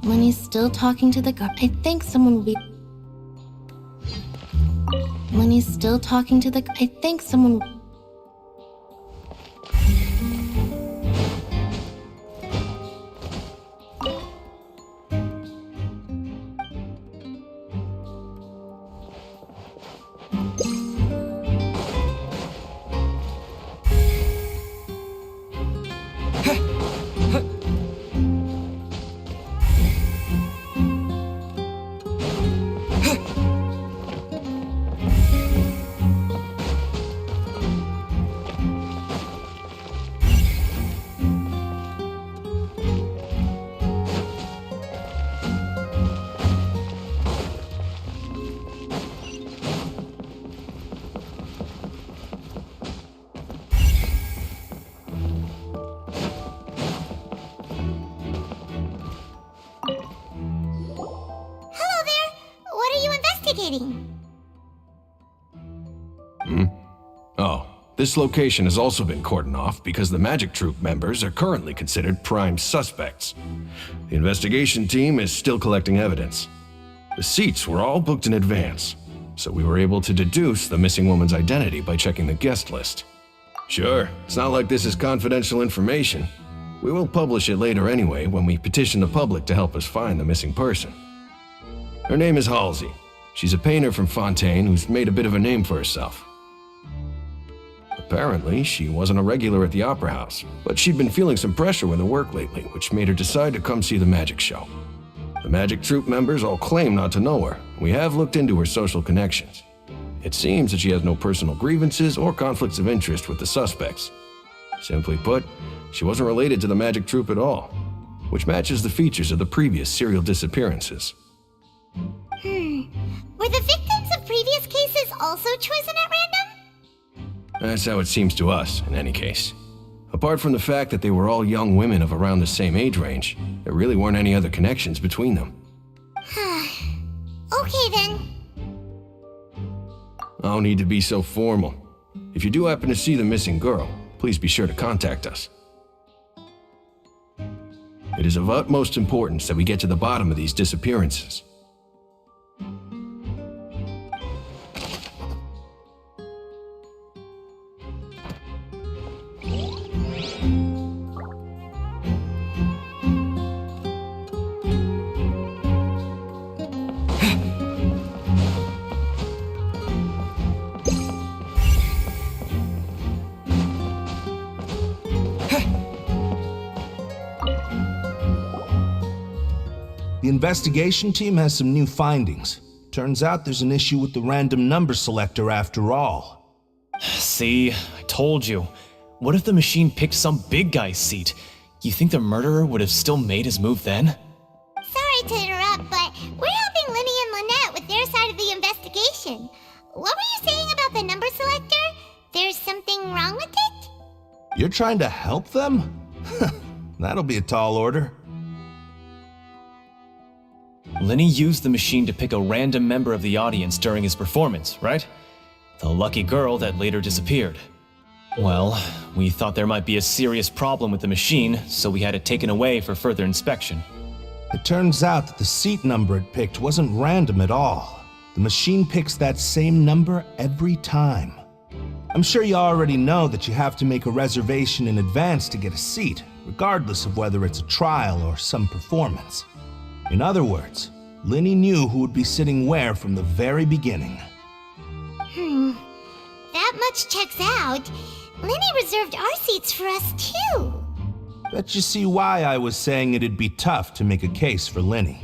Speaker 8: Lenny's still talking to the guard. I think someone will be... Lenny's still talking to the... I think someone...
Speaker 20: Oh, this location has also been cordoned off because the Magic Troop members are currently considered prime suspects. The investigation team is still collecting evidence. The seats were all booked in advance, so we were able to deduce the missing woman's identity by checking the guest list. Sure, it's not like this is confidential information. We will publish it later anyway when we petition the public to help us find the missing person. Her name is Halsey. She's a painter from Fontaine who's made a bit of a name for herself. Apparently, she wasn't a regular at the Opera House, but she'd been feeling some pressure with her work lately, which made her decide to come see the magic show. The Magic Troop members all claim not to know her. We have looked into her social connections. It seems that she has no personal grievances or conflicts of interest with the suspects. Simply put, she wasn't related to the Magic Troop at all, which matches the features of the previous serial disappearances.
Speaker 2: Were the victims of previous cases also chosen at random?
Speaker 20: That's how it seems to us, in any case. Apart from the fact that they were all young women of around the same age range, there really weren't any other connections between them.
Speaker 2: Okay then.
Speaker 20: No need to be so formal. If you do happen to see the missing girl, please be sure to contact us. It is of utmost importance that we get to the bottom of these disappearances.
Speaker 14: The investigation team has some new findings. Turns out there's an issue with the random number selector after all.
Speaker 7: See, I told you. What if the machine picked some big guy's seat? You think the murderer would have still made his move then?
Speaker 2: Sorry to interrupt, but we're helping Linny and Lynette with their side of the investigation. What were you saying about the number selector? There's something wrong with it?
Speaker 14: You're trying to help them? That'll be a tall order.
Speaker 7: Linny used the machine to pick a random member of the audience during his performance, right? The lucky girl that later disappeared. Well, we thought there might be a serious problem with the machine, so we had it taken away for further inspection.
Speaker 14: It turns out that the seat number it picked wasn't random at all. The machine picks that same number every time. I'm sure you already know that you have to make a reservation in advance to get a seat, regardless of whether it's a trial or some performance. In other words, Linny knew who would be sitting where from the very beginning.
Speaker 2: That much checks out. Linny reserved our seats for us too.
Speaker 14: Bet you see why I was saying it'd be tough to make a case for Linny.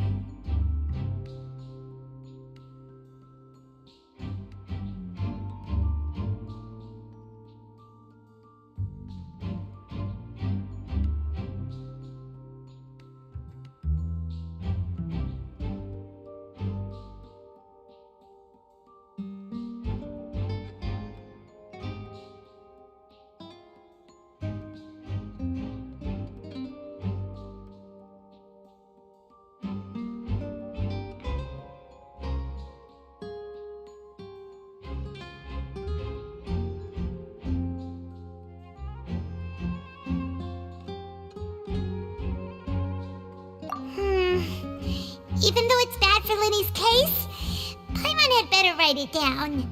Speaker 2: Even though it's bad for Linny's case, Paimon had better write it down.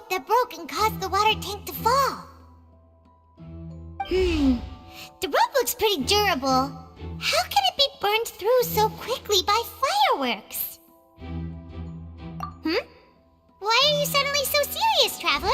Speaker 2: That broke and caused the water tank to fall. The rope looks pretty durable. How can it be burned through so quickly by fireworks? Why are you suddenly so serious, Traveler?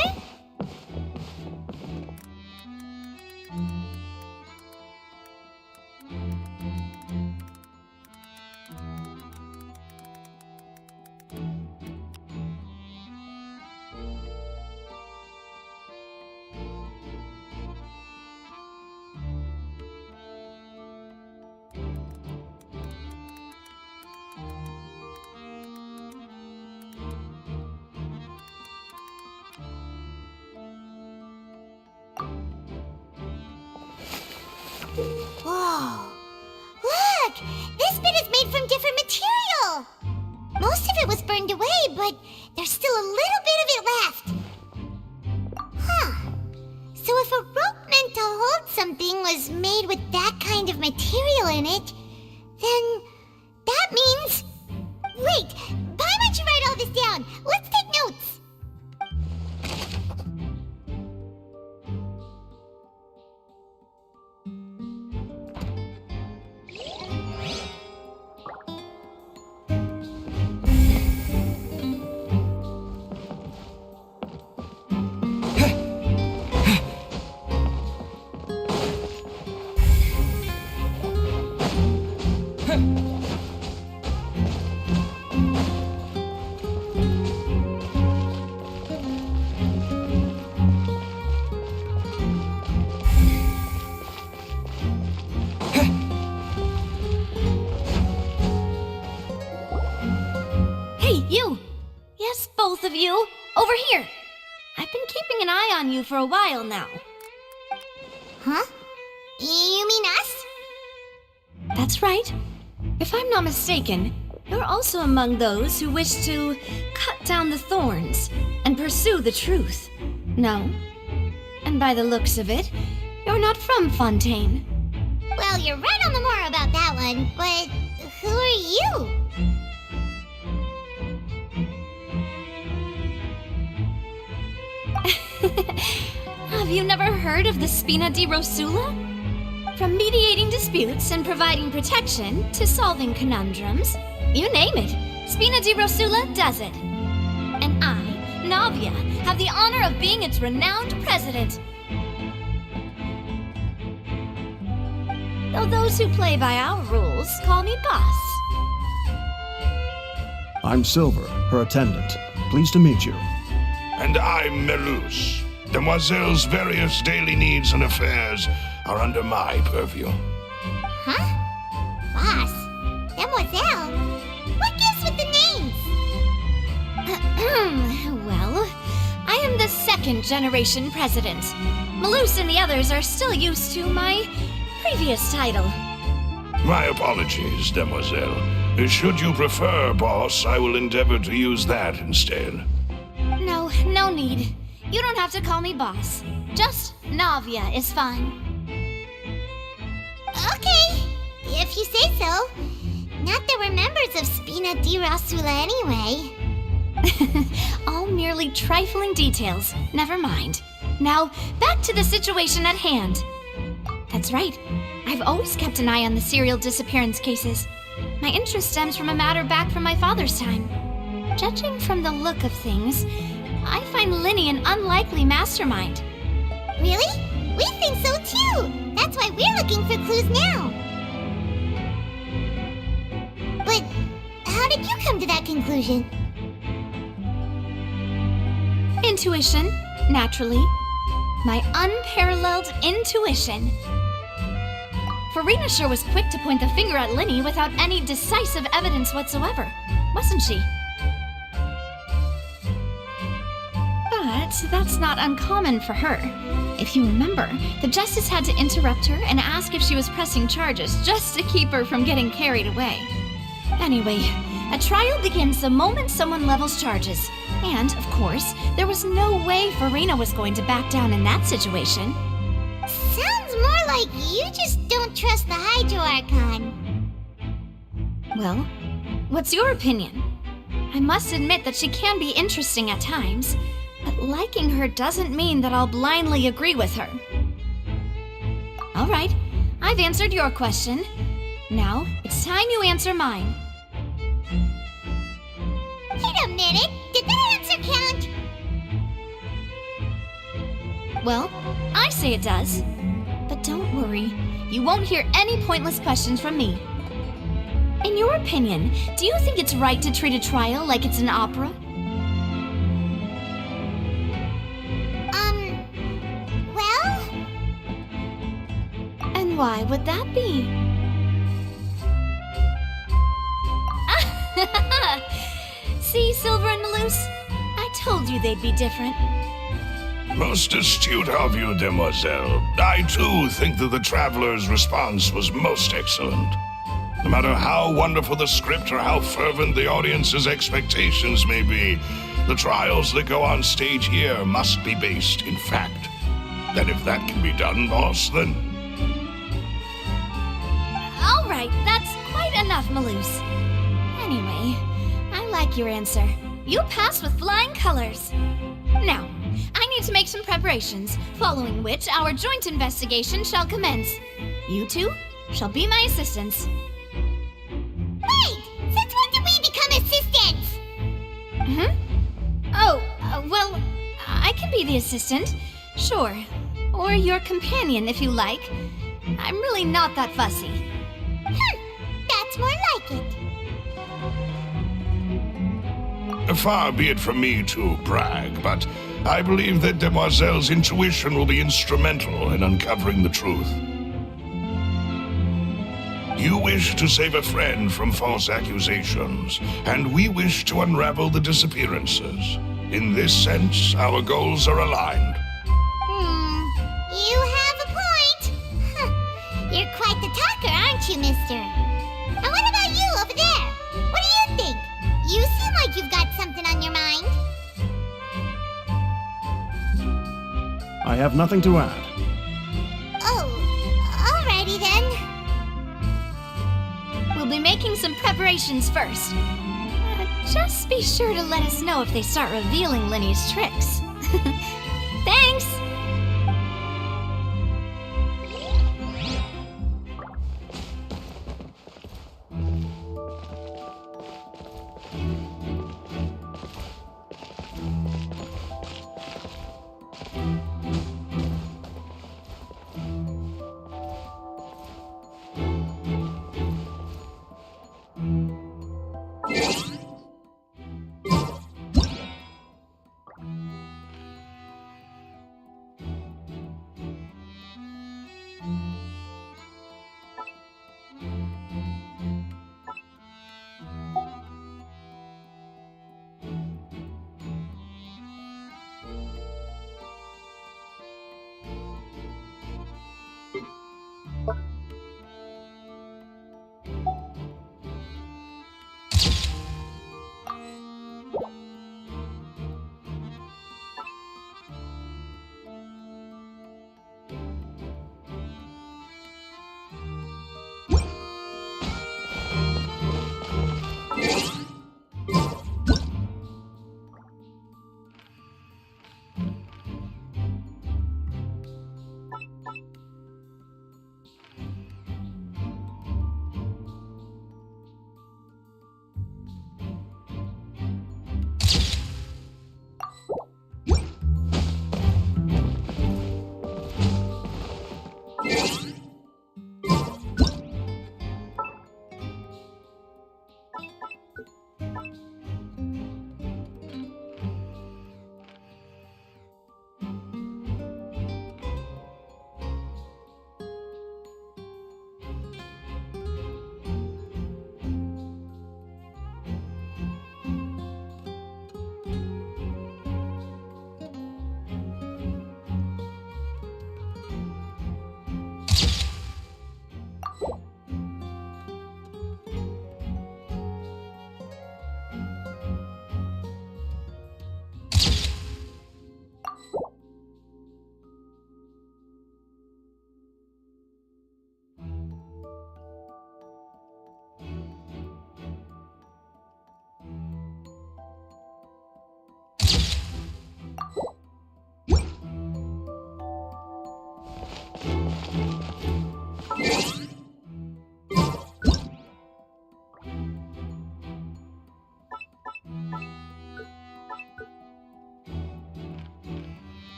Speaker 2: was made from different material. Most of it was burned away, but there's still a little bit of it left. Huh. So if a rope meant to hold something was made with that kind of material in it, then that means... Wait, why don't you write all this down? Let's take notes.
Speaker 6: Both of you, over here. I've been keeping an eye on you for a while now.
Speaker 2: Huh? You mean us?
Speaker 6: That's right. If I'm not mistaken, you're also among those who wish to cut down the thorns and pursue the truth. No? And by the looks of it, you're not from Fontaine.
Speaker 2: Well, you're right on the mark about that one, but who are you?
Speaker 6: Have you never heard of the Spina di Rosula? From mediating disputes and providing protection to solving conundrums, you name it, Spina di Rosula does it. And I, Navia, have the honor of being its renowned president. Though those who play by our rules call me boss.
Speaker 22: I'm Silver, her attendant. Pleased to meet you.
Speaker 14: And I'm Melus. Demoiselle's various daily needs and affairs are under my purview.
Speaker 2: Huh? Boss? Demoiselle? What gives with the names?
Speaker 6: Well, I am the second generation president. Melus and the others are still used to my previous title.
Speaker 14: My apologies, Demoiselle. Should you prefer, boss, I will endeavor to use that instead.
Speaker 6: No need. You don't have to call me boss. Just Navia is fine.
Speaker 2: Okay, if you say so. Not that we're members of Spina di Rosula anyway.
Speaker 6: All merely trifling details. Never mind. Now, back to the situation at hand. That's right. I've always kept an eye on the serial disappearance cases. My interest stems from a matter back from my father's time. Judging from the look of things, I find Linny an unlikely mastermind.
Speaker 2: Really? We think so too! That's why we're looking for clues now. But how did you come to that conclusion?
Speaker 6: Intuition, naturally. My unparalleled intuition. Farina sure was quick to point the finger at Linny without any decisive evidence whatsoever, wasn't she? But that's not uncommon for her. If you remember, the Justice had to interrupt her and ask if she was pressing charges just to keep her from getting carried away. Anyway, a trial begins the moment someone levels charges. And, of course, there was no way Farina was going to back down in that situation.
Speaker 2: Sounds more like you just don't trust the Hydro Archon.
Speaker 6: Well, what's your opinion? I must admit that she can be interesting at times, but liking her doesn't mean that I'll blindly agree with her. All right, I've answered your question. Now, it's time you answer mine.
Speaker 2: Wait a minute, did that answer count?
Speaker 6: Well, I say it does. But don't worry, you won't hear any pointless questions from me. In your opinion, do you think it's right to treat a trial like it's an opera?
Speaker 2: Well?
Speaker 6: And why would that be? See, Silver and Melus? I told you they'd be different.
Speaker 14: Most astute of you, Demoiselle. I, too, think that the Traveler's response was most excellent. No matter how wonderful the script or how fervent the audience's expectations may be, the trials that go on stage here must be based in fact. And if that can be done, boss, then...
Speaker 6: All right, that's quite enough, Maloose. Anyway, I like your answer. You passed with flying colors. Now, I need to make some preparations, following which our joint investigation shall commence. You two shall be my assistants.
Speaker 2: Wait! Since when did we become assistants?
Speaker 6: Well, I can be the assistant, sure. Or your companion, if you like. I'm really not that fussy.
Speaker 2: That's more like it.
Speaker 14: Far be it from me to brag, but I believe that Demoiselle's intuition will be instrumental in uncovering the truth. You wish to save a friend from false accusations, and we wish to unravel the disappearances. In this sense, our goals are aligned.
Speaker 2: You have a point. You're quite the talker, aren't you, mister? And what about you over there? What do you think? You seem like you've got something on your mind.
Speaker 22: I have nothing to add.
Speaker 2: Oh, alrighty then.
Speaker 6: We'll be making some preparations first. Just be sure to let us know if they start revealing Lenny's tricks. Thanks!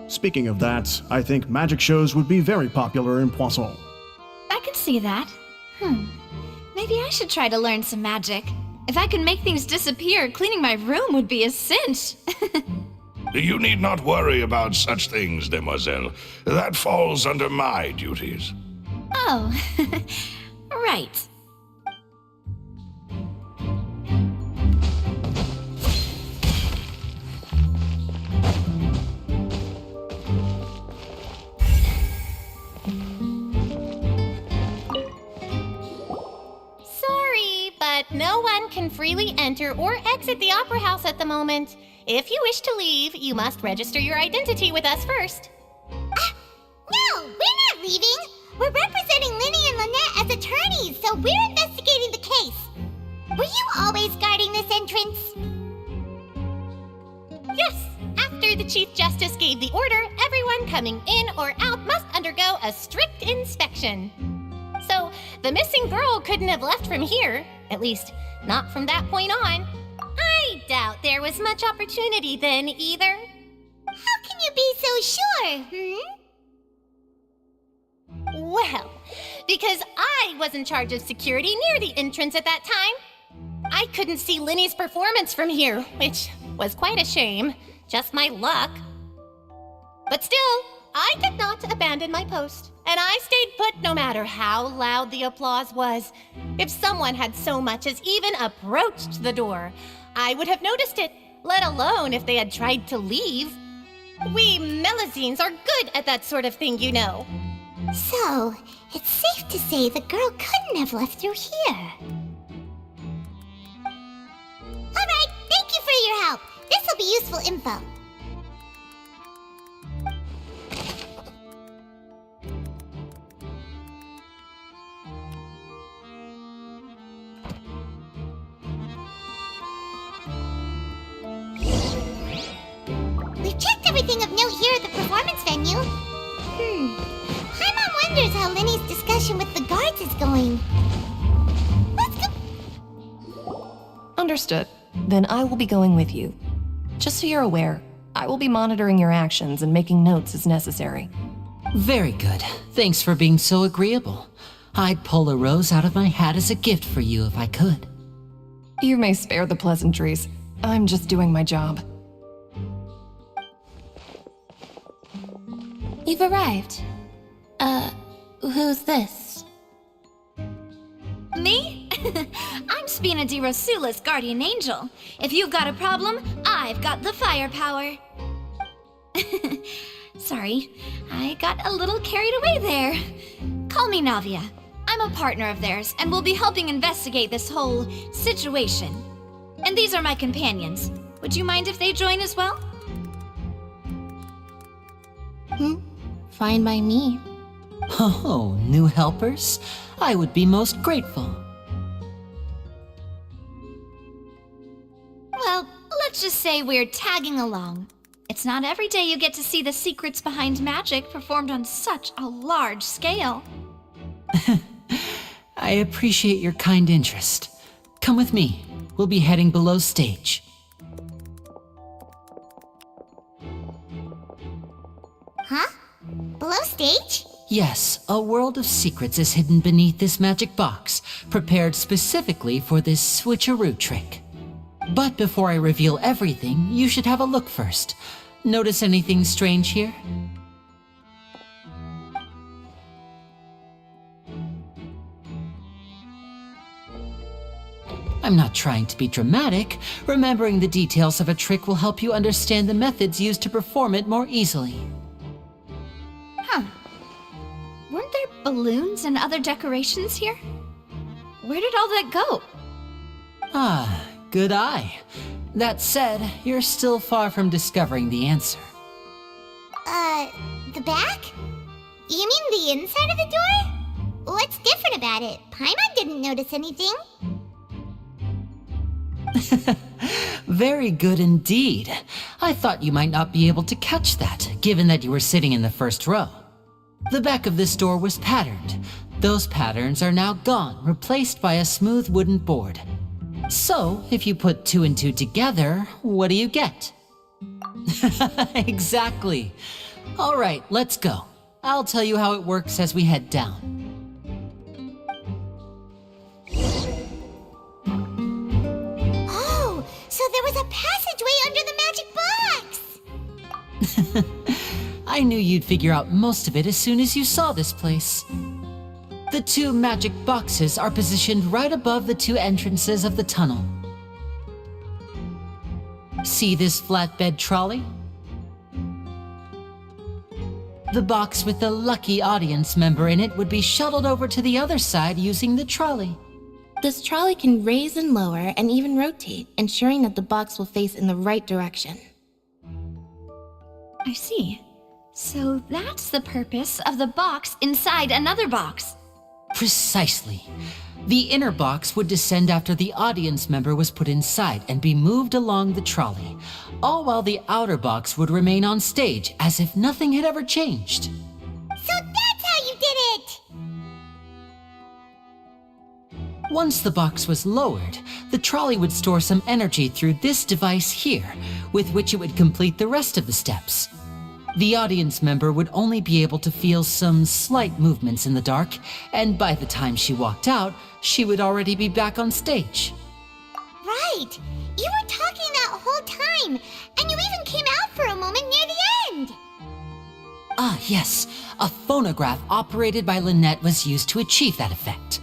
Speaker 22: Speaking of that, I think magic shows would be very popular in Poisson.
Speaker 6: I could see that. Maybe Maybe I should try to learn some magic. If I could make things disappear, cleaning my room would be a cinch.
Speaker 3: You need not worry about such things, demoiselle. That falls under my duties.
Speaker 6: Oh, right.
Speaker 11: Sorry, but no one can freely enter or exit the Opera House at the moment. If you wish to leave, you must register your identity with us first.
Speaker 2: No, we're not leaving. We're representing Linny and Lynette as attorneys, so we're investigating the case. Were you always guarding this entrance?
Speaker 11: Yes, after the Chief Justice gave the order, everyone coming in or out must undergo a strict inspection. So, the missing girl couldn't have left from here, at least not from that point on. I doubt there was much opportunity then either.
Speaker 2: How can you be so sure,
Speaker 11: Well, because I was in charge of security near the entrance at that time. I couldn't see Linny's performance from here, which was quite a shame. Just my luck. But still, I did not abandon my post, and I stayed put no matter how loud the applause was. If someone had so much as even approached the door, I would have noticed it, let alone if they had tried to leave. We Melusines are good at that sort of thing, you know.
Speaker 2: So, it's safe to say the girl couldn't have left through here. Alright, thank you for your help. This'll be useful info. We've checked everything of note here at the performance venue. Paimon wonders how Linny's discussion with the guards is going. Let's go.
Speaker 23: Understood. Then I will be going with you. Just so you're aware, I will be monitoring your actions and making notes as necessary.
Speaker 4: Very good. Thanks for being so agreeable. I'd pull a rose out of my hat as a gift for you if I could.
Speaker 23: You may spare the pleasantries. I'm just doing my job.
Speaker 8: You've arrived. Who's this?
Speaker 6: Me? I'm Spina di Rosula's guardian angel. If you've got a problem, I've got the firepower. Sorry, I got a little carried away there. Call me Navia. I'm a partner of theirs, and will be helping investigate this whole situation. And these are my companions. Would you mind if they join as well?
Speaker 8: Fine by me.
Speaker 4: Oh, new helpers? I would be most grateful.
Speaker 6: Well, let's just say we're tagging along. It's not every day you get to see the secrets behind magic performed on such a large scale.
Speaker 4: I appreciate your kind interest. Come with me. We'll be heading below stage.
Speaker 2: Huh? Below stage?
Speaker 4: Yes, a world of secrets is hidden beneath this magic box, prepared specifically for this switcheroo trick. But before I reveal everything, you should have a look first. Notice anything strange here? I'm not trying to be dramatic. Remembering the details of a trick will help you understand the methods used to perform it more easily.
Speaker 6: Huh. Weren't there balloons and other decorations here? Where did all that go?
Speaker 4: Ah, good eye. That said, you're still far from discovering the answer.
Speaker 2: The back? You mean the inside of the door? What's different about it? Paimon didn't notice anything.
Speaker 4: Very good indeed. I thought you might not be able to catch that, given that you were sitting in the first row. The back of this door was patterned. Those patterns are now gone, replaced by a smooth wooden board. So, if you put 2 and 2 together, what do you get? Exactly. All right, let's go. I'll tell you how it works as we head down.
Speaker 2: there was a passageway under the magic box!
Speaker 4: I knew you'd figure out most of it as soon as you saw this place. The two magic boxes are positioned right above the two entrances of the tunnel. See this flatbed trolley? The box with the lucky audience member in it would be shuttled over to the other side using the trolley.
Speaker 8: This trolley can raise and lower and even rotate, ensuring that the box will face in the right direction.
Speaker 6: I see. So that's the purpose of the box inside another box.
Speaker 4: Precisely. The inner box would descend after the audience member was put inside and be moved along the trolley, all while the outer box would remain on stage as if nothing had ever changed.
Speaker 2: So that's how you did it!
Speaker 4: Once the box was lowered, the trolley would store some energy through this device here, with which it would complete the rest of the steps. The audience member would only be able to feel some slight movements in the dark, and by the time she walked out, she would already be back on stage.
Speaker 2: Right! You were talking that whole time, and you even came out for a moment near the end!
Speaker 4: Ah, yes. A phonograph operated by Lynette was used to achieve that effect.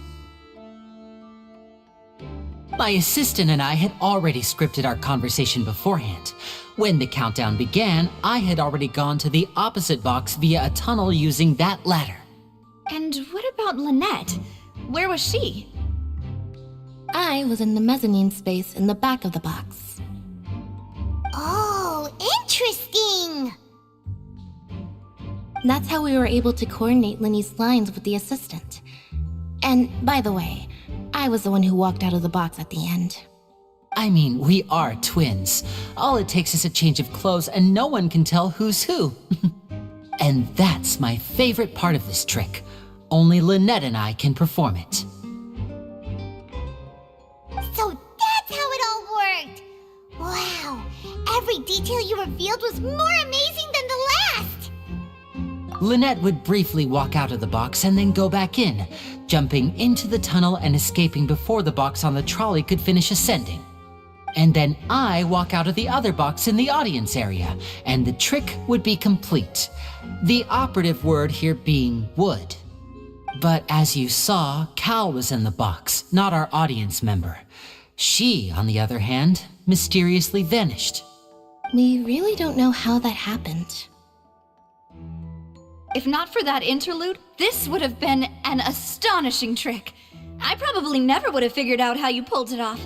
Speaker 4: My assistant and I had already scripted our conversation beforehand. When the countdown began, I had already gone to the opposite box via a tunnel using that ladder.
Speaker 6: And what about Lynette? Where was she?
Speaker 8: I was in the mezzanine space in the back of the box.
Speaker 2: Oh, interesting!
Speaker 8: That's how we were able to coordinate Linny's lines with the assistant. And, by the way, I was the one who walked out of the box at the end.
Speaker 4: I mean, we are twins. All it takes is a change of clothes and no one can tell who's who. And that's my favorite part of this trick. Only Lynette and I can perform it.
Speaker 2: So that's how it all worked! Wow, every detail you revealed was more amazing than the last!
Speaker 4: Lynette would briefly walk out of the box and then go back in, jumping into the tunnel and escaping before the box on the trolley could finish ascending. And then I walk out of the other box in the audience area, and the trick would be complete. The operative word here being would. But as you saw, Cal was in the box, not our audience member. She, on the other hand, mysteriously vanished.
Speaker 8: We really don't know how that happened.
Speaker 6: If not for that interlude, this would have been an astonishing trick. I probably never would have figured out how you pulled it off.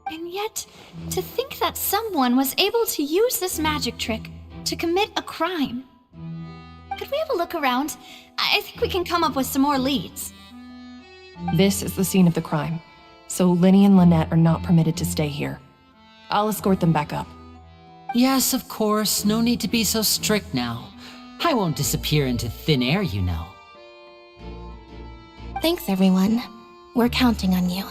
Speaker 6: And yet, to think that someone was able to use this magic trick to commit a crime. Could we have a look around? I think we can come up with some more leads.
Speaker 23: This is the scene of the crime, so Linny and Lynette are not permitted to stay here. I'll escort them back up.
Speaker 4: Yes, of course. No need to be so strict now. I won't disappear into thin air, you know.
Speaker 8: Thanks, everyone. We're counting on you.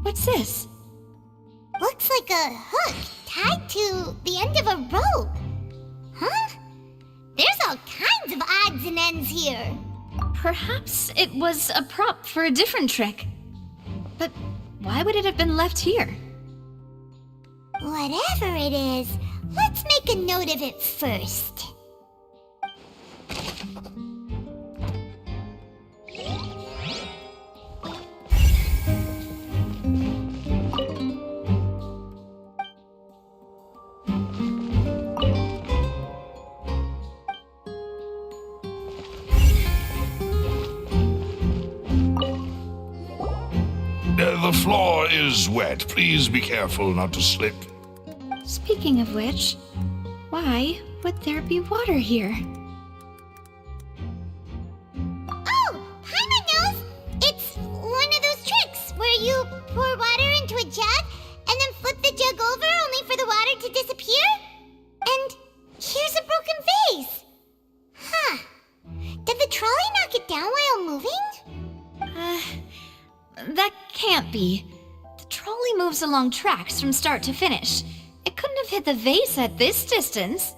Speaker 6: What's this?
Speaker 2: Looks like a hook tied to the end of a rope. Huh? There's all kinds of odds and ends here.
Speaker 6: Perhaps it was a prop for a different trick. But why would it have been left here?
Speaker 2: Whatever it is, let's make a note of it first.
Speaker 3: The floor is wet. Please be careful not to slip.
Speaker 6: Speaking of which, why would there be water here?
Speaker 2: Oh, Paimon knows! It's one of those tricks where you pour water into a jug and then flip the jug over only for the water to disappear? And here's a broken vase. Huh. Did the trolley knock it down while moving?
Speaker 6: That can't be. The trolley moves along tracks from start to finish. It couldn't have hit the vase at this distance.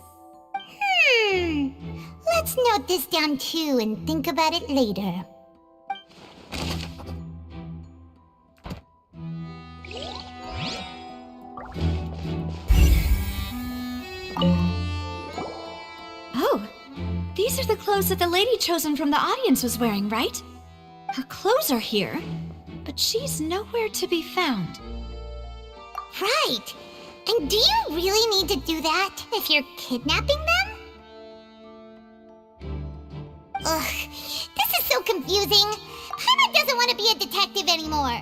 Speaker 2: Let's note this down too and think about it later.
Speaker 6: Oh, these are the clothes that the lady chosen from the audience was wearing, right? Her clothes are here, but she's nowhere to be found.
Speaker 2: Right. And do you really need to do that if you're kidnapping them? Ugh, this is so confusing. Paimon doesn't want to be a detective anymore.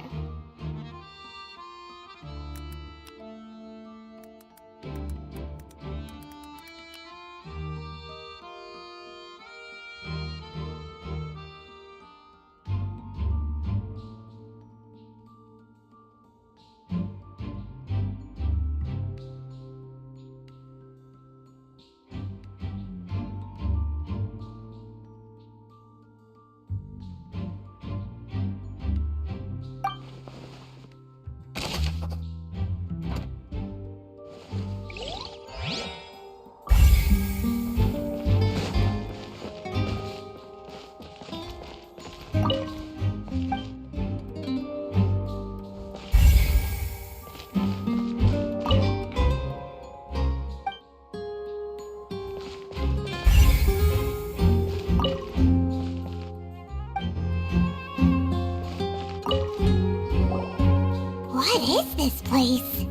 Speaker 2: What is this place?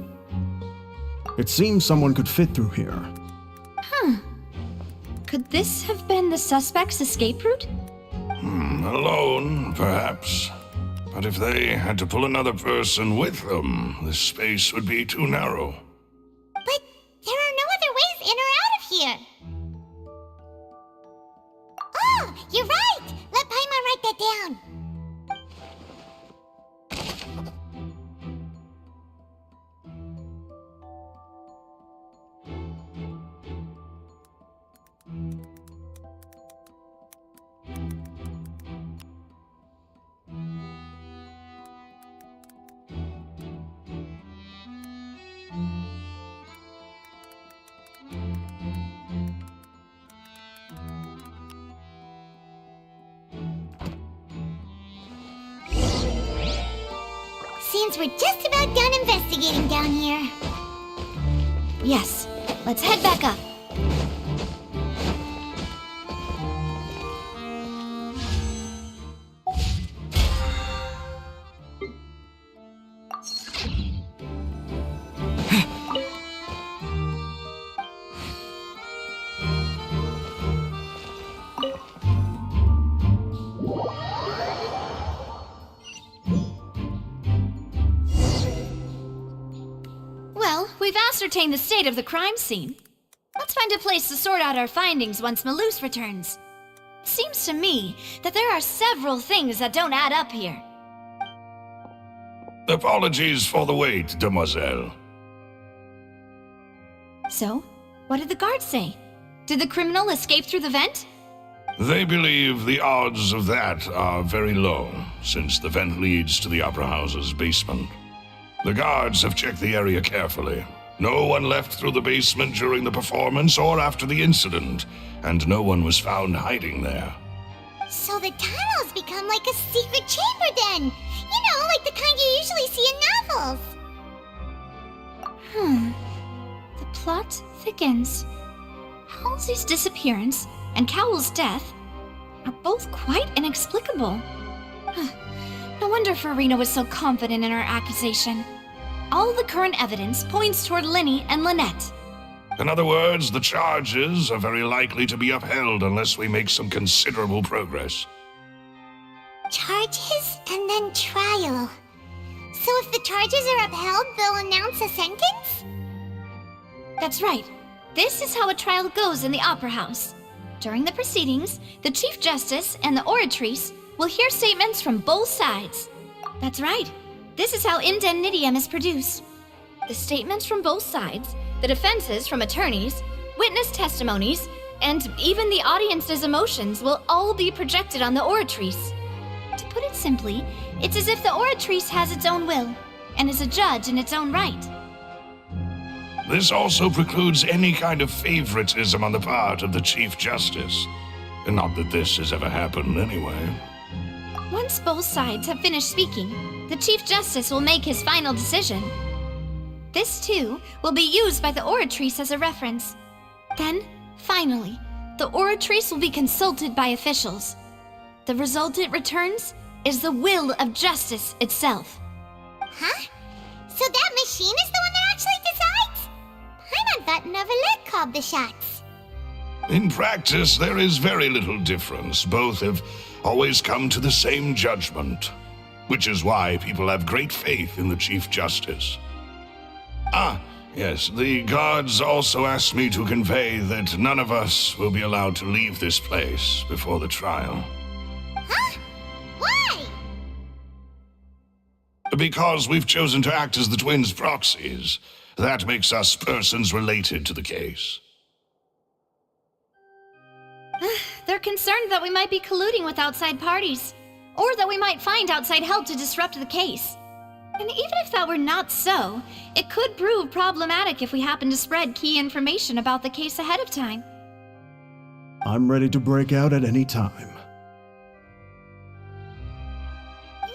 Speaker 22: It seems someone could fit through here.
Speaker 6: Could this have been the suspect's escape route?
Speaker 3: Alone, perhaps. But if they had to pull another person with them, the space would be too narrow.
Speaker 2: But there are no other ways in or out of here. Oh, you're right! Let Paimon write that down. Seems we're just about done investigating down here.
Speaker 6: Yes, let's head back up. Well, we've ascertained the state of the crime scene. Let's find a place to sort out our findings once Malus returns. Seems to me that there are several things that don't add up here.
Speaker 3: Apologies for the wait, demoiselle.
Speaker 6: So, what did the guards say? Did the criminal escape through the vent?
Speaker 3: They believe the odds of that are very low, since the vent leads to the Opera House's basement. The guards have checked the area carefully. No one left through the basement during the performance or after the incident, and no one was found hiding there.
Speaker 2: So the tunnels become like a secret chamber then! You know, like the kind you usually see in novels!
Speaker 6: The plot thickens. Halsey's disappearance and Cowell's death are both quite inexplicable. No wonder Farina was so confident in her accusation. All the current evidence points toward Linny and Lynette.
Speaker 3: In other words, the charges are very likely to be upheld unless we make some considerable progress.
Speaker 2: Charges and then trial. So if the charges are upheld, they'll announce a sentence?
Speaker 6: That's right. This is how a trial goes in the Opera House. During the proceedings, the Chief Justice and the Oratrice will hear statements from both sides. That's right. This is how indemnitium is produced. The statements from both sides, the defenses from attorneys, witness testimonies, and even the audience's emotions will all be projected on the Oratrice. To put it simply, It's as if the Oratrice has its own will, and is a judge in its own right.
Speaker 3: This also precludes any kind of favoritism on the part of the Chief Justice. And not that this has ever happened anyway.
Speaker 6: Once both sides have finished speaking, the Chief Justice will make his final decision. This, too, will be used by the Oratrice as a reference. Then, finally, the Oratrice will be consulted by officials. The result it returns is the will of justice itself.
Speaker 2: Huh? So that machine is the one that actually decides? Paimon thought Neverlet called the shots.
Speaker 3: In practice, there is very little difference. Both have always come to the same judgment, which is why people have great faith in the Chief Justice. Yes, the guards also asked me to convey that none of us will be allowed to leave this place before the trial.
Speaker 2: Huh? Why?
Speaker 3: Because we've chosen to act as the twins' proxies. That makes us persons related to the case.
Speaker 6: They're concerned that we might be colluding with outside parties, or that we might find outside help to disrupt the case. And even if that were not so, it could prove problematic if we happen to spread key information about the case ahead of time.
Speaker 22: I'm ready to break out at any time.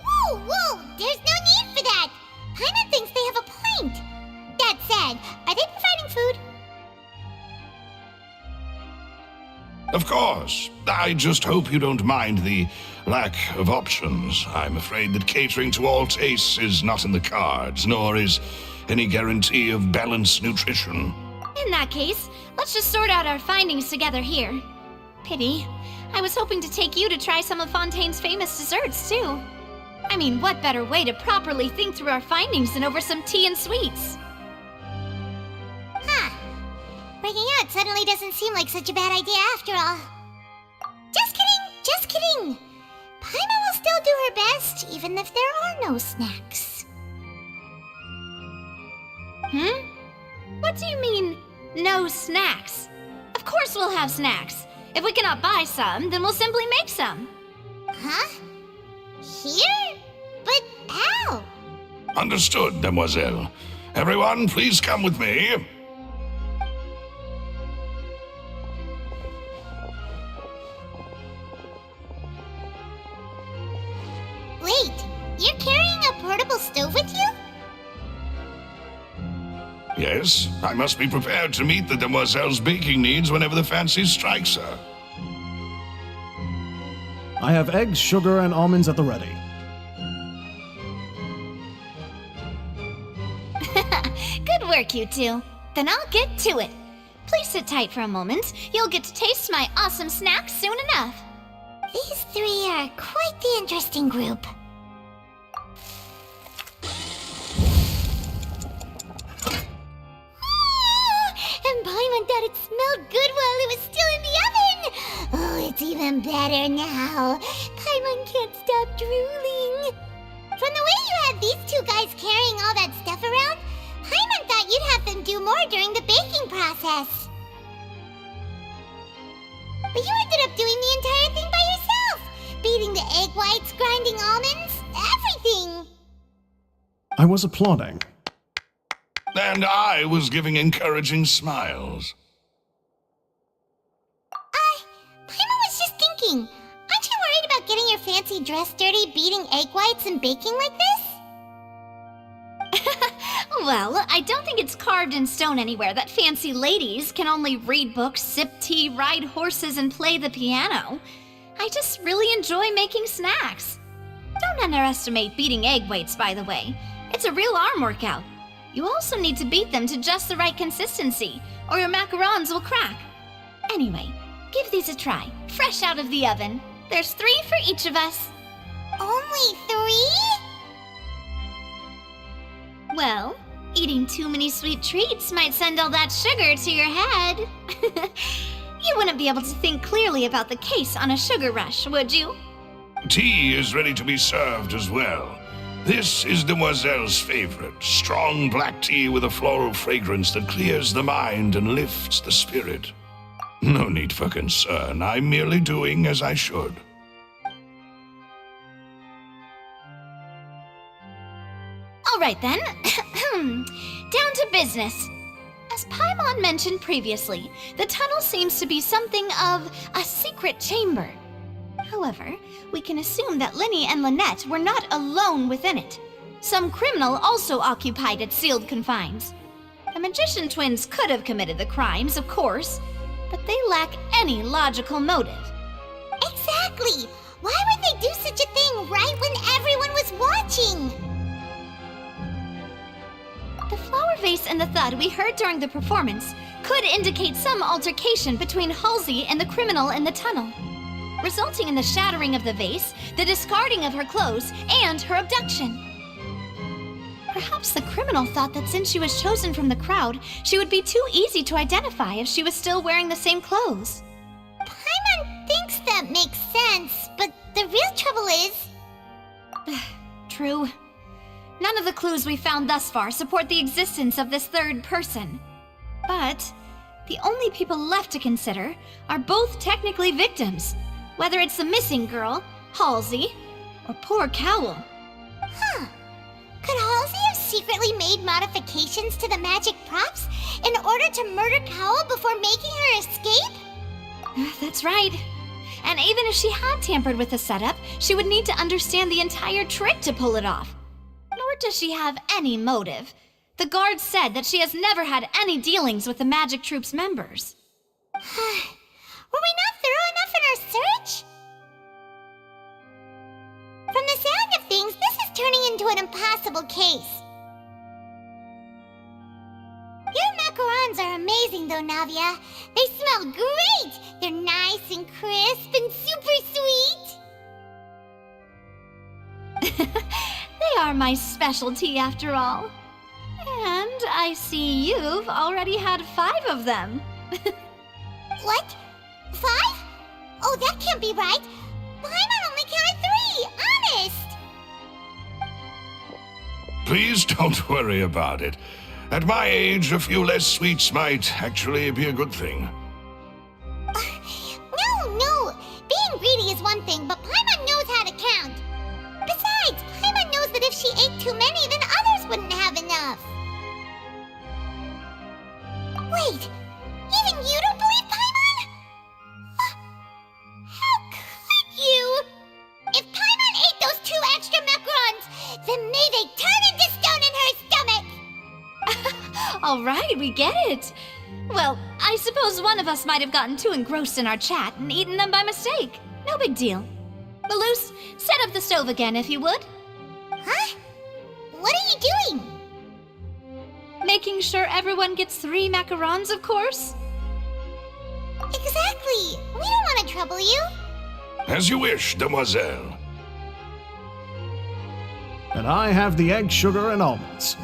Speaker 2: Whoa! There's no need for that! Paimon thinks they have a point! That said, are they providing food?
Speaker 3: Of course. I just hope you don't mind the lack of options. I'm afraid that catering to all tastes is not in the cards, nor is any guarantee of balanced nutrition.
Speaker 6: In that case, let's just sort out our findings together here. Pity. I was hoping to take you to try some of Fontaine's famous desserts, too. I mean, what better way to properly think through our findings than over some tea and sweets?
Speaker 2: Huh. Breaking out suddenly doesn't seem like such a bad idea after all. Just kidding! Paimon will still do her best, even if there are no snacks.
Speaker 6: What do you mean, no snacks? Of course we'll have snacks. If we cannot buy some, then we'll simply make some.
Speaker 2: Huh? Here? But how?
Speaker 3: Understood, mademoiselle. Everyone, please come with me.
Speaker 2: Wait, you're carrying a portable stove with you?
Speaker 3: Yes, I must be prepared to meet the demoiselle's baking needs whenever the fancy strikes her.
Speaker 22: I have eggs, sugar, and almonds at the ready.
Speaker 6: Good work, you two. Then I'll get to it. Please sit tight for a moment. You'll get to taste my awesome snacks soon enough.
Speaker 2: These three are quite the interesting group. And Paimon thought it smelled good while it was still in the oven! Oh, it's even better now. Paimon can't stop drooling. From the way you had these two guys carrying all that stuff around, Paimon thought you'd have them do more during the baking process. But you ended up doing the entire thing by yourself! Beating the egg whites, grinding almonds, everything!
Speaker 22: I was applauding.
Speaker 3: And I was giving encouraging smiles.
Speaker 2: Paimon was just thinking, aren't you worried about getting your fancy dress dirty, beating egg whites and baking like this?
Speaker 6: Well, I don't think it's carved in stone anywhere that fancy ladies can only read books, sip tea, ride horses, and play the piano. I just really enjoy making snacks. Don't underestimate beating egg whites, by the way. It's a real arm workout. You also need to beat them to just the right consistency, or your macarons will crack. Anyway, give these a try, fresh out of the oven. There's 3 for each of us.
Speaker 2: Only 3?
Speaker 6: Well, eating too many sweet treats might send all that sugar to your head. You wouldn't be able to think clearly about the case on a sugar rush, would you?
Speaker 3: Tea is ready to be served as well. This is Demoiselle's favorite, strong black tea with a floral fragrance that clears the mind and lifts the spirit. No need for concern, I'm merely doing as I should.
Speaker 6: right then. Down to business. As Paimon mentioned previously, the tunnel seems to be something of a secret chamber. However, we can assume that Linny and Lynette were not alone within it. Some criminal also occupied its sealed confines. The magician twins could have committed the crimes, of course, but they lack any logical motive.
Speaker 2: Exactly! Why would they do such a thing right when everyone was watching?
Speaker 6: The flower vase and the thud we heard during the performance could indicate some altercation between Halsey and the criminal in the tunnel, resulting in the shattering of the vase, the discarding of her clothes, and her abduction. Perhaps the criminal thought that since she was chosen from the crowd, she would be too easy to identify if she was still wearing the same clothes.
Speaker 2: Paimon thinks that makes sense, but the real trouble is...
Speaker 6: True. None of the clues we found thus far support the existence of this third person. But the only people left to consider are both technically victims, whether it's the missing girl, Halsey, or poor Cowell.
Speaker 2: Huh. Could Halsey have secretly made modifications to the magic props in order to murder Cowell before making her escape?
Speaker 6: That's right. And even if she had tampered with the setup, she would need to understand the entire trick to pull it off. Nor does she have any motive. The guard said that she has never had any dealings with the Magic Troop's members.
Speaker 2: Were we not thorough enough in our search? From the sound of things, this is turning into an impossible case. Your macarons are amazing though, Navia. They smell great! They're nice and crisp and super sweet!
Speaker 6: They are my specialty after all. And I see you've already had 5 of them.
Speaker 2: What? 5? Oh, that can't be right. Paimon only counted 3, honest!
Speaker 3: Please don't worry about it. At my age, a few less sweets might actually be a good thing.
Speaker 2: No. Being greedy is one thing, but Paimon knows how to count. Besides, Paimon knows that if she ate too many, then others wouldn't have enough. Wait, even you don't believe Paimon? How could you? If Paimon ate those 2 extra macarons, then may they turn into stone in her stomach!
Speaker 6: All right, we get it. Well, I suppose one of us might have gotten too engrossed in our chat and eaten them by mistake. No big deal. Maloose, set up the stove again if you would.
Speaker 2: Huh? What are you doing?
Speaker 6: Making sure everyone gets 3 macarons, of course.
Speaker 2: Exactly. We don't want to trouble you.
Speaker 3: As you wish, demoiselle.
Speaker 22: And I have the egg, sugar, and almonds.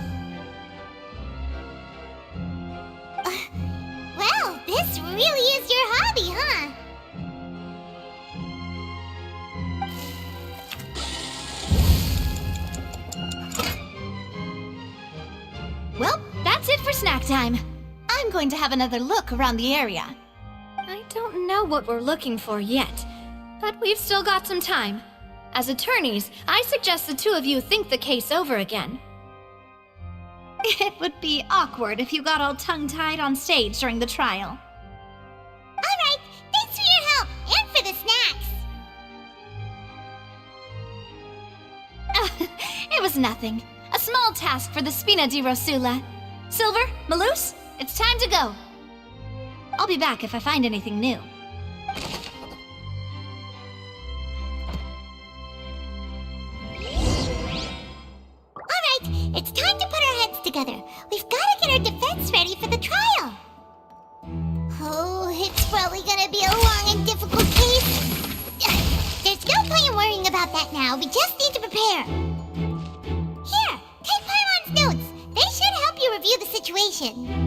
Speaker 2: Well, this really is your hobby, huh?
Speaker 6: Well, that's it for snack time. I'm going to have another look around the area. I don't know what we're looking for yet, but we've still got some time. As attorneys, I suggest the 2 of you think the case over again. It would be awkward if you got all tongue-tied on stage during the trial.
Speaker 2: All right, thanks for your help and for the snacks.
Speaker 6: It was nothing. A small task for the Spina di Rosula. Silver, Maloose, it's time to go. I'll be back if I find anything new.
Speaker 2: All right, it's time to put our heads together. We've got to get our defense ready for the trial. Oh, it's probably gonna be a long and difficult case. There's no point in worrying about that now. We just need to prepare. Here, take Paimon's notes. They should help you review the situation.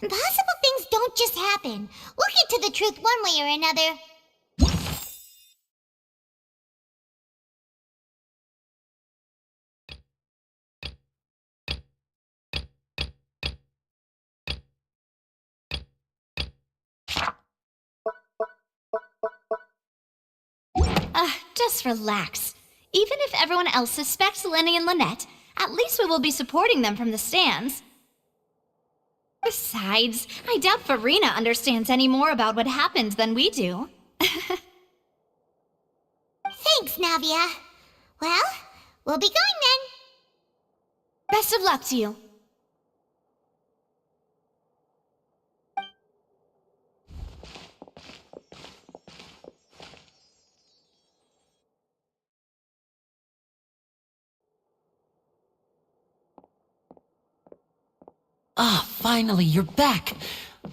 Speaker 2: Impossible things don't just happen. We'll get to the truth one way or another.
Speaker 6: Just relax. Even if everyone else suspects Lenny and Lynette, at least we will be supporting them from the stands. Besides, I doubt Farina understands any more about what happened than we do.
Speaker 2: Thanks, Navia. Well, we'll be going then.
Speaker 6: Best of luck to you.
Speaker 4: Ah, finally, you're back.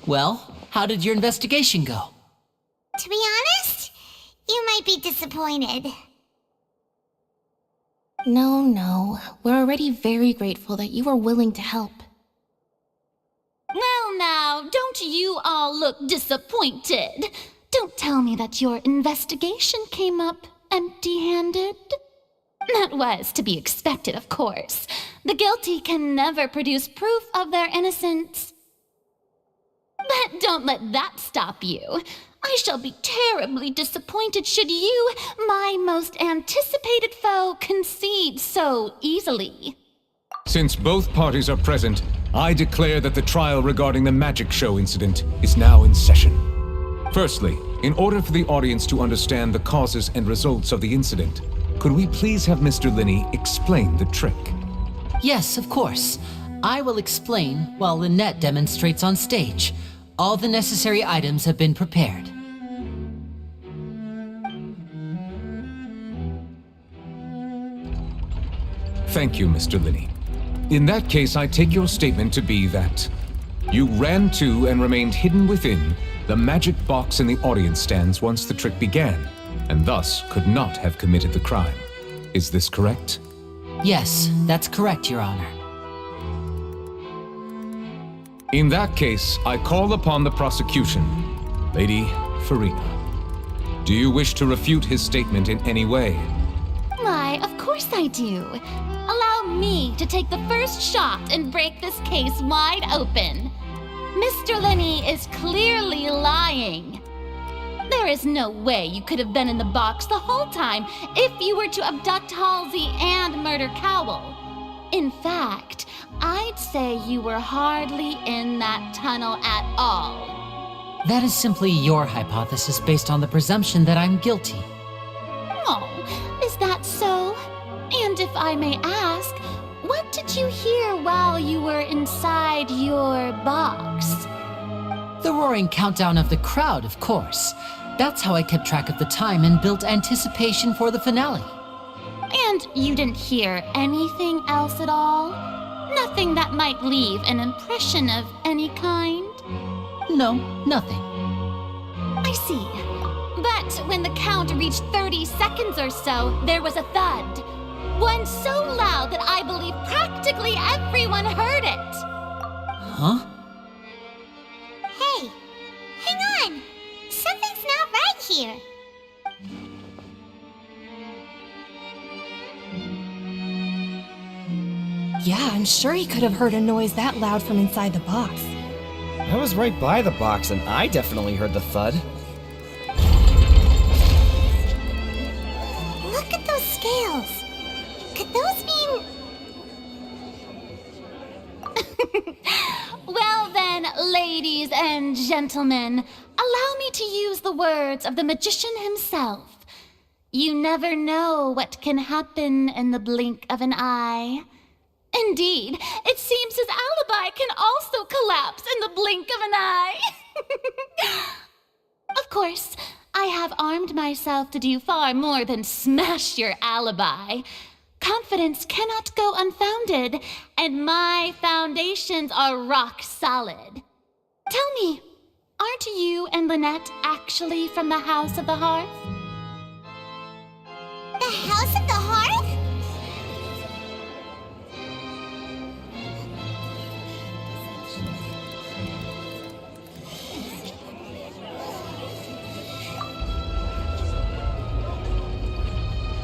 Speaker 4: Well, how did your investigation go?
Speaker 2: To be honest, you might be disappointed.
Speaker 8: No. We're already very grateful that you were willing to help.
Speaker 9: Well now, don't you all look disappointed. Don't tell me that your investigation came up empty-handed. That was to be expected, of course. The guilty can never produce proof of their innocence. But don't let that stop you. I shall be terribly disappointed should you, my most anticipated foe, concede so easily.
Speaker 17: Since both parties are present, I declare that the trial regarding the magic show incident is now in session. Firstly, in order for the audience to understand the causes and results of the incident, could we please have Mr. Linney explain the trick?
Speaker 4: Yes, of course. I will explain while Lynette demonstrates on stage. All the necessary items have been prepared.
Speaker 17: Thank you, Mr. Linney. In that case, I take your statement to be that you ran to and remained hidden within the magic box in the audience stands once the trick began, and thus could not have committed the crime. Is this correct?
Speaker 4: Yes, that's correct, Your Honor.
Speaker 17: In that case, I call upon the prosecution. Lady Farina, do you wish to refute his statement in any way?
Speaker 9: Why, of course I do. Allow me to take the first shot and break this case wide open. Mr. Linney is clearly lying. There is no way you could have been in the box the whole time if you were to abduct Halsey and murder Cowell. In fact, I'd say you were hardly in that tunnel at all.
Speaker 4: That is simply your hypothesis based on the presumption that I'm guilty.
Speaker 9: Oh, is that so? And if I may ask, what did you hear while you were inside your box?
Speaker 4: The roaring countdown of the crowd, of course. That's how I kept track of the time and built anticipation for the finale.
Speaker 9: And you didn't hear anything else at all? Nothing that might leave an impression of any kind?
Speaker 4: No, nothing.
Speaker 9: I see. But when the count reached 30 seconds or so, there was a thud. One so loud that I believe practically everyone heard it.
Speaker 4: Huh?
Speaker 2: Hey, hang on. Something's not right here.
Speaker 13: Yeah, I'm sure he could have heard a noise that loud from inside the box.
Speaker 10: I was right by the box and I definitely heard the thud.
Speaker 2: Look at those scales. Could those mean...
Speaker 9: Well then, ladies and gentlemen, allow me to use the words of the magician himself. You never know what can happen in the blink of an eye. Indeed, it seems his alibi can also collapse in the blink of an eye. course, I have armed myself to do far more than smash your alibi. Confidence cannot go unfounded, and my foundations are rock solid. Tell me, aren't you and Lynette actually from the House of the Hearth?
Speaker 2: The House of the Hearth?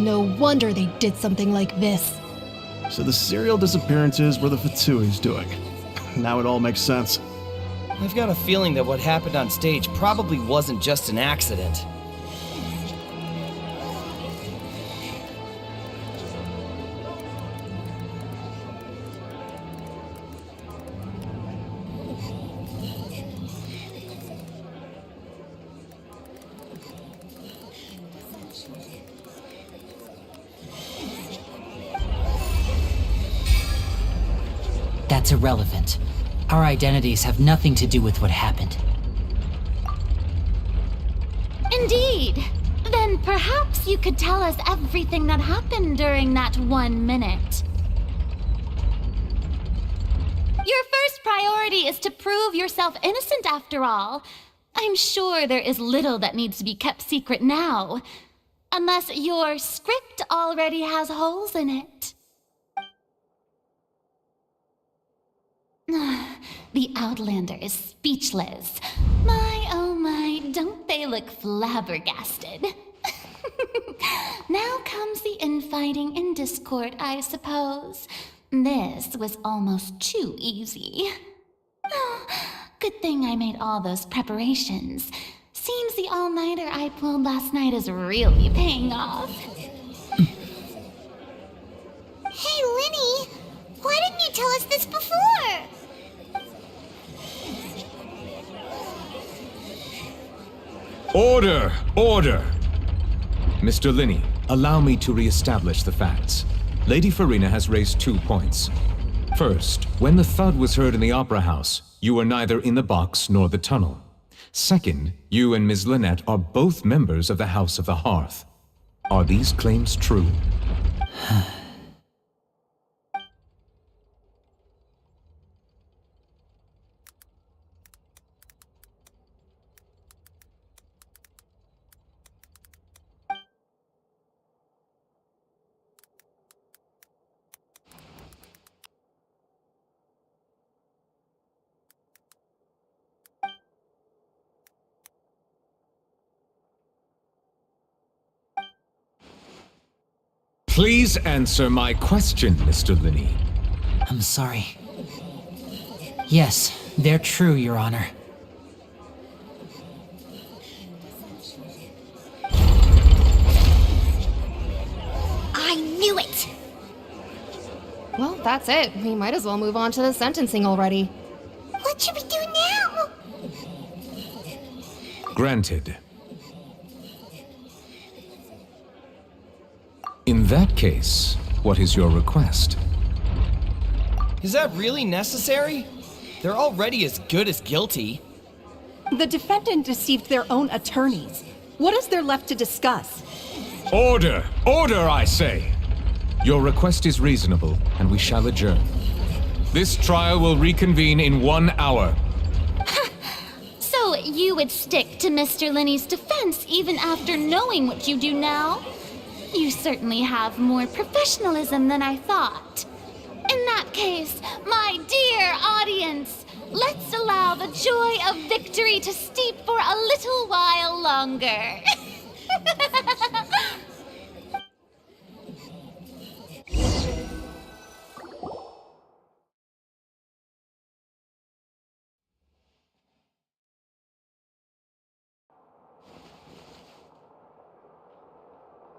Speaker 13: No wonder they did something like this.
Speaker 22: So the serial disappearances were the Fatsui's doing. Now it all makes sense.
Speaker 10: I've got a feeling that what happened on stage probably wasn't just an accident.
Speaker 4: That's irrelevant. Our identities have nothing to do with what happened.
Speaker 9: Indeed. Then perhaps you could tell us everything that happened during that 1 minute. Your first priority is to prove yourself innocent after all. I'm sure there is little that needs to be kept secret now. Unless your script already has holes in it. The Outlander is speechless. My, oh my, don't they look flabbergasted? Now comes the infighting and discord, I suppose. This was almost too easy. Good thing I made all those preparations. Seems the all-nighter I pulled last night is really paying off.
Speaker 2: Hey, Linny! Why didn't you tell us this before?
Speaker 17: Order! Order! Mr. Linney, allow me to re-establish the facts. Lady Farina has raised 2 points. First, when the thud was heard in the Opera House, you were neither in the box nor the tunnel. Second, you and Ms. Lynette are both members of the House of the Hearth. Are these claims true? Please answer my question, Mr. Linney.
Speaker 4: I'm sorry. Yes, they're true, Your Honor.
Speaker 2: I knew it!
Speaker 13: Well, that's it. We might as well move on to the sentencing already.
Speaker 2: What should we do now?
Speaker 17: Granted. In that case, what is your request?
Speaker 10: Is that really necessary? They're already as good as guilty.
Speaker 5: The defendant deceived their own attorneys. What is there left to discuss?
Speaker 17: Order! Order, I say! Your request is reasonable, and we shall adjourn. This trial will reconvene in 1 hour.
Speaker 9: So you would stick to Mr. Linney's defense even after knowing what you do now? You certainly have more professionalism than I thought. In that case, my dear audience, let's allow the joy of victory to steep for a little while longer.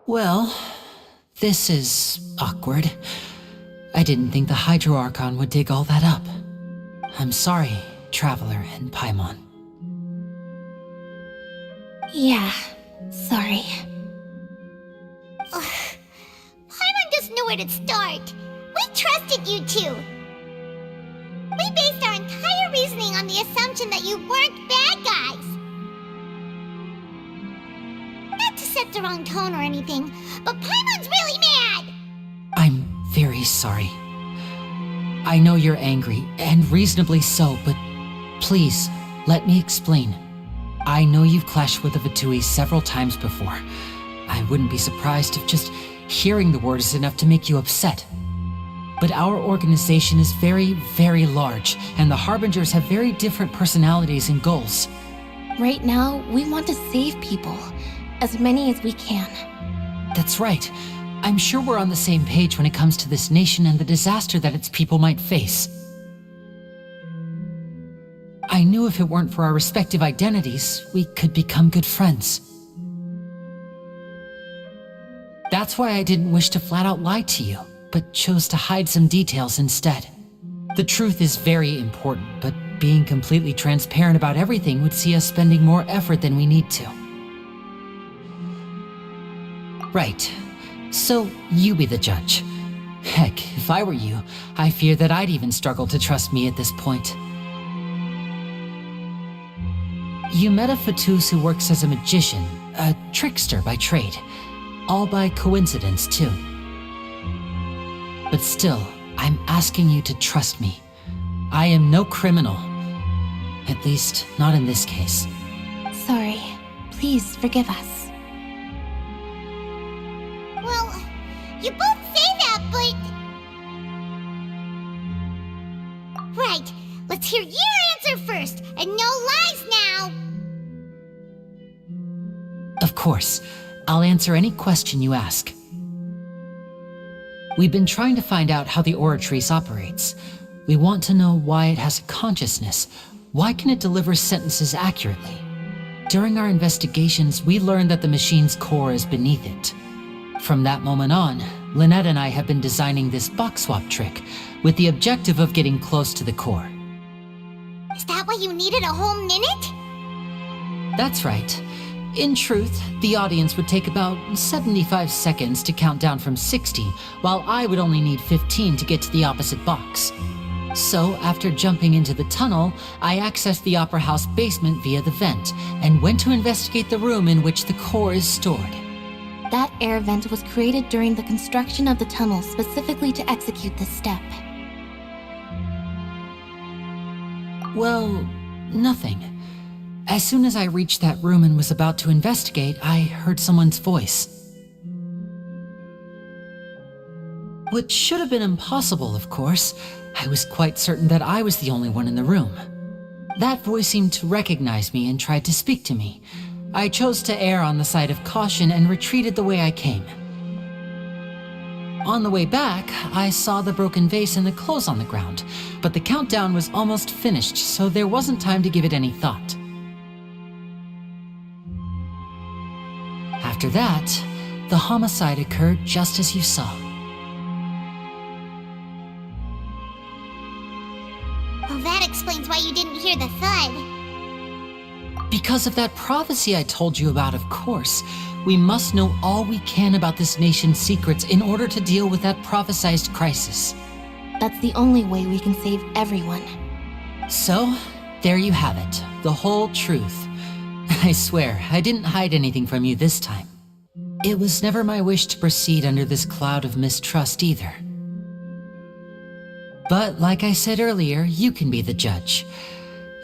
Speaker 4: Well, this is awkward. I didn't think the Hydro Archon would dig all that up. I'm sorry, Traveler and Paimon.
Speaker 2: Yeah, sorry. Ugh. Paimon doesn't know where to start. We trusted you two. We based our entire reasoning on the assumption that you weren't bad guys. set the wrong tone or anything, but Paimon's really mad!
Speaker 4: I'm very sorry. I know you're angry, and reasonably so, but please, let me explain. I know you've clashed with the Fatui several times before. I wouldn't be surprised if just hearing the word is enough to make you upset. But our organization is very, very large, and the Harbingers have very different personalities and goals.
Speaker 8: Right now, we want to save people. As many as we can.
Speaker 4: That's right. I'm sure we're on the same page when it comes to this nation and the disaster that its people might face. I knew if it weren't for our respective identities, we could become good friends. That's why I didn't wish to flat out lie to you, but chose to hide some details instead. The truth is very important, but being completely transparent about everything would see us spending more effort than we need to. Right. So, you be the judge. Heck, if I were you, I fear that I'd even struggle to trust me at this point. You met a Fatus who works as a magician, a trickster by trade. All by coincidence, too. But still, I'm asking you to trust me. I am no criminal. At least, not in this case.
Speaker 8: Sorry. Please forgive us.
Speaker 2: Well, you both say that, but... Right, let's hear your answer first, and no lies now!
Speaker 4: Of course. I'll answer any question you ask. We've been trying to find out how the Oratrice operates. We want to know why it has a consciousness. Why can it deliver sentences accurately? During our investigations, we learned that the machine's core is beneath it. From that moment on, Lynette and I have been designing this box swap trick with the objective of getting close to the core.
Speaker 2: Is that why you needed a whole minute?
Speaker 4: That's right. In truth, the audience would take about 75 seconds to count down from 60, while I would only need 15 to get to the opposite box. So, after jumping into the tunnel, I accessed the Opera House basement via the vent, and went to investigate the room in which the core is stored.
Speaker 8: That air vent was created during the construction of the tunnel specifically to execute this step.
Speaker 4: Well, nothing. As soon as I reached that room and was about to investigate, I heard someone's voice. Which should have been impossible, of course. I was quite certain that I was the only one in the room. That voice seemed to recognize me and tried to speak to me. I chose to err on the side of caution and retreated the way I came. On the way back, I saw the broken vase and the clothes on the ground, but the countdown was almost finished, so there wasn't time to give it any thought. After that, the homicide occurred just as you saw.
Speaker 2: Well, that explains why you didn't hear the thud.
Speaker 4: Because of that prophecy I told you about, of course. We must know all we can about this nation's secrets in order to deal with that prophesized crisis.
Speaker 8: That's the only way we can save everyone.
Speaker 4: So, there you have it. The whole truth. I swear, I didn't hide anything from you this time. It was never my wish to proceed under this cloud of mistrust either. But like I said earlier, you can be the judge.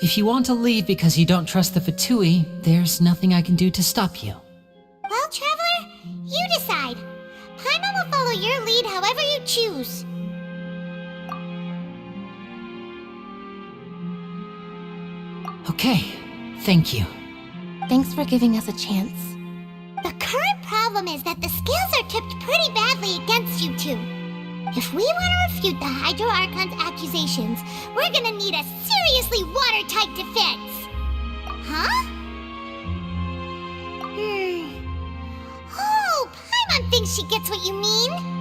Speaker 4: If you want to leave because you don't trust the Fatui, there's nothing I can do to stop you.
Speaker 2: Well, Traveler, you decide. Paimon will follow your lead however you choose.
Speaker 4: Okay, thank you.
Speaker 8: Thanks for giving us a chance.
Speaker 2: The current problem is that the scales are tipped pretty badly against you two. If we want to refute the Hydro Archon's accusations, we're gonna need a seriously watertight defense. Huh? Oh, Paimon thinks she gets what you mean.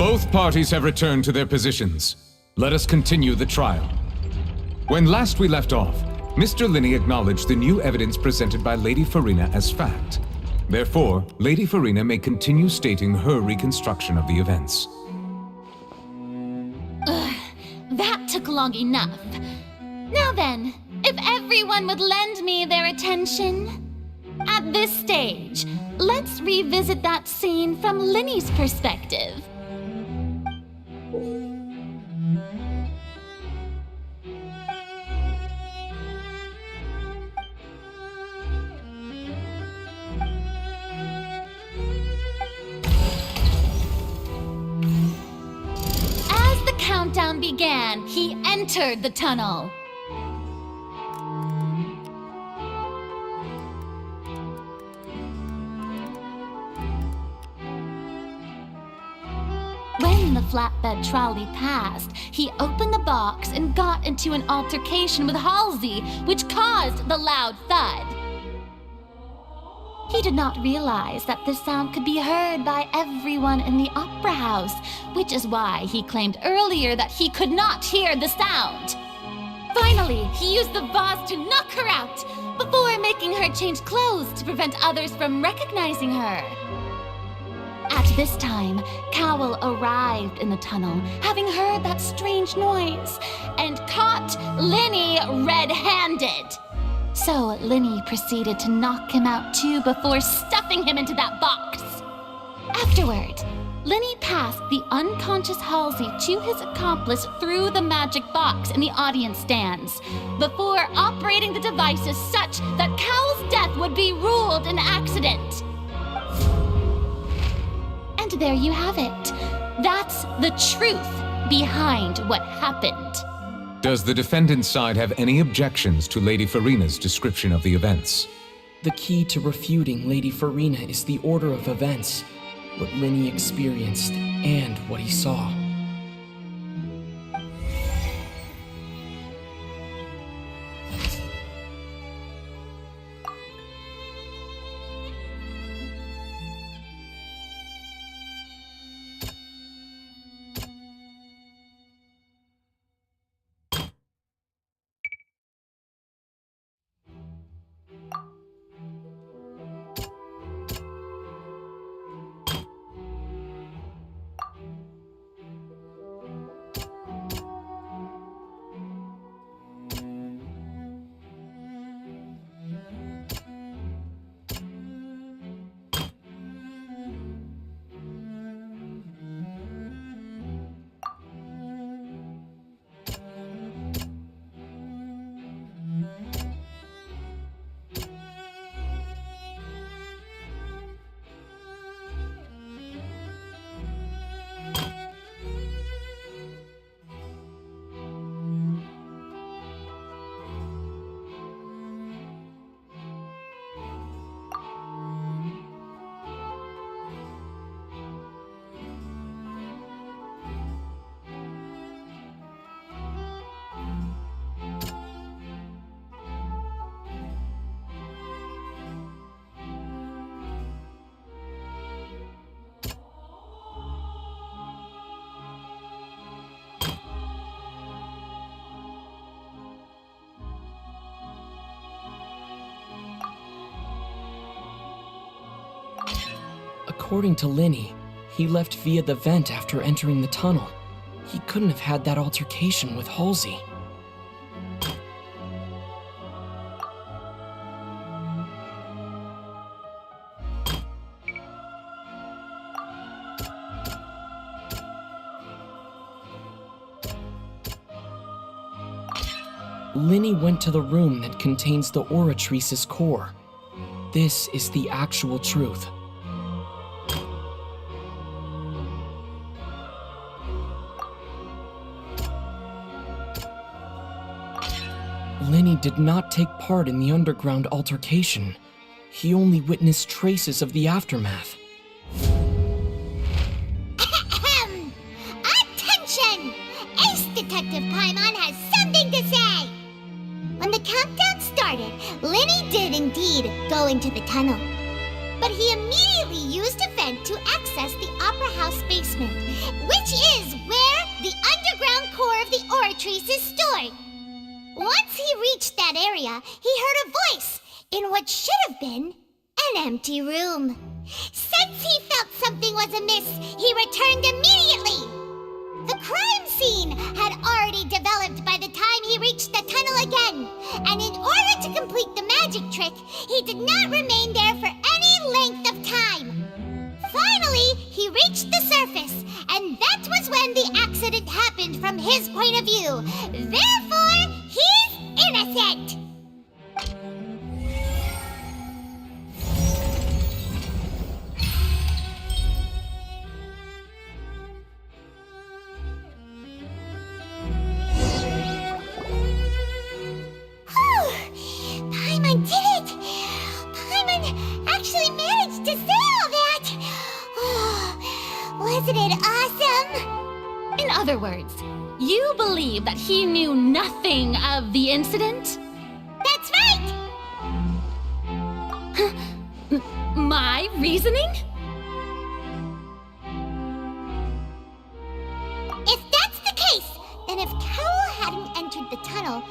Speaker 17: Both parties have returned to their positions. Let us continue the trial. When last we left off, Mr. Linney acknowledged the new evidence presented by Lady Farina as fact. Therefore, Lady Farina may continue stating her reconstruction of the events.
Speaker 9: Ugh, that took long enough. Now then, if everyone would lend me their attention. At this stage, let's revisit that scene from Linney's perspective. As the countdown began, he entered the tunnel. When the flatbed trolley passed, he opened the box and got into an altercation with Halsey, which caused the loud thud. He did not realize that this sound could be heard by everyone in the opera house, which is why he claimed earlier that he could not hear the sound. Finally, he used the vase to knock her out, before making her change clothes to prevent others from recognizing her. At this time, Cowell arrived in the tunnel, having heard that strange noise, and caught Linney red-handed. So Linney proceeded to knock him out too before stuffing him into that box. Afterward, Linney passed the unconscious Halsey to his accomplice through the magic box in the audience stands, before operating the devices such that Cowell's death would be ruled an accident. And there you have it. That's the truth behind what happened.
Speaker 17: Does the defendant's side have any objections to Lady Farina's description of the events?
Speaker 18: The key to refuting Lady Farina is the order of events, what Linney experienced and what he saw. According to Linney, he left via the vent after entering the tunnel. He couldn't have had that altercation with Halsey. Linney went to the room that contains the Oratrice's core. This is the actual truth. Linney did not take part in the underground altercation. He only witnessed traces of the aftermath.
Speaker 2: Attention! Ace Detective Paimon has something to say! When the countdown started, Linney did indeed go into the tunnel. But he immediately used a vent to access the Opera House basement, which is where the underground core of the Oratrice is stored. Once he reached that area, he heard a voice in what should have been an empty room. Since he felt something was amiss, he returned immediately. The crime scene had already developed by the time he reached the tunnel again, and in order to complete the magic trick, he did not remain there for any length of time. Finally, he reached the surface, and that was when the accident happened from his point of view. Therefore, he's innocent! Paimon did it! Paimon actually managed to say all that! Wasn't it awesome?
Speaker 9: In other words, you believe that he knew nothing of the incident?
Speaker 2: That's right!
Speaker 9: My reasoning?
Speaker 2: If that's the case, then if Cowell hadn't entered the tunnel,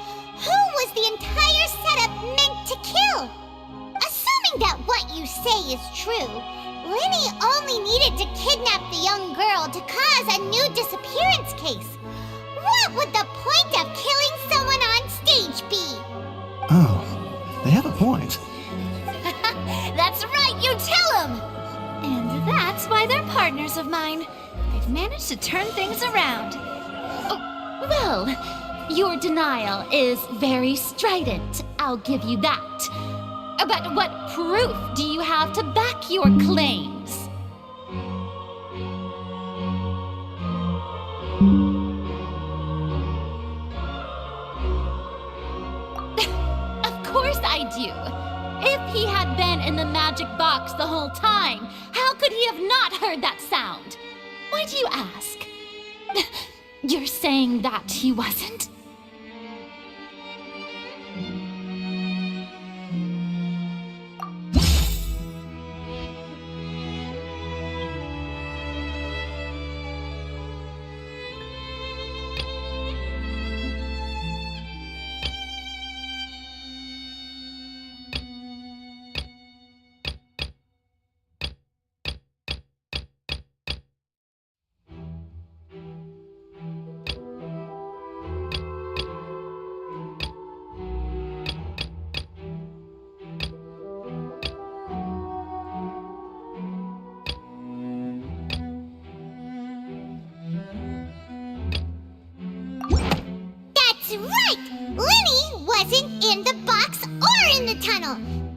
Speaker 2: who was the entire setup meant to kill? Assuming that what you say is true, Linny only needed to kidnap the young girl to cause a new disappearance case. What would the point of killing someone on stage be?
Speaker 22: Oh, they have a point.
Speaker 6: That's right, you tell him! And that's why they're partners of mine. They've managed to turn things around.
Speaker 9: Oh, well, your denial is very strident, I'll give you that. But what proof do you have to back your claims? Of course I do. If he had been in the magic box the whole time, how could he have not heard that sound? Why do you ask? You're saying that he wasn't?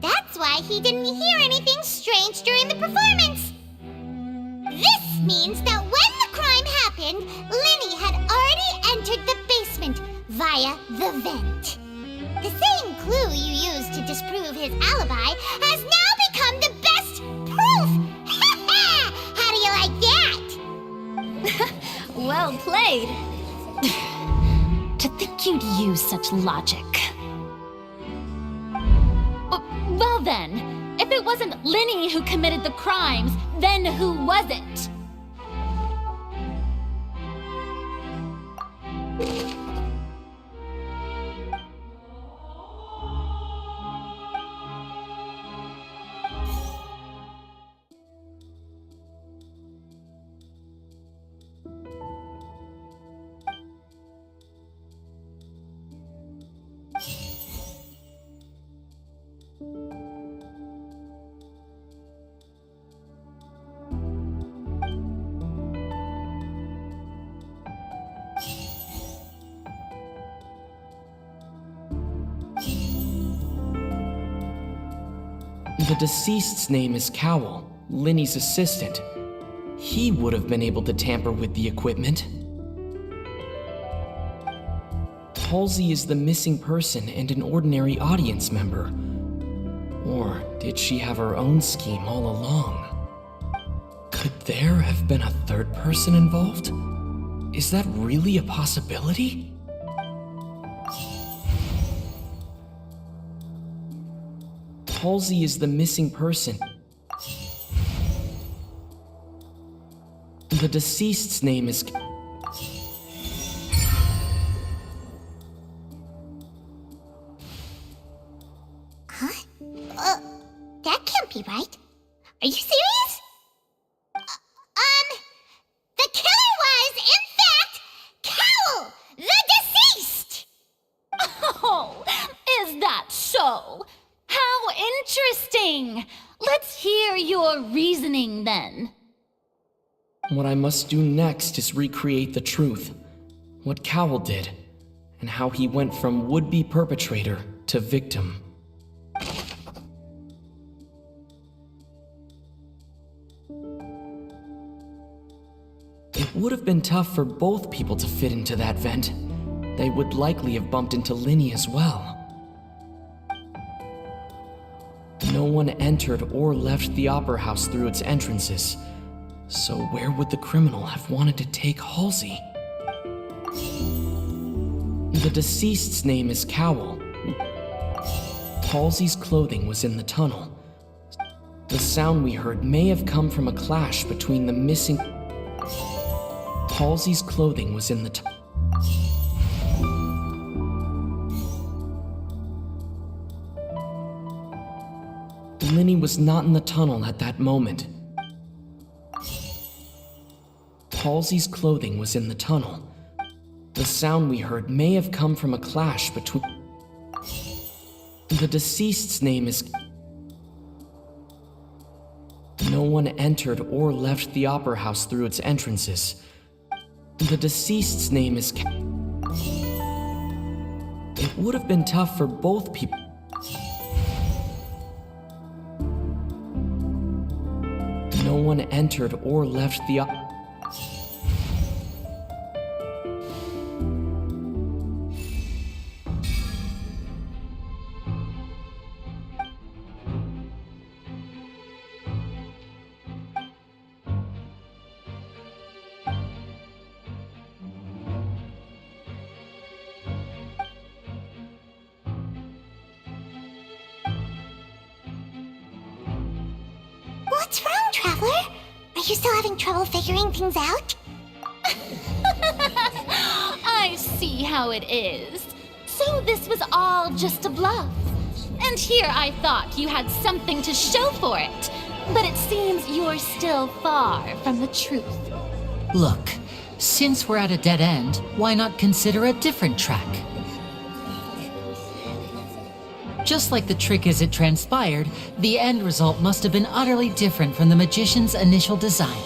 Speaker 2: That's why he didn't hear anything strange during the performance. This means that when the crime happened, Linny had already entered the basement via the vent. The same clue you used to disprove his alibi has now become the best proof! How do you like that?
Speaker 6: Well played.
Speaker 9: To think you'd use such logic. Well then, if it wasn't Linny who committed the crimes, then who was it?
Speaker 18: The deceased's name is Cowell, Linny's assistant. He would have been able to tamper with the equipment. Halsey is the missing person and an ordinary audience member. Or did she have her own scheme all along? Could there have been a third person involved? Is that really a possibility? Halsey is the missing person. The The deceased's name is...
Speaker 2: Huh? That can't be right. Are you serious? The killer was, in fact, Cowl, the deceased!
Speaker 9: Oh, is that so? How interesting! Let's hear your reasoning then.
Speaker 18: What I must do next is recreate the truth. What Cowl did, and how he went from would-be perpetrator to victim. It would have been tough for both people to fit into that vent. They would likely have bumped into Linny as well. No one entered or left the Opera House through its entrances. So where would the criminal have wanted to take Halsey? The deceased's name is Cowl. Halsey's clothing was in the tunnel. The sound we heard may have come from a clash between the missing... Halsey's clothing was in the tunnel. Linny was not in the tunnel at that moment. Halsey's clothing was in the tunnel. The sound we heard may have come from a clash between... The deceased's name is... No one entered or left the Opera House through its entrances. The deceased's name is... It would have been tough for both people... No one entered or left the...
Speaker 2: What's wrong, Traveler? Are you still having trouble figuring things out?
Speaker 9: I see how it is. So this was all just a bluff. And here I thought you had something to show for it. But it seems you're still far from the truth.
Speaker 4: Look, since we're at a dead end, why not consider a different track? Just like the trick as it transpired, the end result must have been utterly different from the magician's initial design.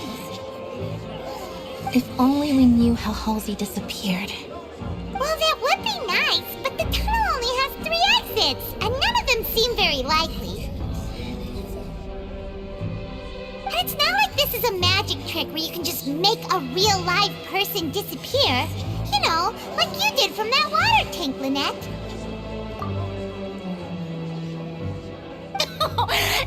Speaker 8: If only we knew how Halsey disappeared.
Speaker 2: Well, that would be nice, but the tunnel only has 3 exits, and none of them seem very likely. And it's not like this is a magic trick where you can just make a real live person disappear. You know, like you did from that water tank, Lynette.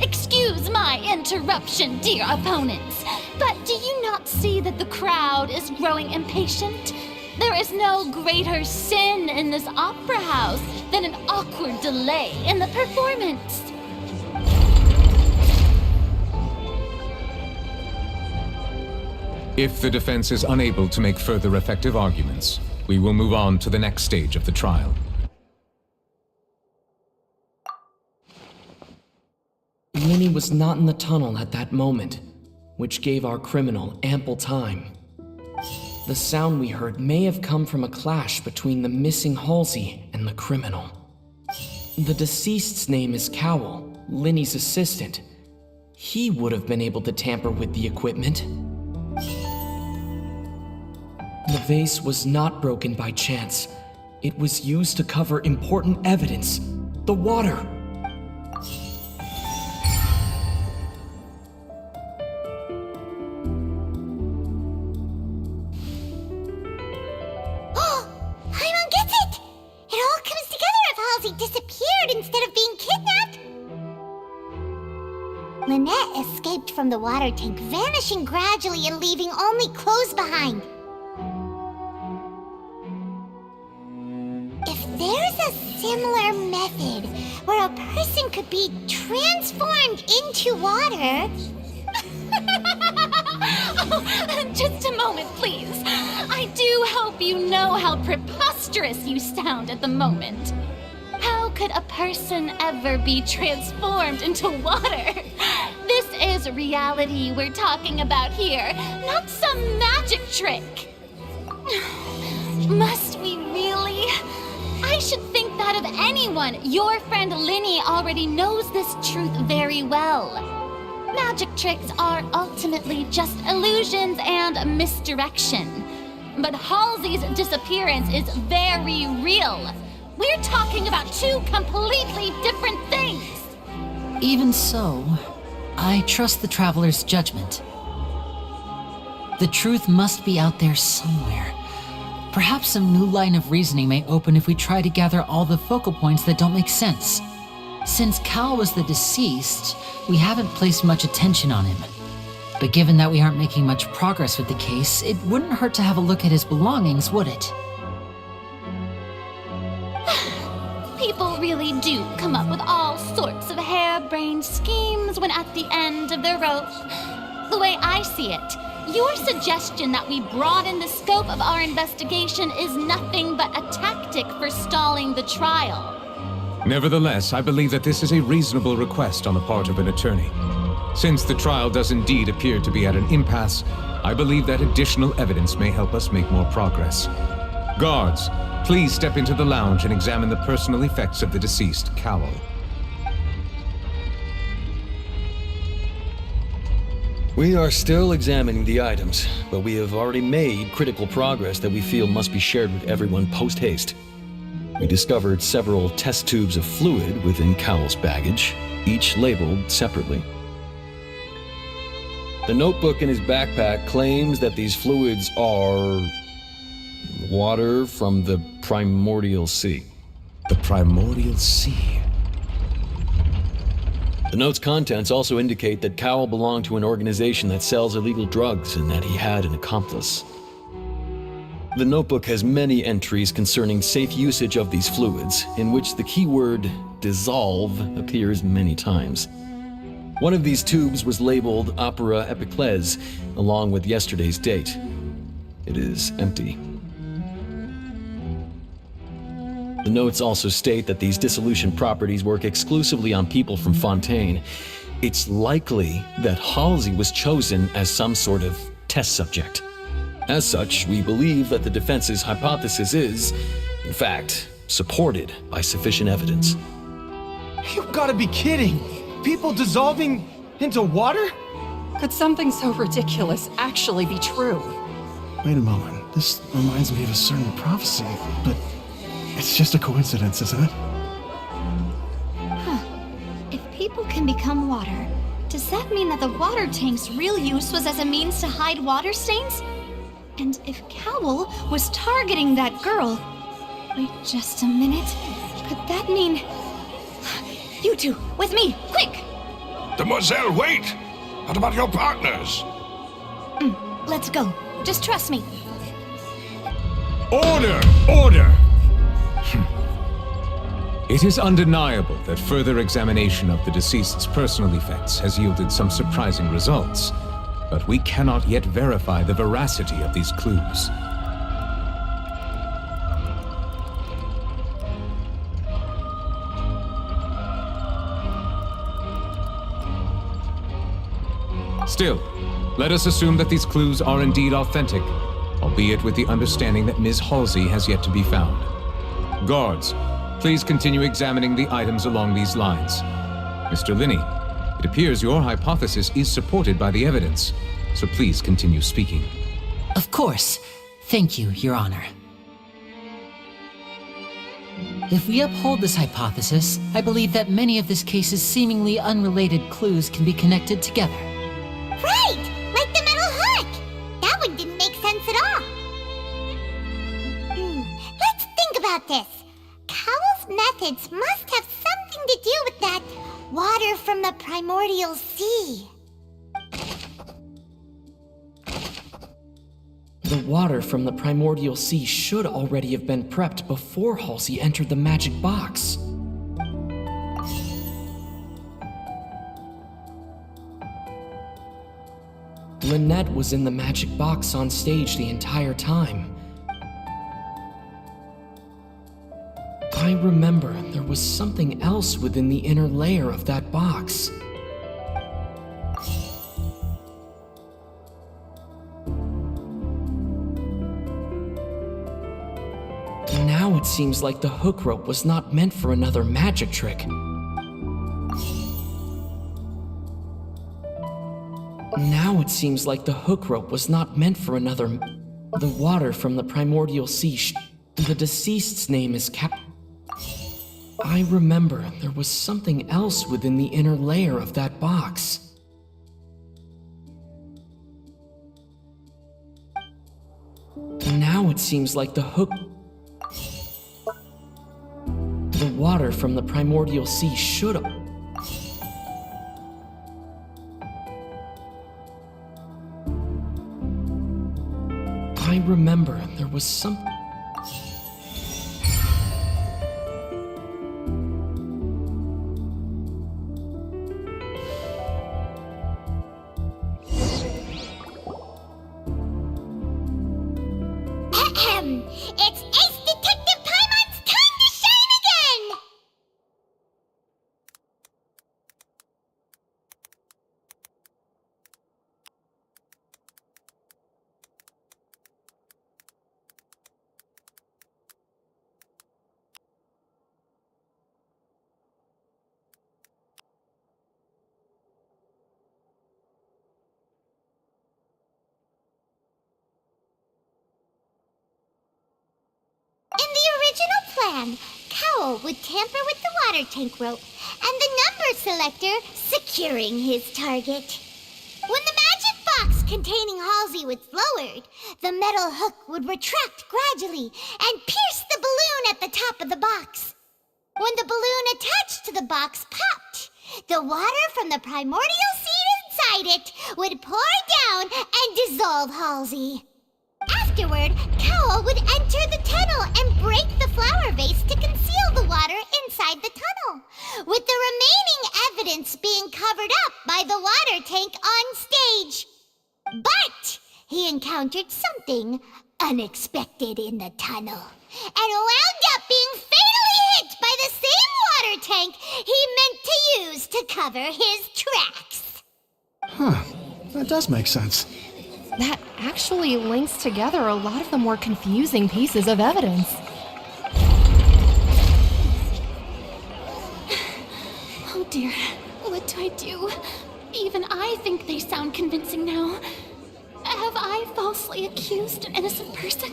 Speaker 9: Excuse my interruption, dear opponents, but do you not see that the crowd is growing impatient? There is no greater sin in this opera house than an awkward delay in the performance.
Speaker 17: If the defense is unable to make further effective arguments, we will move on to the next stage of the trial.
Speaker 18: Linny was not in the tunnel at that moment, which gave our criminal ample time. The sound we heard may have come from a clash between the missing Halsey and the criminal. The deceased's name is Cowl, Linny's assistant. He would have been able to tamper with the equipment. The vase was not broken by chance. It was used to cover important evidence, the water.
Speaker 2: Disappeared instead of being kidnapped? Lynette escaped from the water tank, vanishing gradually and leaving only clothes behind. If there's a similar method where a person could be transformed into water...
Speaker 9: Oh, just a moment, please. I do hope you know how preposterous you sound at the moment. How could a person ever be transformed into water? This is reality we're talking about here, not some magic trick. Must we really? I should think that of anyone. Your friend Linny already knows this truth very well. Magic tricks are ultimately just illusions and misdirection. But Halsey's disappearance is very real. We're talking about two completely different things.
Speaker 4: Even so, I trust the Traveler's judgment. The truth must be out there somewhere. Perhaps some new line of reasoning may open if we try to gather all the focal points that don't make sense. Since Cal was the deceased, we haven't placed much attention on him. But given that we aren't making much progress with the case, it wouldn't hurt to have a look at his belongings, would it?
Speaker 9: People really do come up with all sorts of harebrained schemes when at the end of their rope. The way I see it, your suggestion that we broaden the scope of our investigation is nothing but a tactic for stalling the trial.
Speaker 17: Nevertheless, I believe that this is a reasonable request on the part of an attorney. Since the trial does indeed appear to be at an impasse, I believe that additional evidence may help us make more progress. Guards, please step into the lounge and examine the personal effects of the deceased, Cowell.
Speaker 1: We are still examining the items, but we have already made critical progress that we feel must be shared with everyone post-haste. We discovered several test tubes of fluid within Cowell's baggage, each labeled separately. The notebook in his backpack claims that these fluids are water from the primordial sea.
Speaker 17: The primordial sea?
Speaker 1: The note's contents also indicate that Cowell belonged to an organization that sells illegal drugs and that he had an accomplice. The notebook has many entries concerning safe usage of these fluids, in which the keyword dissolve appears many times. One of these tubes was labeled Opera Epiclese, along with yesterday's date. It is empty. The notes also state that these dissolution properties work exclusively on people from Fontaine. It's likely that Halsey was chosen as some sort of test subject. As such, we believe that the defense's hypothesis is, in fact, supported by sufficient evidence.
Speaker 12: You've got to be kidding! People dissolving into water?
Speaker 5: Could something so ridiculous actually be true?
Speaker 22: Wait a moment. This reminds me of a certain prophecy, but it's just a coincidence, isn't it?
Speaker 6: Huh. If people can become water, does that mean that the water tank's real use was as a means to hide water stains? And if Cowell was targeting that girl... Wait just a minute. Could that mean... You two, with me, quick!
Speaker 3: Demoiselle, wait! What about your partners?
Speaker 6: Let's go. Just trust me.
Speaker 17: Order! Order! It is undeniable that further examination of the deceased's personal effects has yielded some surprising results, but we cannot yet verify the veracity of these clues. Still, let us assume that these clues are indeed authentic, albeit with the understanding that Ms. Halsey has yet to be found. Guards, please continue examining the items along these lines. Mr. Linney, it appears your hypothesis is supported by the evidence, so please continue speaking.
Speaker 4: Of course. Thank you, Your Honor. If we uphold this hypothesis, I believe that many of this case's seemingly unrelated clues can be connected together.
Speaker 2: Right! Like the metal hook! That one didn't make sense at all. Let's think about this. Cowell's methods must have something to do with that water from the primordial sea.
Speaker 18: The water from the primordial sea should already have been prepped before Halsey entered the magic box. Lynette was in the magic box on stage the entire time. I remember there was something else within the inner layer of that box. Now it seems like the hook rope was not meant for another magic trick. Now it seems like the hook rope was not meant for another... The water from the primordial sea The deceased's name is I remember there was something else within the inner layer of that box. Now it seems like the hook... The water from the primordial sea should have... I remember there was some...
Speaker 2: It's Ace Detective Paimon's time to shine again! Plan. Cowl would tamper with the water tank rope and the number selector securing his target. When the magic box containing Halsey was lowered, the metal hook would retract gradually and pierce the balloon at the top of the box. When the balloon attached to the box popped, the water from the primordial seed inside it would pour down and dissolve Halsey. Afterward, Cowl would enter the tunnel and break the flower vase to conceal the water inside the tunnel, with the remaining evidence being covered up by the water tank on stage. But he encountered something unexpected in the tunnel, and wound up being fatally hit by the same water tank he meant to use to cover his tracks.
Speaker 22: Huh, that does make sense.
Speaker 13: That actually links together a lot of the more confusing pieces of evidence.
Speaker 9: Oh dear, what do I do? Even I think they sound convincing now. Have I falsely accused an innocent person?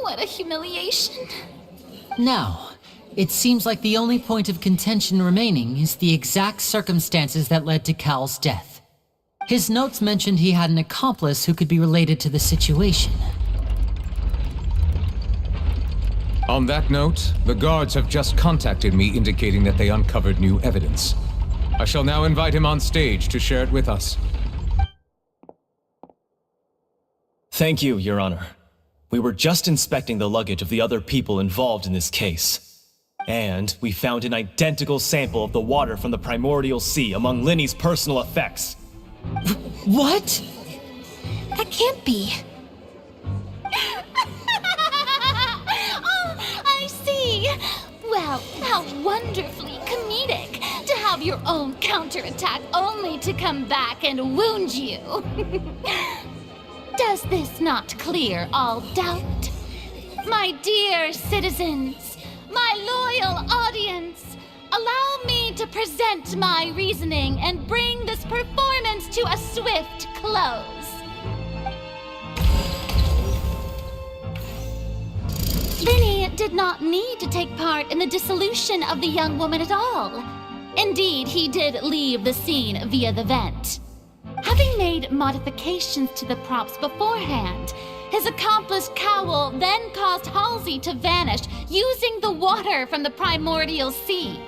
Speaker 9: What a humiliation.
Speaker 4: Now, it seems like the only point of contention remaining is the exact circumstances that led to Cal's death. His notes mentioned he had an accomplice who could be related to the situation.
Speaker 17: On that note, the guards have just contacted me indicating that they uncovered new evidence. I shall now invite him on stage to share it with us.
Speaker 7: Thank you, Your Honor. We were just inspecting the luggage of the other people involved in this case. And we found an identical sample of the water from the primordial sea among Linny's personal effects.
Speaker 4: What?
Speaker 13: That can't be.
Speaker 9: Oh, I see. Well, how wonderfully comedic to have your own counterattack only to come back and wound you. Does this not clear all doubt? My dear citizens, my loyal audience, allow me to present my reasoning and bring this performance to a swift close. Linny did not need to take part in the dissolution of the young woman at all. Indeed, he did leave the scene via the vent. Having made modifications to the props beforehand, his accomplice Cowl then caused Halsey to vanish using the water from the primordial sea.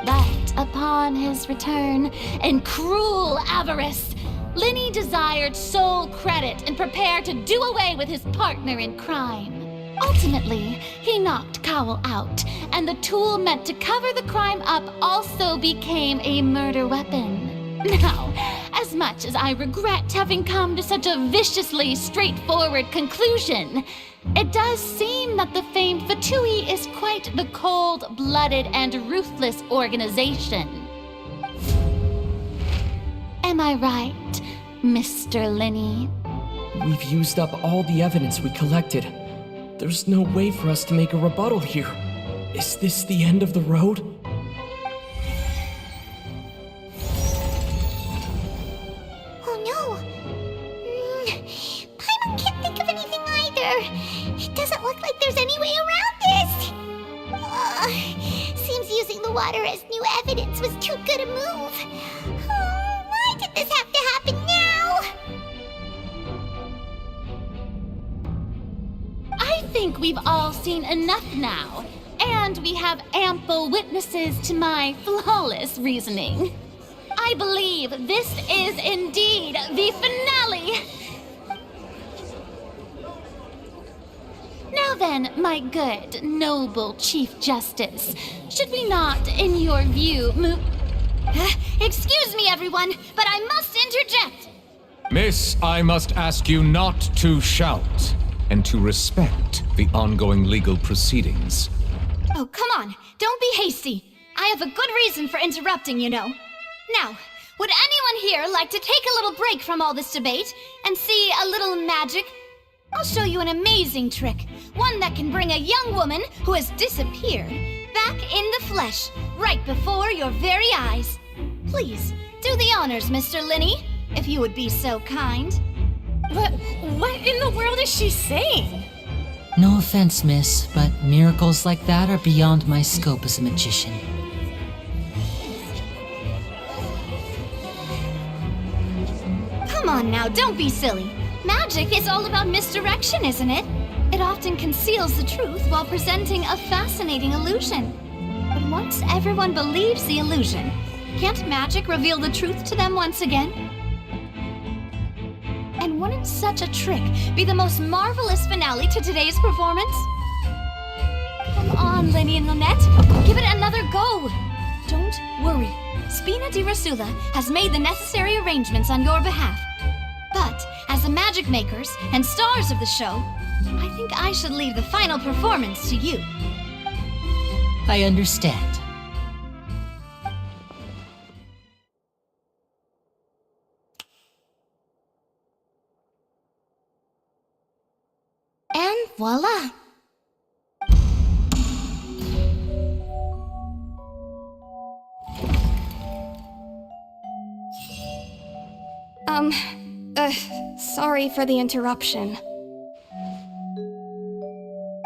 Speaker 9: But upon his return, in cruel avarice, Linny desired sole credit and prepared to do away with his partner in crime. Ultimately, he knocked Cowl out, and the tool meant to cover the crime up also became a murder weapon. Now, as much as I regret having come to such a viciously straightforward conclusion, it does seem that the famed F2P is quite the cold-blooded and ruthless organization. Am I right, Mr. Lenny?
Speaker 18: We've used up all the evidence we collected. There's no way for us to make a rebuttal here. Is this the end of the road?
Speaker 2: Oh no! Paimon can't think of anything either. It doesn't look like there's any way around this. Seems using the water as new evidence was too good a move. Why did this have to happen now?
Speaker 9: I think we've all seen enough now, and we have ample witnesses to my flawless reasoning. I believe this is indeed the finale. Now then, my good, noble Chief Justice, should we not, in your view, move...
Speaker 6: Excuse me, everyone, but I must interject.
Speaker 17: Miss, I must ask you not to shout and to respect the ongoing legal proceedings.
Speaker 6: Oh, come on. Don't be hasty. I have a good reason for interrupting, you know. Now, would anyone here like to take a little break from all this debate and see a little magic? I'll show you an amazing trick. One that can bring a young woman who has disappeared back in the flesh, right before your very eyes. Please, do the honors, Mr. Lenny, if you would be so kind.
Speaker 11: What in the world is she saying?
Speaker 4: No offense, miss, but miracles like that are beyond my scope as a magician.
Speaker 6: Come on now, don't be silly. Magic is all about misdirection, isn't it? It often conceals the truth while presenting a fascinating illusion. But once everyone believes the illusion, can't magic reveal the truth to them once again? And wouldn't such a trick be the most marvelous finale to today's performance? Come on, Lenny and Lynette, give it another go. Don't worry, Spina di Rasula has made the necessary arrangements on your behalf. But as the magic makers and stars of the show, I think I should leave the final performance to you.
Speaker 4: I understand.
Speaker 2: And voila!
Speaker 13: Sorry for the interruption.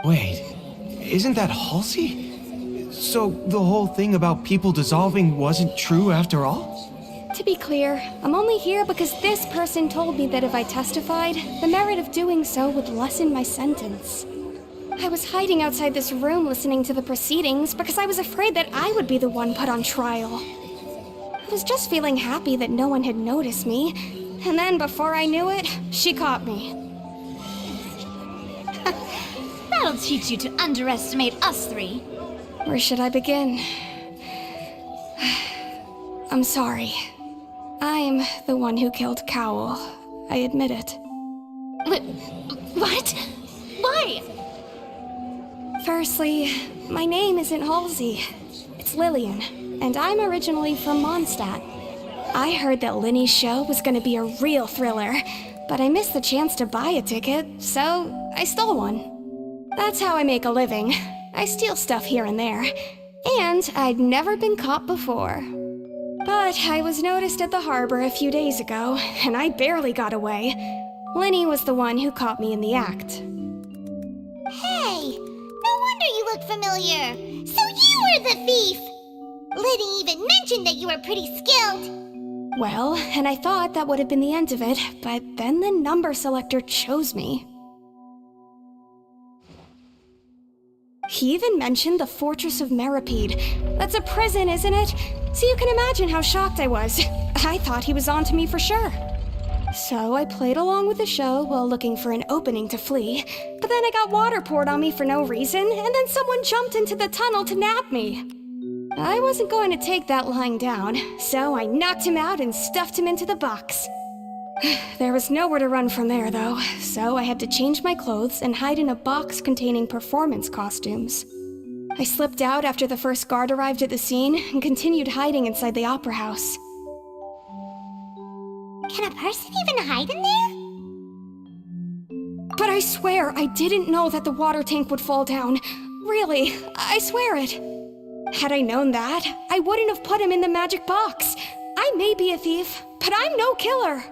Speaker 12: Wait, isn't that Halsey? So the whole thing about people dissolving wasn't true after all?
Speaker 13: To be clear, I'm only here because this person told me that if I testified, the merit of doing so would lessen my sentence. I was hiding outside this room listening to the proceedings because I was afraid that I would be the one put on trial. I was just feeling happy that no one had noticed me, and then before I knew it, she caught me.
Speaker 6: That'll teach you to underestimate us three.
Speaker 13: Where should I begin? I'm sorry. I'm the one who killed Cowl. I admit it.
Speaker 6: What? Why?
Speaker 13: Firstly, my name isn't Halsey. It's Lillian, and I'm originally from Mondstadt. I heard that Lenny's show was gonna be a real thriller, but I missed the chance to buy a ticket, so I stole one. That's how I make a living. I steal stuff here and there, and I'd never been caught before. But I was noticed at the harbor a few days ago, and I barely got away. Lenny was the one who caught me in the act.
Speaker 2: Hey, no wonder you look familiar. So you were the thief! Liddy even mentioned that you were pretty skilled.
Speaker 13: Well, and I thought that would have been the end of it, but then the number selector chose me. He even mentioned the Fortress of Meripede. That's a prison, isn't it? So you can imagine how shocked I was. I thought he was onto me for sure. So I played along with the show while looking for an opening to flee, but then I got water poured on me for no reason, and then someone jumped into the tunnel to nab me. I wasn't going to take that lying down, so I knocked him out and stuffed him into the box. There was nowhere to run from there, though, so I had to change my clothes and hide in a box containing performance costumes. I slipped out after the first guard arrived at the scene and continued hiding inside the opera house.
Speaker 2: Can a person even hide in there?
Speaker 13: But I swear I didn't know that the water tank would fall down. Really, I swear it. Had I known that, I wouldn't have put him in the magic box. I may be a thief, but I'm no killer.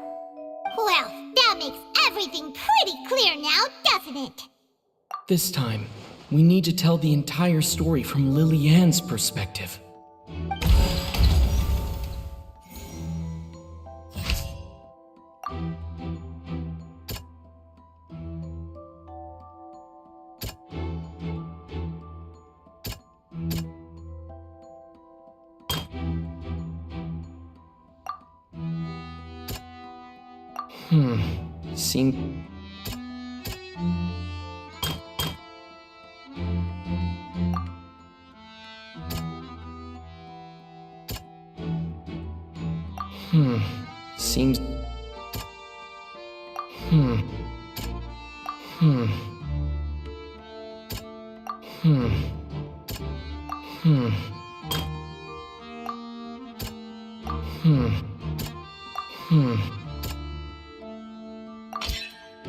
Speaker 2: Well, that makes everything pretty clear now, doesn't it?
Speaker 18: This time, we need to tell the entire story from Lily Ann's perspective. Seem... Seems...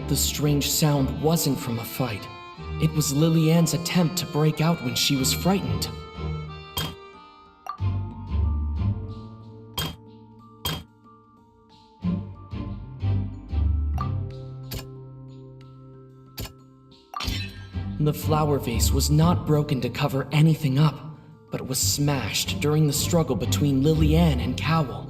Speaker 18: The strange sound wasn't from a fight. It was Lily Ann's attempt to break out when she was frightened. The flower vase was not broken to cover anything up, but was smashed during the struggle between Lily Ann and Cowell.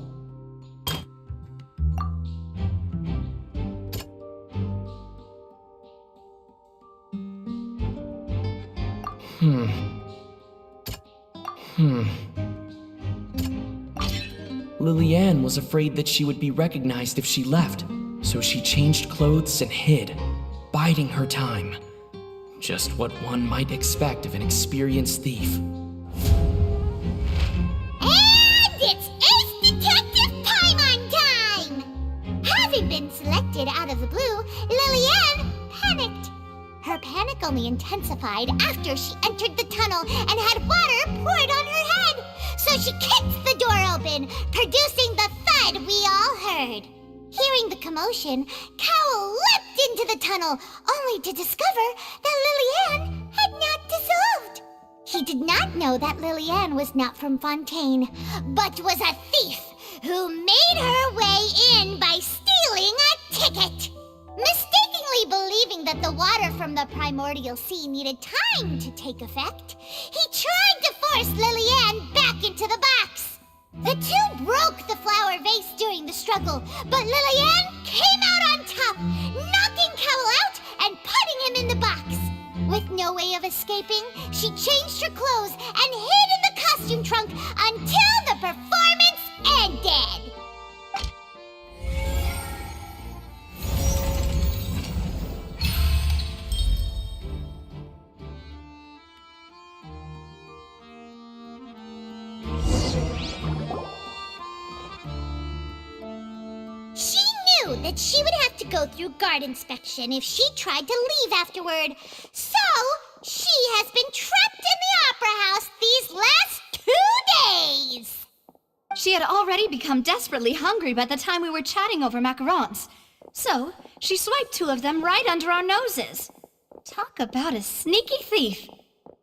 Speaker 18: Lily Ann was afraid that she would be recognized if she left, so she changed clothes and hid, biding her time. Just what one might expect of an experienced thief.
Speaker 2: And it's Ace Detective time! Having been selected out of the blue, Lily Ann panicked. Her panic only intensified after she entered the tunnel and had water poured on her head. So she kicked the door open, producing the thud we all heard. Hearing the commotion, Cowell leapt into the tunnel, only to discover that Lily Ann had not dissolved. He did not know that Lily Ann was not from Fontaine, but was a thief who made her way in by stealing a ticket. Mistakenly believing that the water from the primordial sea needed time to take effect, he tried to force Lily Ann back into the box. The two broke the flower vase during the struggle, but Lily Ann came out on top, knocking Cowell out and putting him in the box. With no way of escaping, she changed her clothes and hid in the costume trunk until the performance ended. That she would have to go through guard inspection if she tried to leave afterward. So, she has been trapped in the opera house these last 2 days.
Speaker 6: She had already become desperately hungry by the time we were chatting over macarons. So, she swiped 2 of them right under our noses. Talk about a sneaky thief.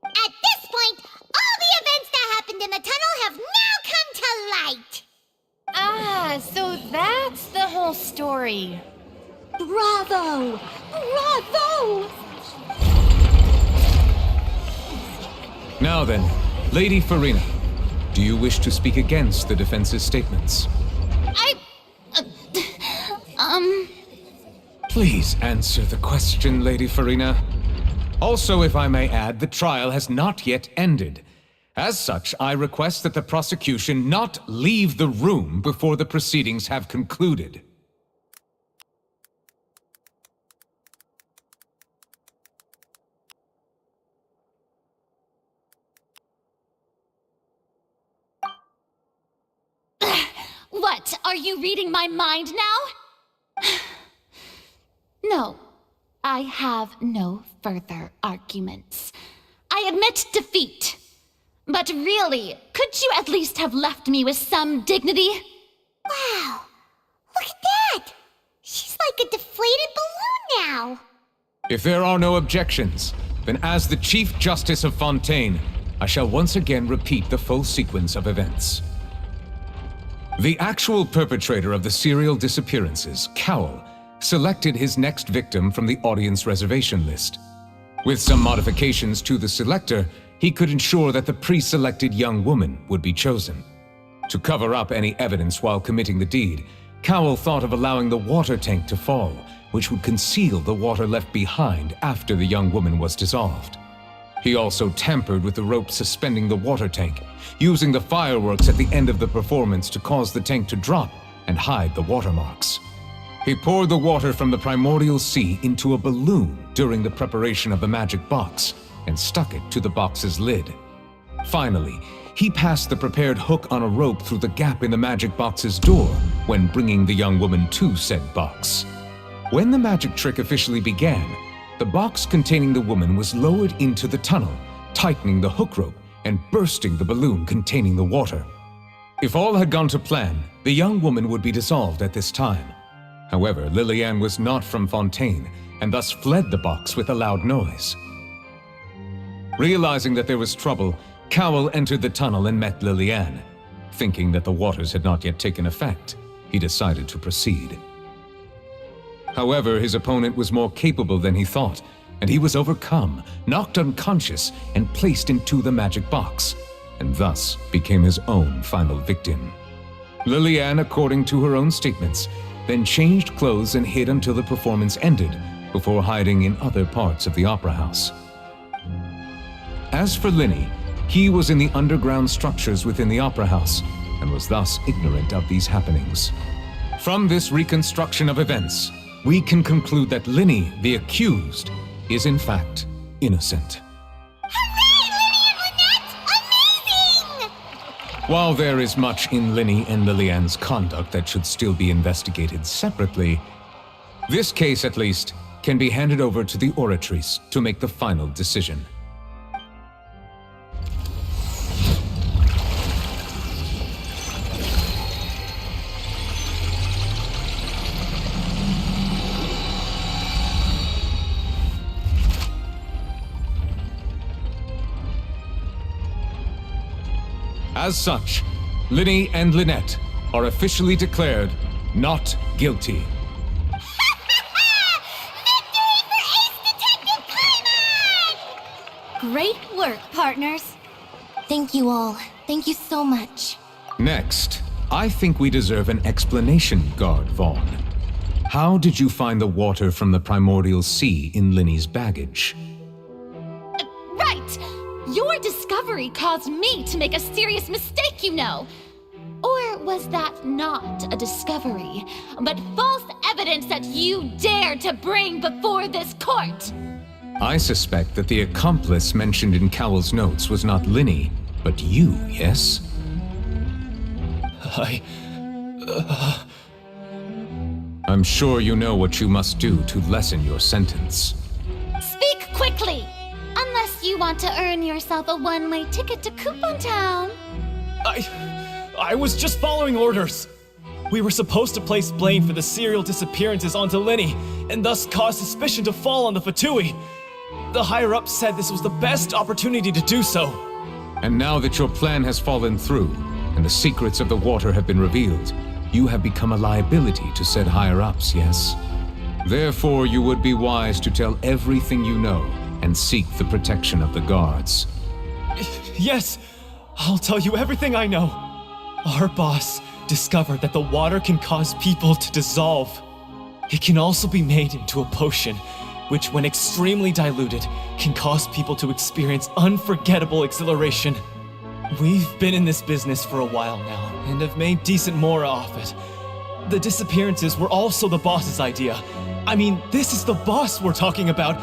Speaker 2: At this point, all the events that happened in the tunnel have now come to light.
Speaker 11: Ah, so that's the whole story.
Speaker 13: Bravo! Bravo!
Speaker 17: Now then, Lady Farina, do you wish to speak against the defense's statements? Please answer the question, Lady Farina. Also, if I may add, the trial has not yet ended. As such, I request that the prosecution not leave the room before the proceedings have concluded.
Speaker 9: What? Are you reading my mind now? No, I have no further arguments. I admit defeat. But really, could you at least have left me with some dignity?
Speaker 2: Wow, look at that! She's like a deflated balloon now.
Speaker 17: If there are no objections, then as the Chief Justice of Fontaine, I shall once again repeat the full sequence of events. The actual perpetrator of the serial disappearances, Cowl, selected his next victim from the audience reservation list. With some modifications to the selector, he could ensure that the pre-selected young woman would be chosen. To cover up any evidence while committing the deed, Cowl thought of allowing the water tank to fall, which would conceal the water left behind after the young woman was dissolved. He also tampered with the rope suspending the water tank, using the fireworks at the end of the performance to cause the tank to drop and hide the watermarks. He poured the water from the primordial sea into a balloon during the preparation of the magic box and stuck it to the box's lid. Finally, he passed the prepared hook on a rope through the gap in the magic box's door when bringing the young woman to said box. When the magic trick officially began, the box containing the woman was lowered into the tunnel, tightening the hook rope and bursting the balloon containing the water. If all had gone to plan, the young woman would be dissolved at this time. However, Lillian was not from Fontaine and thus fled the box with a loud noise. Realizing that there was trouble, Cowl entered the tunnel and met Lillian. Thinking that the waters had not yet taken effect, he decided to proceed. However, his opponent was more capable than he thought, and he was overcome, knocked unconscious, and placed into the magic box, and thus became his own final victim. Lillian, according to her own statements, then changed clothes and hid until the performance ended, before hiding in other parts of the opera house. As for Linny, he was in the underground structures within the opera house, and was thus ignorant of these happenings. From this reconstruction of events, we can conclude that Linny, the accused, is in fact innocent. While there is much in Linny and Lillian's conduct that should still be investigated separately, this case, at least, can be handed over to the Oratrice to make the final decision. As such, Linny and Lynette are officially declared not guilty.
Speaker 9: Great work, partners.
Speaker 8: Thank you all. Thank you so much.
Speaker 17: Next, I think we deserve an explanation, Guard Vaughn. How did you find the water from the primordial sea in Linny's baggage?
Speaker 9: Right! Your discovery caused me to make a serious mistake, you know. Or was that not a discovery, but false evidence that you dared to bring before this court?
Speaker 17: I suspect that the accomplice mentioned in Cowell's notes was not Linny, but you, yes? I'm sure you know what you must do to lessen your sentence.
Speaker 9: Speak quickly! Unless you want to earn yourself a one-way ticket to Coupon Town.
Speaker 7: I was just following orders. We were supposed to place blame for the serial disappearances onto Linny, and thus cause suspicion to fall on the Fatui. The higher-ups said this was the best opportunity to do so.
Speaker 17: And now that your plan has fallen through, and the secrets of the water have been revealed, you have become a liability to said higher-ups, yes? Therefore, you would be wise to tell everything you know, and seek the protection of the guards.
Speaker 7: Yes, I'll tell you everything I know. Our boss discovered that the water can cause people to dissolve. It can also be made into a potion, which when extremely diluted, can cause people to experience unforgettable exhilaration. We've been in this business for a while now, and have made decent more off it. The disappearances were also the boss's idea. I mean, this is the boss we're talking about.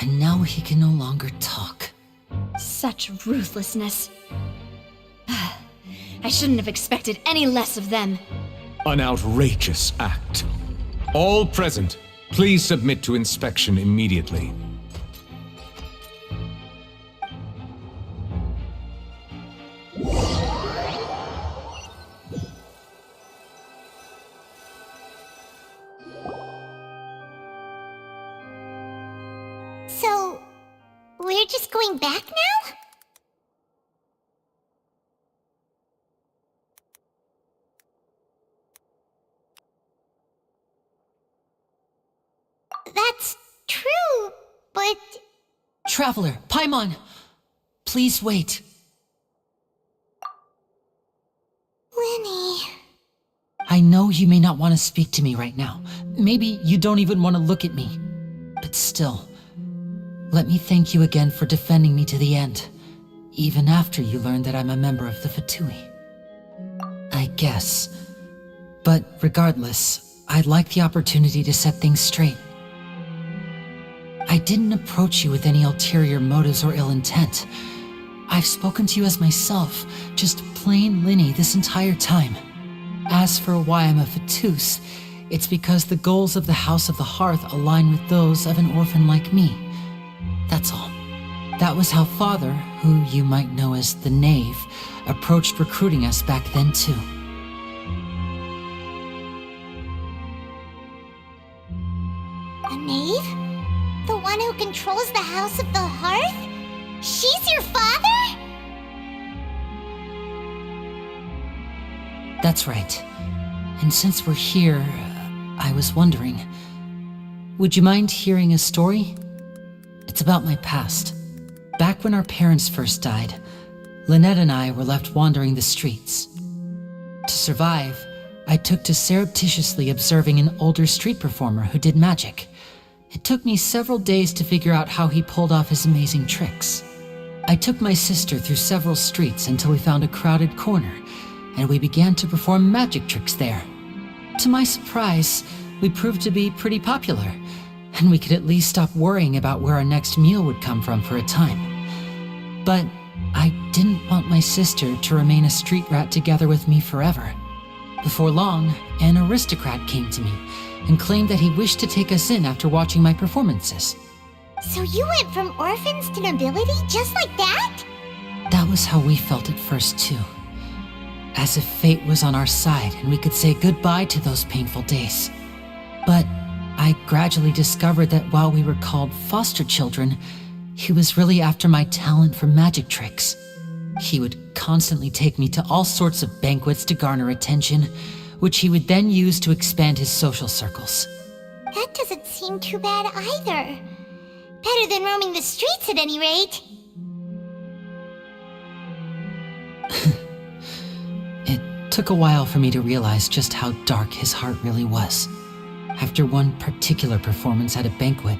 Speaker 4: And now he can no longer talk.
Speaker 6: Such ruthlessness. I shouldn't have expected any less of them.
Speaker 17: An outrageous act. All present, please submit to inspection immediately.
Speaker 2: So, we're just going back now? That's true, but...
Speaker 4: Traveler, Paimon! Please wait.
Speaker 2: Lenny...
Speaker 4: I know you may not want to speak to me right now. Maybe you don't even want to look at me. But still, let me thank you again for defending me to the end, even after you learned that I'm a member of the Fatui. I guess. But regardless, I'd like the opportunity to set things straight. I didn't approach you with any ulterior motives or ill intent. I've spoken to you as myself, just plain Linny this entire time. As for why I'm a Fatus, it's because the goals of the House of the Hearth align with those of an orphan like me. That's all. That was how Father, who you might know as the Knave, approached recruiting us back then too.
Speaker 2: A knave? The one who controls the House of the Hearth? She's your father?
Speaker 4: That's right. And since we're here, I was wondering, would you mind hearing a story? It's about my past. Back when our parents first died, Lynette and I were left wandering the streets. To survive, I took to surreptitiously observing an older street performer who did magic. It took me several days to figure out how he pulled off his amazing tricks. I took my sister through several streets until we found a crowded corner, and we began to perform magic tricks there. To my surprise, we proved to be pretty popular, and we could at least stop worrying about where our next meal would come from for a time. But I didn't want my sister to remain a street rat together with me forever. Before long, an aristocrat came to me and claimed that he wished to take us in after watching my performances.
Speaker 2: So you went from orphans to nobility just like that?
Speaker 4: That was how we felt at first too. As if fate was on our side and we could say goodbye to those painful days. But I gradually discovered that while we were called foster children, he was really after my talent for magic tricks. He would constantly take me to all sorts of banquets to garner attention, which he would then use to expand his social circles.
Speaker 2: That doesn't seem too bad either. Better than roaming the streets at any rate.
Speaker 4: It took a while for me to realize just how dark his heart really was. After one particular performance at a banquet,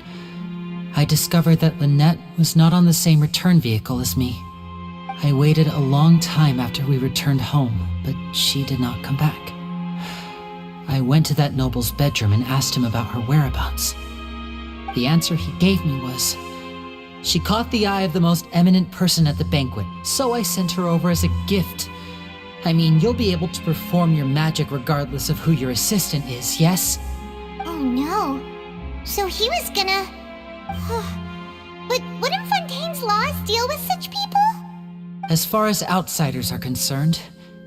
Speaker 4: I discovered that Lynette was not on the same return vehicle as me. I waited a long time after we returned home, but she did not come back. I went to that noble's bedroom and asked him about her whereabouts. The answer he gave me was, she caught the eye of the most eminent person at the banquet, so I sent her over as a gift. I mean, you'll be able to perform your magic regardless of who your assistant is, yes?
Speaker 2: Oh no. So he was gonna... But wouldn't Fontaine's laws deal with such people?
Speaker 4: As far as outsiders are concerned,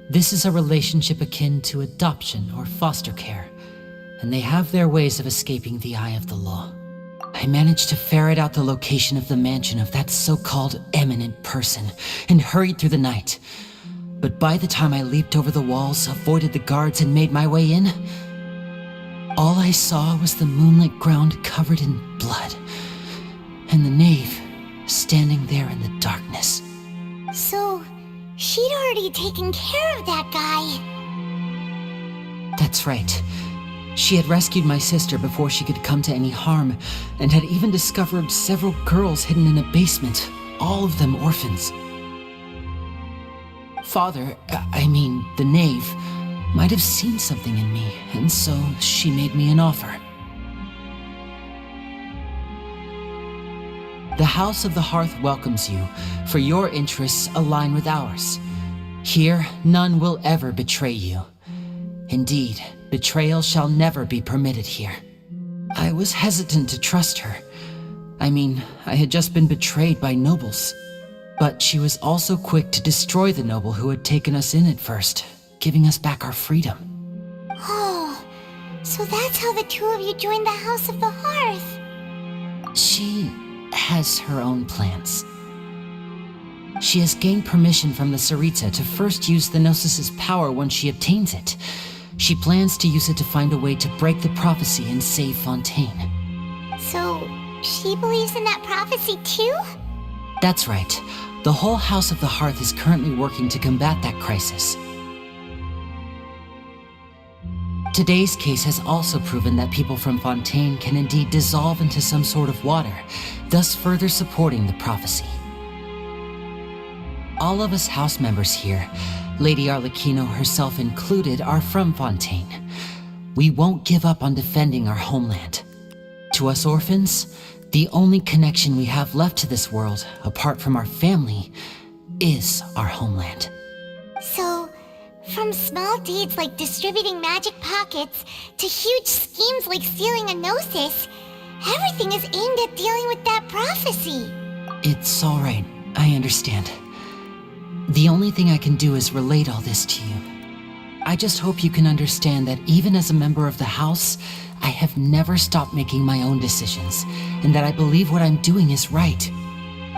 Speaker 4: this is a relationship akin to adoption or foster care, and they have their ways of escaping the eye of the law. I managed to ferret out the location of the mansion of that so-called eminent person and hurried through the night. But by the time I leaped over the walls, avoided the guards, and made my way in, all I saw was the moonlit ground covered in blood, and the knave standing there in the darkness.
Speaker 2: So, she'd already taken care of that guy.
Speaker 4: That's right. She had rescued my sister before she could come to any harm, and had even discovered several girls hidden in a basement, all of them orphans. Father, I mean, the knave, might have seen something in me, and so she made me an offer. The House of the Hearth welcomes you, for your interests align with ours. Here, none will ever betray you. Indeed, betrayal shall never be permitted here. I was hesitant to trust her. I mean, I had just been betrayed by nobles. But she was also quick to destroy the noble who had taken us in at first, giving us back our freedom.
Speaker 2: Oh, so that's how the two of you joined the House of the Hearth.
Speaker 4: She has her own plans. She has gained permission from the Tsaritsa to first use the Gnosis' power when she obtains it. She plans to use it to find a way to break the prophecy and save Fontaine.
Speaker 2: So, she believes in that prophecy too?
Speaker 4: That's right. The whole House of the Hearth is currently working to combat that crisis. Today's case has also proven that people from Fontaine can indeed dissolve into some sort of water, thus further supporting the prophecy. All of us house members here, Lady Arlecchino herself included, are from Fontaine. We won't give up on defending our homeland. To us orphans, the only connection we have left to this world, apart from our family, is our homeland.
Speaker 2: So, from small deeds like distributing magic pockets to huge schemes like stealing a Gnosis, everything is aimed at dealing with that prophecy.
Speaker 4: It's all right. I understand. The only thing I can do is relate all this to you. I just hope you can understand that even as a member of the House, I have never stopped making my own decisions, and that I believe what I'm doing is right.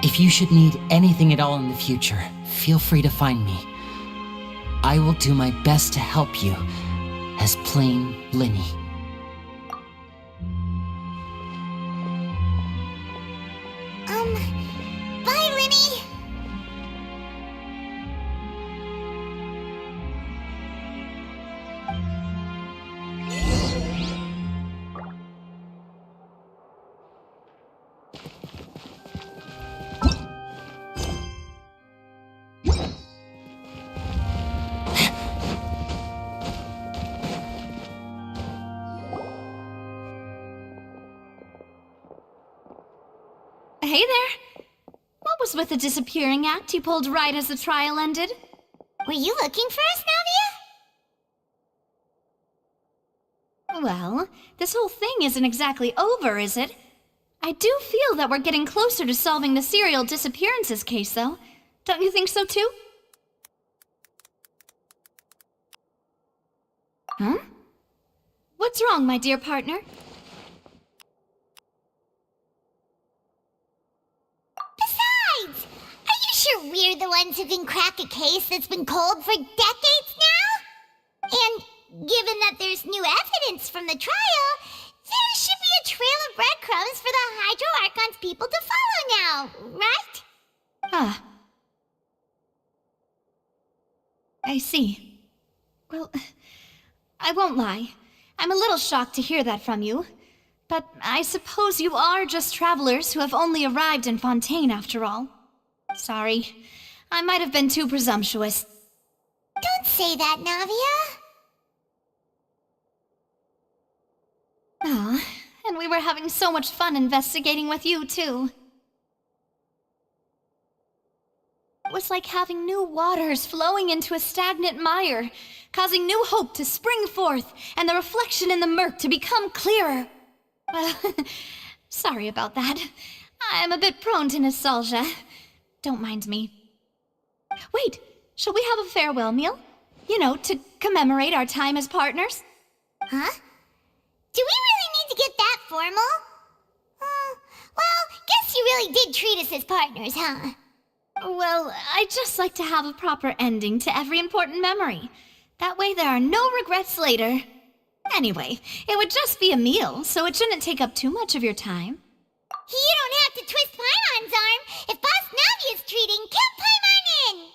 Speaker 4: If you should need anything at all in the future, feel free to find me. I will do my best to help you, as plain Linny.
Speaker 2: Bye, Linny!
Speaker 6: Hey there! What was with the disappearing act you pulled right as the trial ended?
Speaker 2: Were you looking for us, Navia?
Speaker 6: Well, this whole thing isn't exactly over, is it? I do feel that we're getting closer to solving the serial disappearances case, though. Don't you think so, too? Huh? What's wrong, my dear partner?
Speaker 2: Besides, are you sure we're the ones who can crack a case that's been cold for decades now? And given that there's new evidence from the trial, there should be a trail of breadcrumbs for the Hydro Archon's people to follow now, right?
Speaker 6: Ah. I see. Well, I won't lie. I'm a little shocked to hear that from you. But I suppose you are just travelers who have only arrived in Fontaine after all. Sorry. I might have been too presumptuous.
Speaker 2: Don't say that, Navia.
Speaker 6: Ah, and we were having so much fun investigating with you, too. It was like having new waters flowing into a stagnant mire, causing new hope to spring forth, and the reflection in the murk to become clearer. Well, sorry about that. I'm a bit prone to nostalgia. Don't mind me. Wait, shall we have a farewell meal? You know, to commemorate our time as partners?
Speaker 2: Huh? Do we really need to get that formal? Well, guess you really did treat us as partners, huh?
Speaker 6: Well, I'd just like to have a proper ending to every important memory. That way there are no regrets later. Anyway, it would just be a meal, so it shouldn't take up too much of your time.
Speaker 2: You don't have to twist Paimon's arm. If Boss Navia's treating, count Paimon in!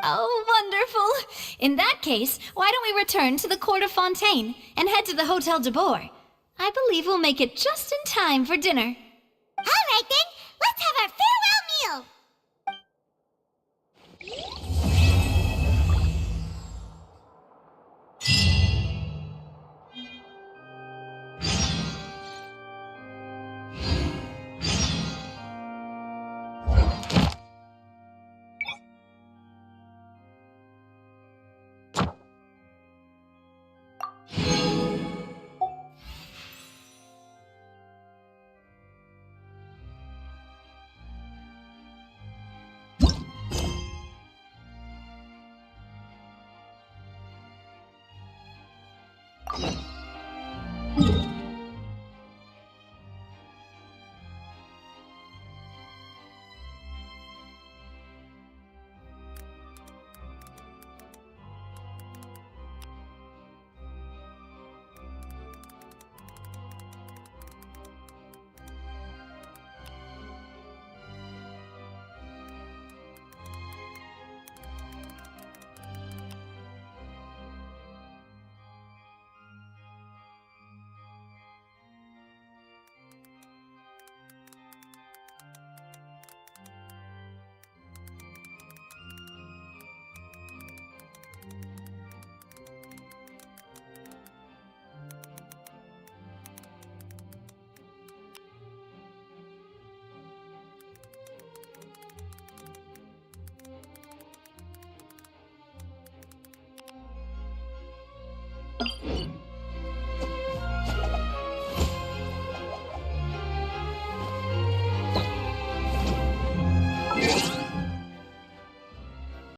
Speaker 6: Oh, wonderful. In that case, why don't we return to the court of Fontaine and head to the Hotel de Boer? I believe we'll make it just in time for dinner.
Speaker 2: All right then, let's have our farewell meal!
Speaker 16: Thank you.